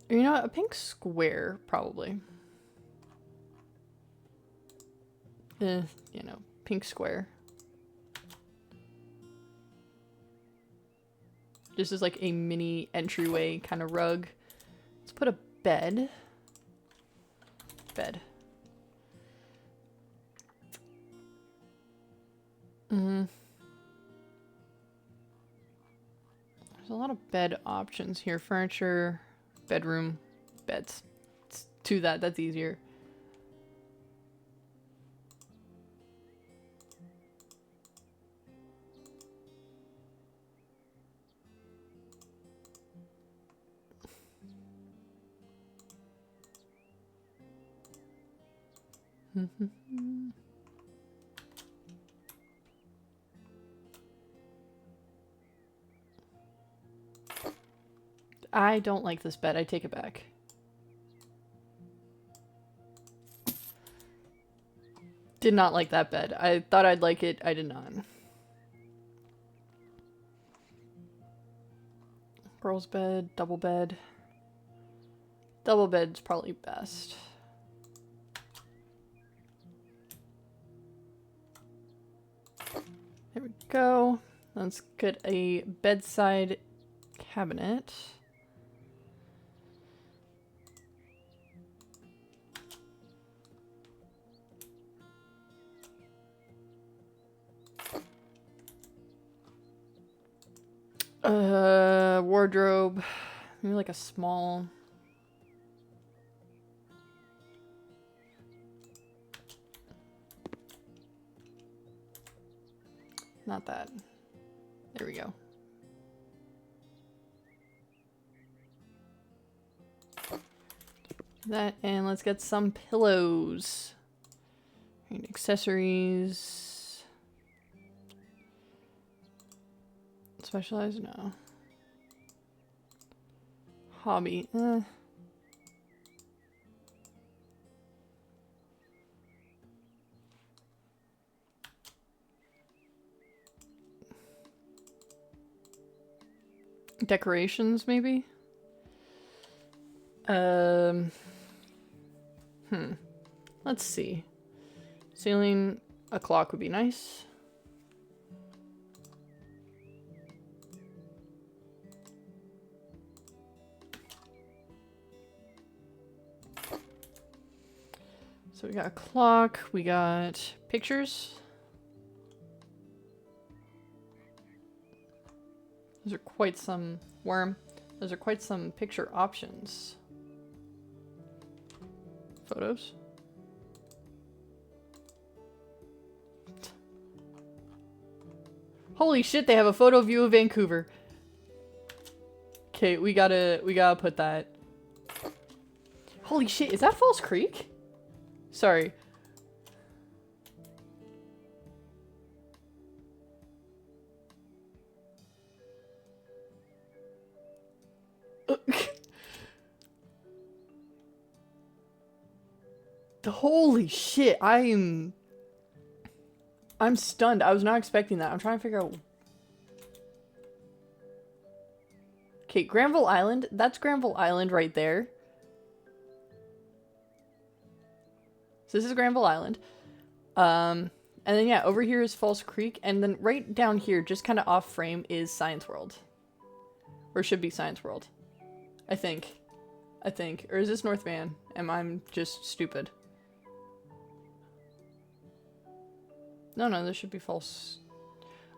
Or you know what? A pink square, probably. You know, pink square. This is like a mini entryway kind of rug. Let's put a bed. Bed. There's a lot of bed options here. Furniture, bedroom, beds. Let's do that. That's easier. I don't like this bed. I take it back. Did not like that bed. I thought I'd like it. I did not. Girl's bed, double bed. Double bed's probably best. There we go. Let's get a bedside cabinet. Wardrobe. Maybe like a small. Not that. There we go. That, and let's get some pillows. And accessories. Specialized? No. Hobby. Decorations, maybe? Let's see. Ceiling, a clock would be nice. So we got a clock, we got pictures. Those are quite some worm. Those are quite some picture options. Photos. Holy shit, they have a photo view of Vancouver. Okay, we gotta put that. Holy shit, is that False Creek? Sorry. Holy shit, I'm stunned. I was not expecting that. I'm trying to figure out. Okay, Granville Island. That's Granville Island right there. So this is Granville Island. And then yeah, over here is False Creek, and then right down here, just kind of off frame, is Science World. Or should be Science World. I think. Or is this North Van? Am I just stupid? No, this should be False.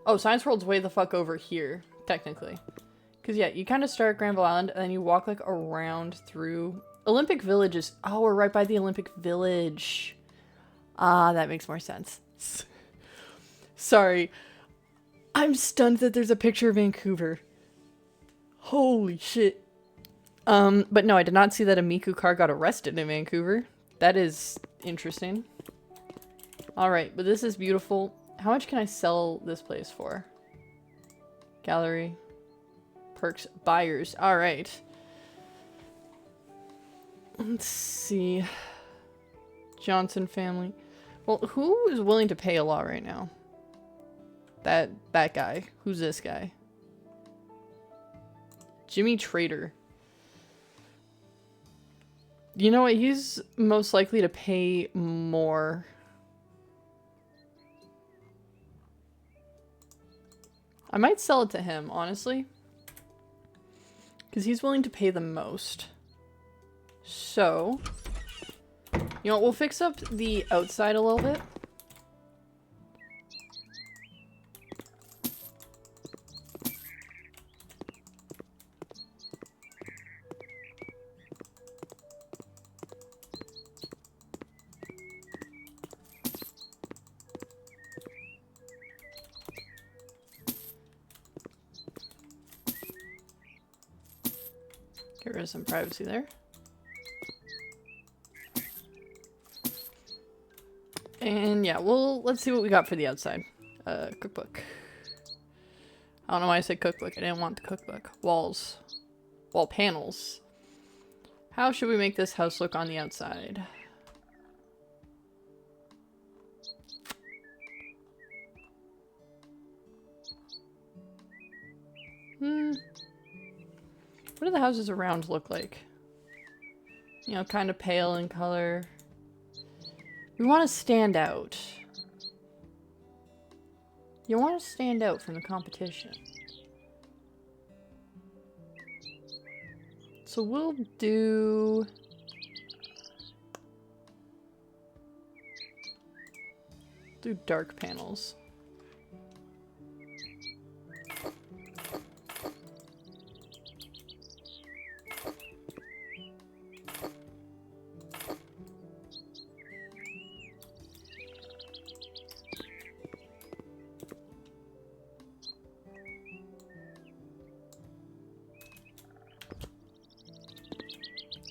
Oh, Science World's way the fuck over here, technically. Because, yeah, you kind of start at Granville Island, and then you walk, like, around through... Olympic Village is... Oh, we're right by the Olympic Village. Ah, that makes more sense. Sorry. I'm stunned that there's a picture of Vancouver. Holy shit. But no, I did not see that a Miku car got arrested in Vancouver. That is interesting. Alright, but this is beautiful. How much can I sell this place for? Gallery. Perks. Buyers. Alright. Let's see. Johnson family. Well, who is willing to pay a lot right now? That guy. Who's this guy? Jimmy Trader. You know what? He's most likely to pay more. I might sell it to him, honestly. Because he's willing to pay the most. So, you know what? We'll fix up the outside a little bit. Get rid of some privacy there. And yeah, let's see what we got for the outside. Cookbook. I don't know why I said cookbook. I didn't want the cookbook. Walls. Wall panels. How should we make this house look on the outside? What do the houses around look like? You know, kind of pale in color. We want to stand out. You want to stand out from the competition. So we'll do... dark panels.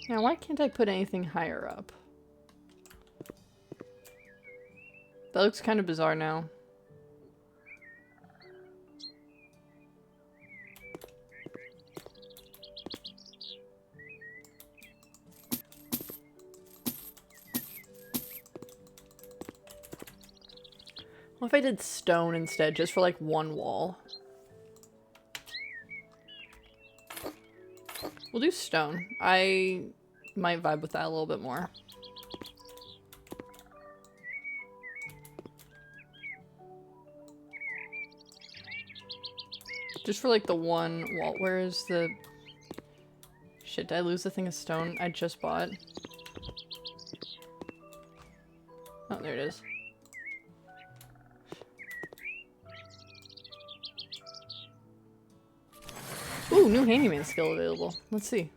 Now, why can't I put anything higher up? That looks kind of bizarre now. What if I did stone instead, just for like one wall? We'll do stone. I might vibe with that a little bit more. Just for like the one wall. Where is the... Shit, did I lose the thing of stone I just bought? Oh, there it is. Ooh, new handyman skill available. Let's see.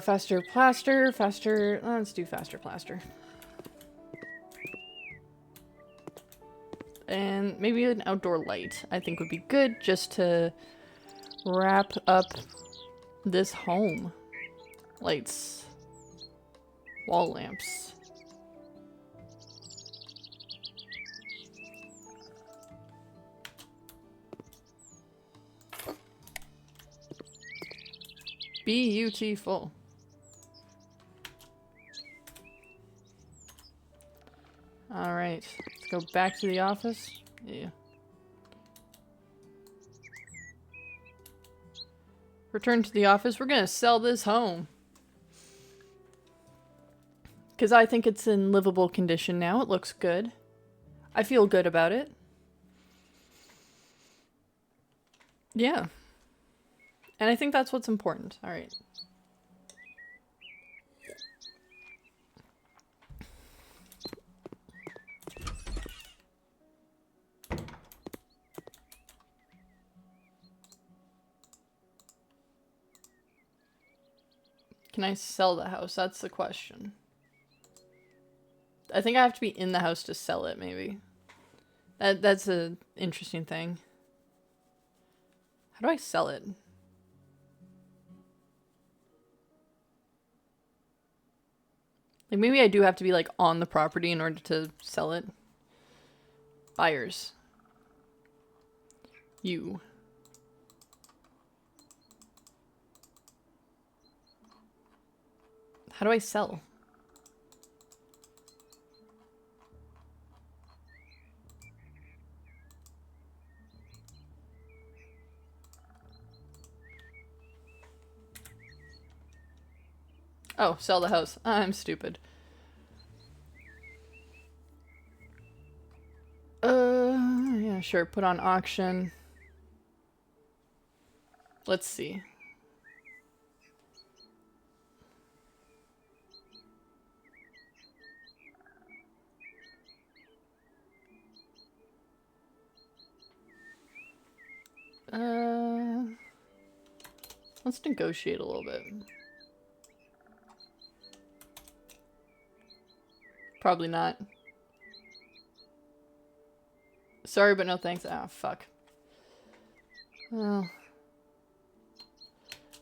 Faster plaster, faster... let's do faster plaster. And maybe an outdoor light, I think would be good, just to wrap up this home. Lights. Wall lamps. Beautiful. Alright, let's go back to the office. Yeah. Return to the office. We're gonna sell this home. Because I think it's in livable condition now. It looks good. I feel good about it. Yeah. And I think that's what's important. Alright. Can I sell the house? That's the question. I think I have to be in the house to sell it, maybe. That's an interesting thing. How do I sell it? Like, maybe I do have to be, like, on the property in order to sell it. Buyers. You. How do I sell? Oh, sell the house. I'm stupid. Yeah, sure. Put on auction. Let's see. Let's negotiate a little bit. Probably not. Sorry, but no thanks. Ah, fuck. Well,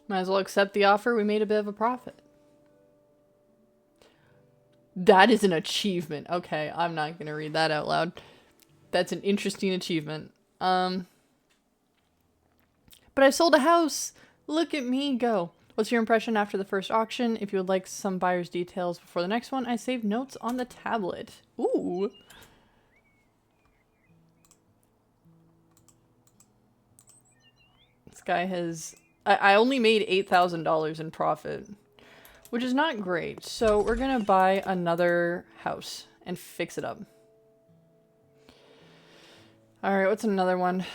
might as well accept the offer. We made a bit of a profit. That is an achievement. Okay, I'm not gonna read that out loud. That's an interesting achievement. But I sold a house! Look at me go. What's your impression after the first auction? If you would like some buyer's details before the next one, I saved notes on the tablet. Ooh! This guy has... I only made $8,000 in profit, which is not great. So we're gonna buy another house and fix it up. Alright, what's another one?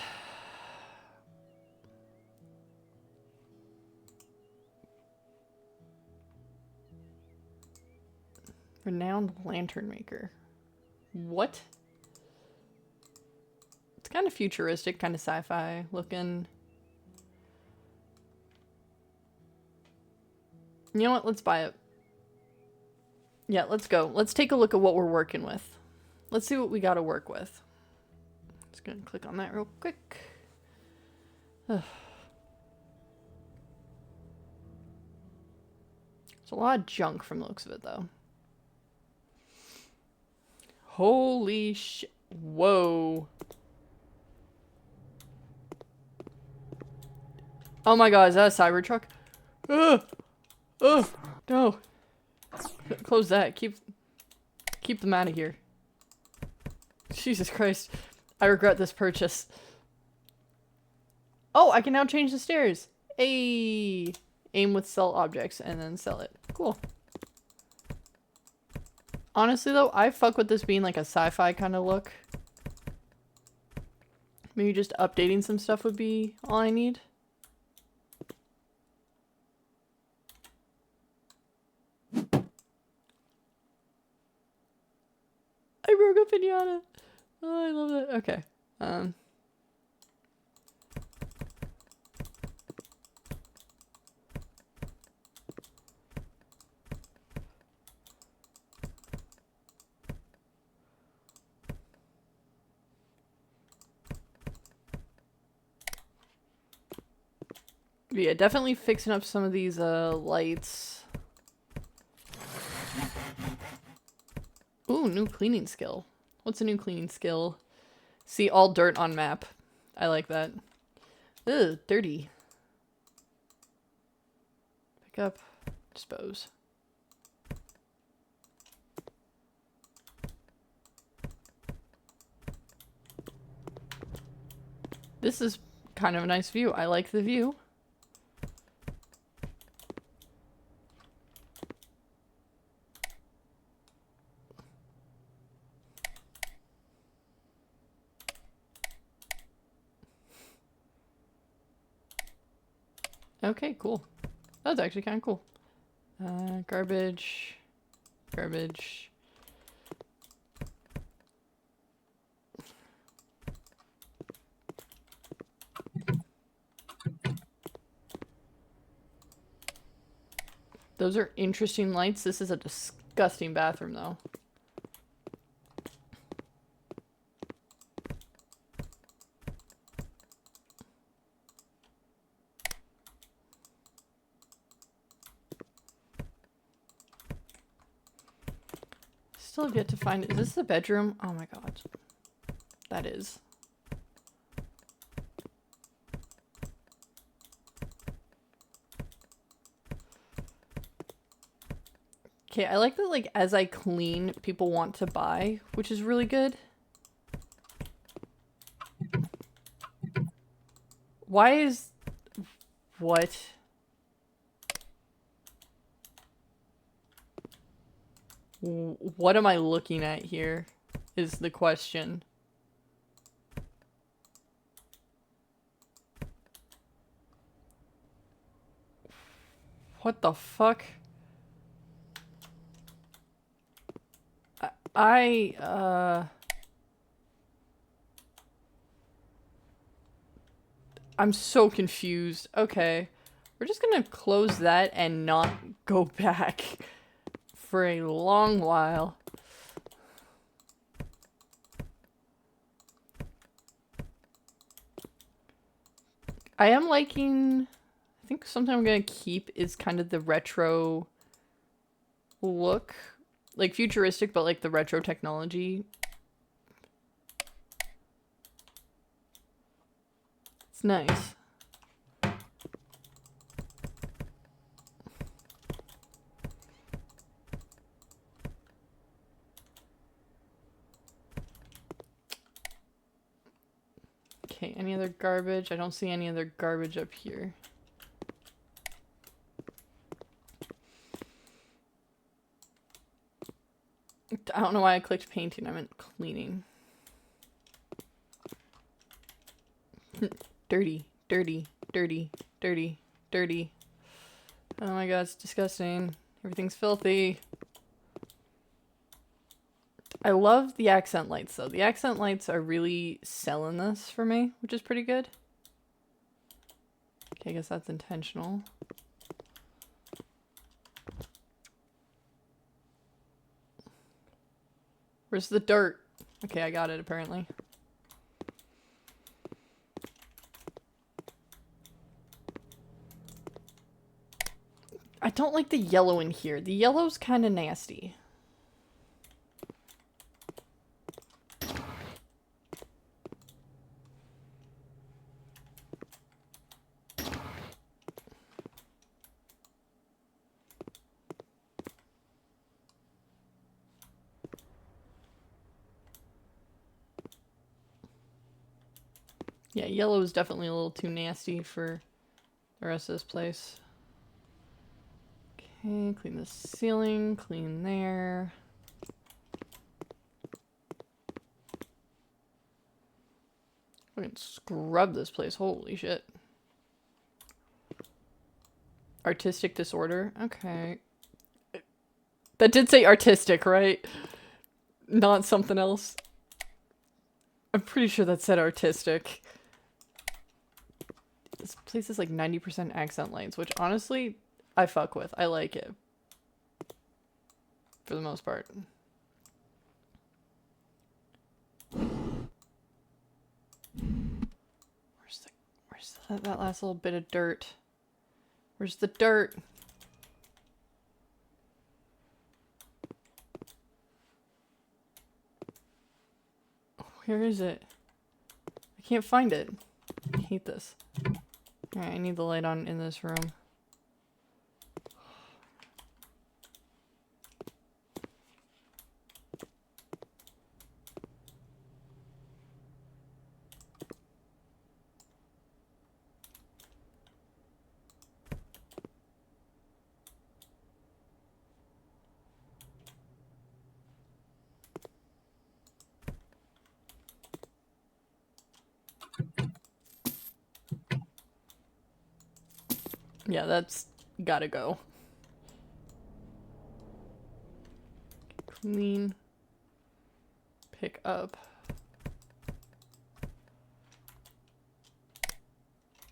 Renowned lantern maker. What? It's kind of futuristic, kind of sci-fi looking. You know what? Let's buy it. Yeah, let's go. Let's take a look at what we're working with. Let's see what we got to work with. Just gonna click on that real quick. Ugh. There's a lot of junk from the looks of it, though. Holy shit. Whoa. Oh my god, is that a Cybertruck? Ugh. Oh, no. Close that. Keep them out of here. Jesus Christ. I regret this purchase. Oh, I can now change the stairs. Hey. Aim with sell objects and then sell it. Cool. Honestly, though, I fuck with this being like a sci-fi kind of look. Maybe just updating some stuff would be all I need. I broke a piñata. Oh, I love that. Okay. Yeah, definitely fixing up some of these lights. Ooh, new cleaning skill. What's a new cleaning skill? See all dirt on map. I like that. Ugh, dirty. Pick up, dispose. This is kind of a nice view. I like the view. Okay, cool. That's actually kind of cool. Garbage. Garbage. Those are interesting lights. This is a disgusting bathroom, though. Still have yet to find... Is this the bedroom? Oh my god. That is. Okay, I like that, like, as I clean, people want to buy, which is really good. Why is... What? What am I looking at here, is the question. What the fuck? I'm so confused. Okay. We're just gonna close that and not go back for a long while. I am liking... I think something I'm gonna keep is kind of the retro look. Like futuristic, but like the retro technology. It's nice. Okay, any other garbage? I don't see any other garbage up here. I don't know why I clicked painting. I meant cleaning. Dirty, dirty, dirty, dirty, dirty. Oh my god, it's disgusting. Everything's filthy. I love the accent lights, though. The accent lights are really selling this for me, which is pretty good. Okay, I guess that's intentional. Where's the dirt? Okay, I got it, apparently. I don't like the yellow in here. The yellow's kind of nasty. Yeah, yellow is definitely a little too nasty for the rest of this place. Okay, clean the ceiling, clean there. We can scrub this place, holy shit. Artistic disorder, okay. That did say artistic, right? Not something else. I'm pretty sure that said artistic. This place is like 90% accent lights, which honestly, I fuck with. I like it. For the most part. Where's that last little bit of dirt? Where's the dirt? Where is it? I can't find it. I hate this. Alright, I need the light on in this room. Yeah, that's gotta go. Clean. Pick up.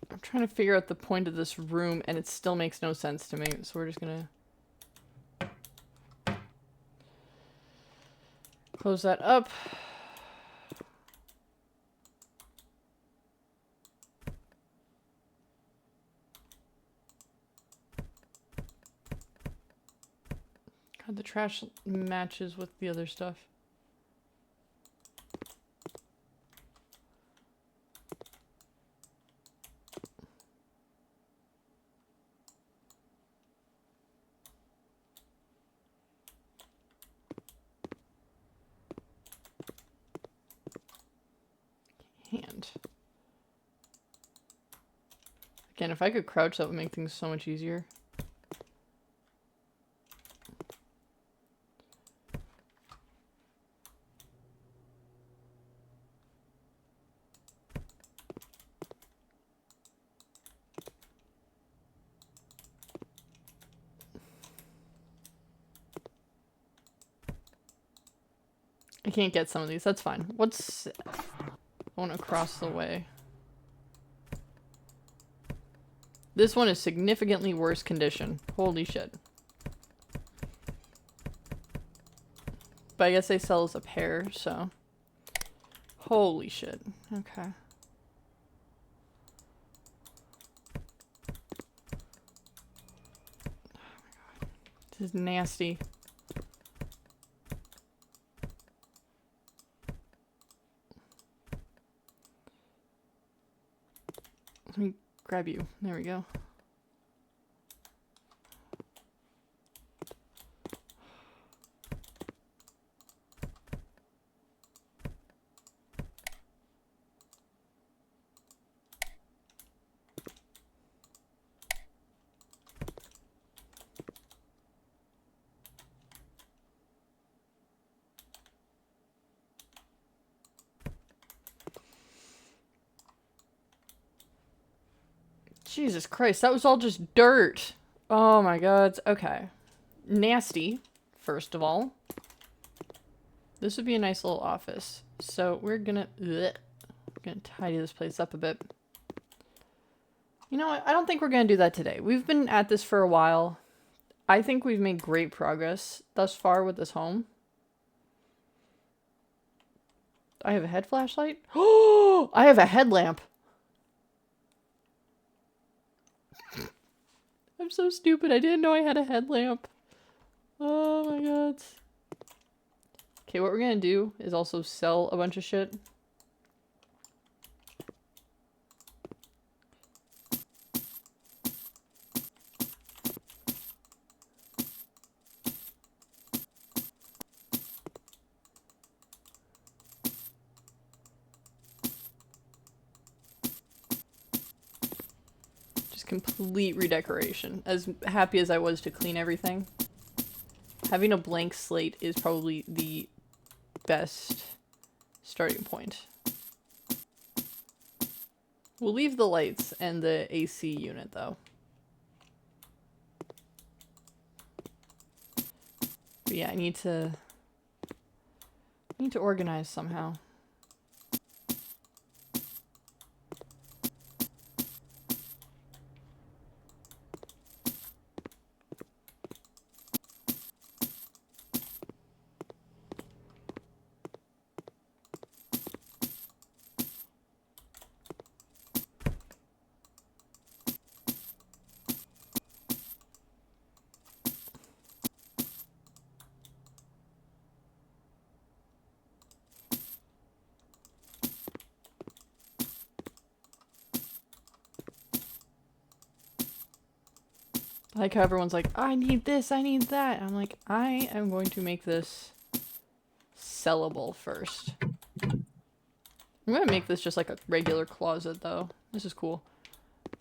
I'm trying to figure out the point of this room and it still makes no sense to me, so we're just gonna Close that up. God, the trash matches with the other stuff. Hand. Again, if I could crouch, that would make things so much easier. I can't get some of these. That's fine. What's... I want to cross the way. This one is significantly worse condition. Holy shit. But I guess they sell as a pair, so... Holy shit. Okay. Oh my god. This is nasty. Let me grab you. There we go. Jesus Christ, that was all just dirt. Oh my god. Okay. Nasty, first of all. This would be a nice little office. So we're gonna tidy this place up a bit. You know what? I don't think we're gonna do that today. We've been at this for a while. I think we've made great progress thus far with this home. I have a head flashlight. Oh, I have a headlamp. I'm so stupid. I didn't know I had a headlamp. Oh my god. Okay, what we're gonna do is also sell a bunch of shit. Complete redecoration. As happy as I was to clean everything, having a blank slate is probably the best starting point. We'll leave the lights and the AC unit though. But yeah, I need to organize somehow. I like how everyone's like, I need this, I need that. I'm like, I am going to make this sellable first. I'm gonna make this just like a regular closet though. This is cool.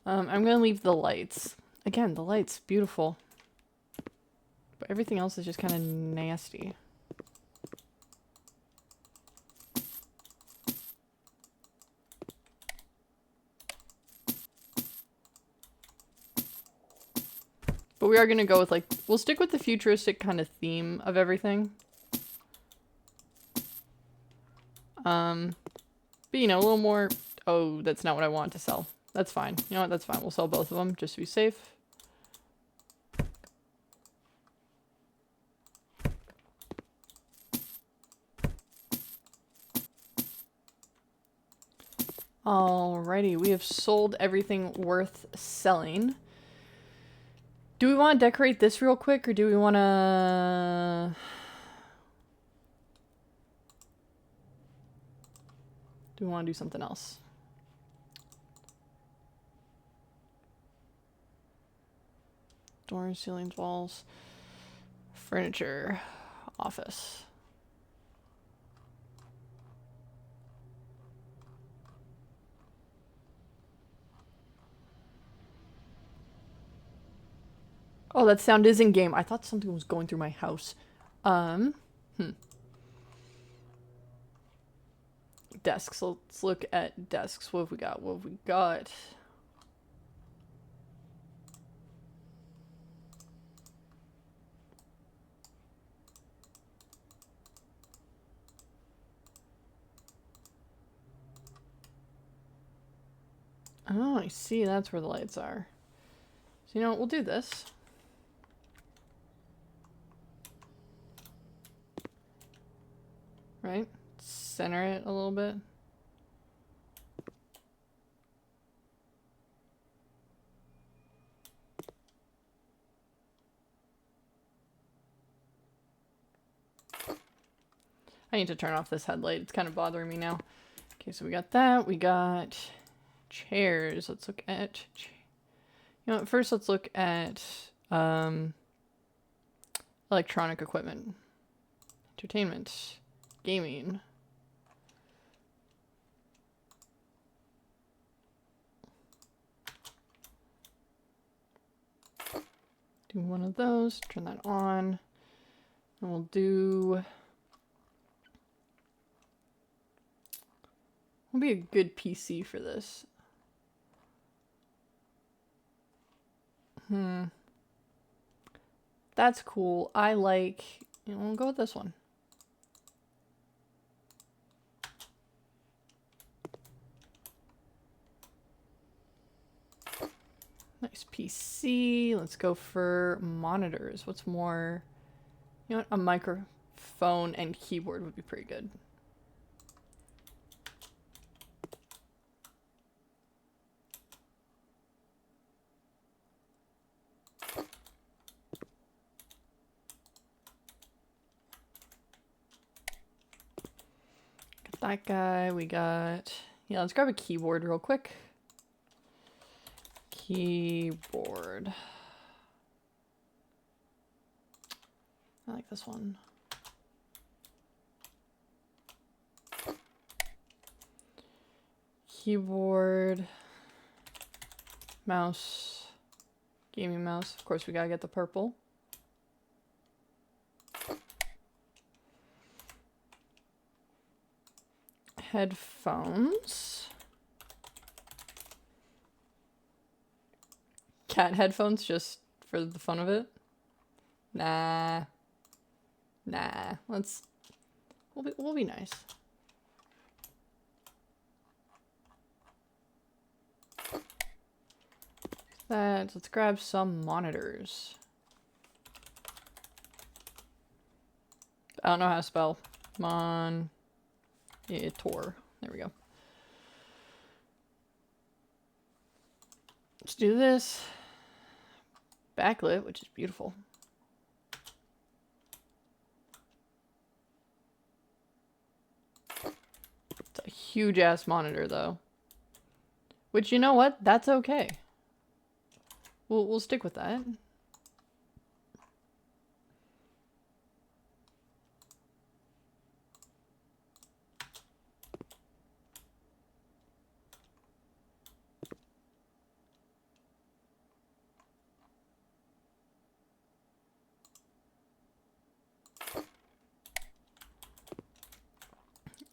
I'm gonna leave the lights. Again, the lights, beautiful. But everything else is just kind of nasty. But we are going to go with, like, we'll stick with the futuristic kind of theme of everything. But, you know, a little more... Oh, that's not what I want to sell. That's fine. You know what? That's fine. We'll sell both of them just to be safe. Alrighty, we have sold everything worth selling. Do we want to decorate this real quick, or do we want to... Do we want to do something else? Doors, ceilings, walls, furniture, office. Oh, that sound is in game. I thought something was going through my house. Desks. Let's look at desks. What have we got? What have we got? Oh, I see. That's where the lights are. So, you know what? We'll do this. Right? Center it a little bit. I need to turn off this headlight. It's kind of bothering me now. Okay, so we got that. We got chairs. Let's look at... You know what? First, let's look at electronic equipment. Entertainment. Gaming. Do one of those. Turn that on. And we'll do... Will be a good PC for this. That's cool. I like... You know, we'll go with this one. Nice PC. Let's go for monitors. What's more... You know what? A microphone and keyboard would be pretty good. That guy, we got... Yeah, let's grab a keyboard real quick. Keyboard. I like this one. Keyboard. Mouse. Gaming mouse. Of course, we gotta get the purple. Headphones. Cat headphones just for the fun of it? Nah. Nah. We'll be nice. Let's grab some monitors. I don't know how to spell. Monitor. There we go. Let's do this. Backlit, which is beautiful. It's a huge ass monitor though. Which, you know what? That's okay. We'll stick with that.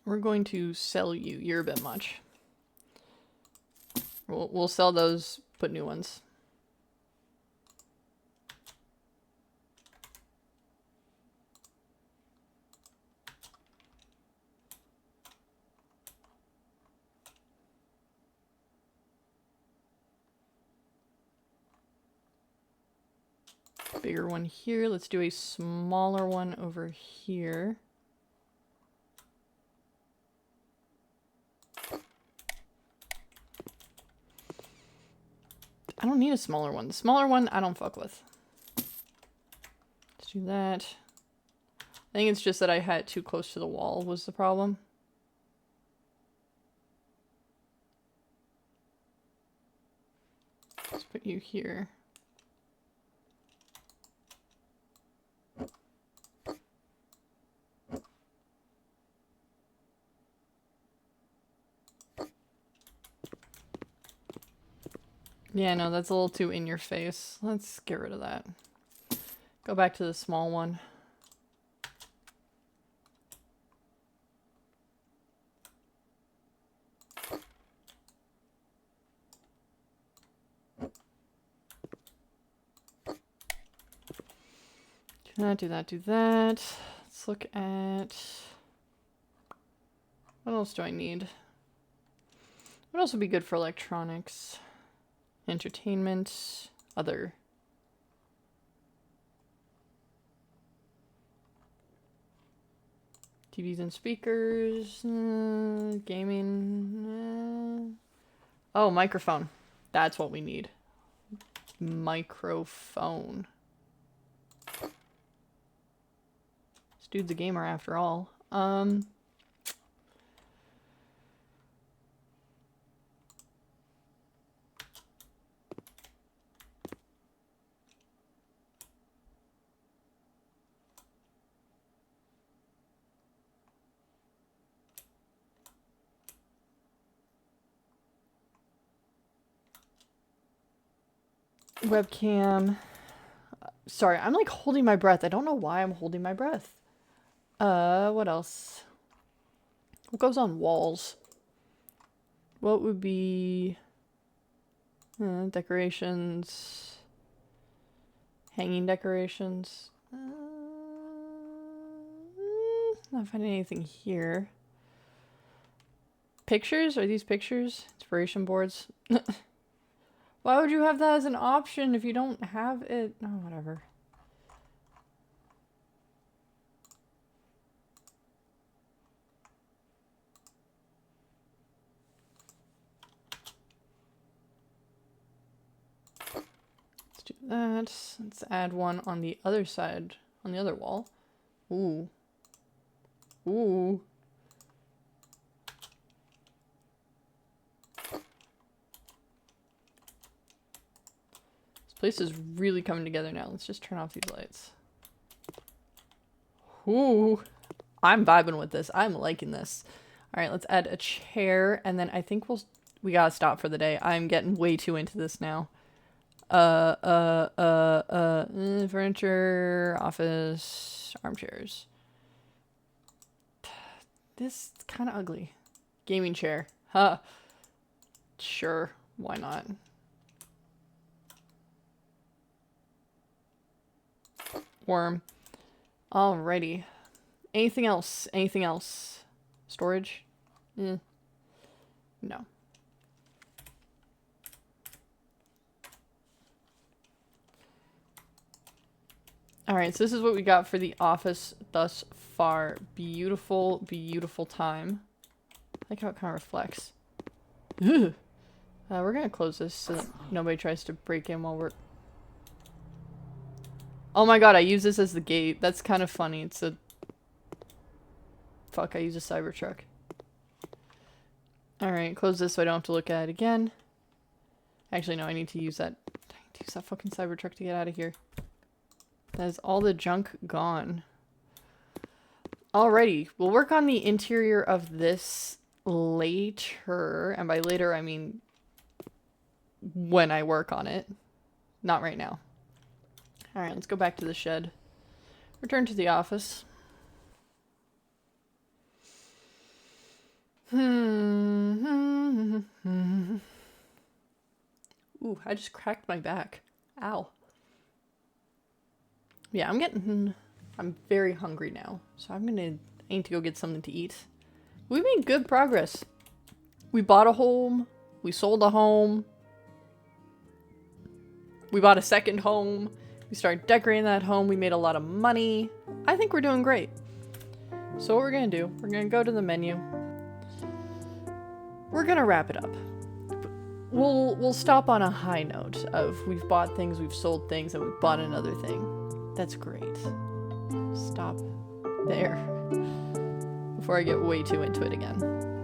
We're going to sell you. You're a bit much. We'll sell those, put new ones. Bigger one here. Let's do a smaller one over here. I don't need a smaller one. The smaller one, I don't fuck with. Let's do that. I think it's just that I had it too close to the wall was the problem. Let's put you here. Yeah, no, that's a little too in your face. Let's get rid of that. Go back to the small one. Do that, do that, do that. Let's look at... What else do I need? What else would be good for electronics? Entertainment, other. TVs and speakers, gaming. Oh, microphone. That's what we need. Microphone. This dude's a gamer after all. Webcam. Sorry, I'm like holding my breath. I don't know why I'm holding my breath. What else? What goes on walls? What would be decorations? Hanging decorations? Not finding anything here. Pictures? Are these pictures? Inspiration boards? Why would you have that as an option if you don't have it? Oh, whatever. Let's do that. Let's add one on the other side, on the other wall. Ooh. Ooh. Place is really coming together now. Let's just turn off these lights. Ooh, I'm vibing with this. I'm liking this. All right, let's add a chair, and then I think we gotta stop for the day. I'm getting way too into this now. Furniture, office, armchairs. This is kind of ugly. Gaming chair. Huh. Sure, why not? Worm. Alrighty. Anything else? Anything else? Storage? No. Alright, so this is what we got for the office thus far. Beautiful, beautiful time. I like how it kind of reflects. Ugh. We're gonna close this so that nobody tries to break in while we're... Oh my god, I use this as the gate. That's kind of funny. It's a... Fuck, I use a Cybertruck. Alright, close this so I don't have to look at it again. Actually, no, I need to use that... I need to use that fucking Cybertruck to get out of here. That is all the junk gone. Alrighty, we'll work on the interior of this later. And by later, I mean... when I work on it. Not right now. Alright, let's go back to the shed. Return to the office. Ooh, I just cracked my back. Ow. Yeah, I'm very hungry now. So I need to go get something to eat. We made good progress. We bought a home. We sold a home. We bought a second home. We started decorating that home. We made a lot of money. I think we're doing great. So what we're gonna do, we're gonna go to the menu. We're gonna wrap it up. we'll stop on a high note of we've bought things, we've sold things, and we've bought another thing. That's great. Stop there before I get way too into it again.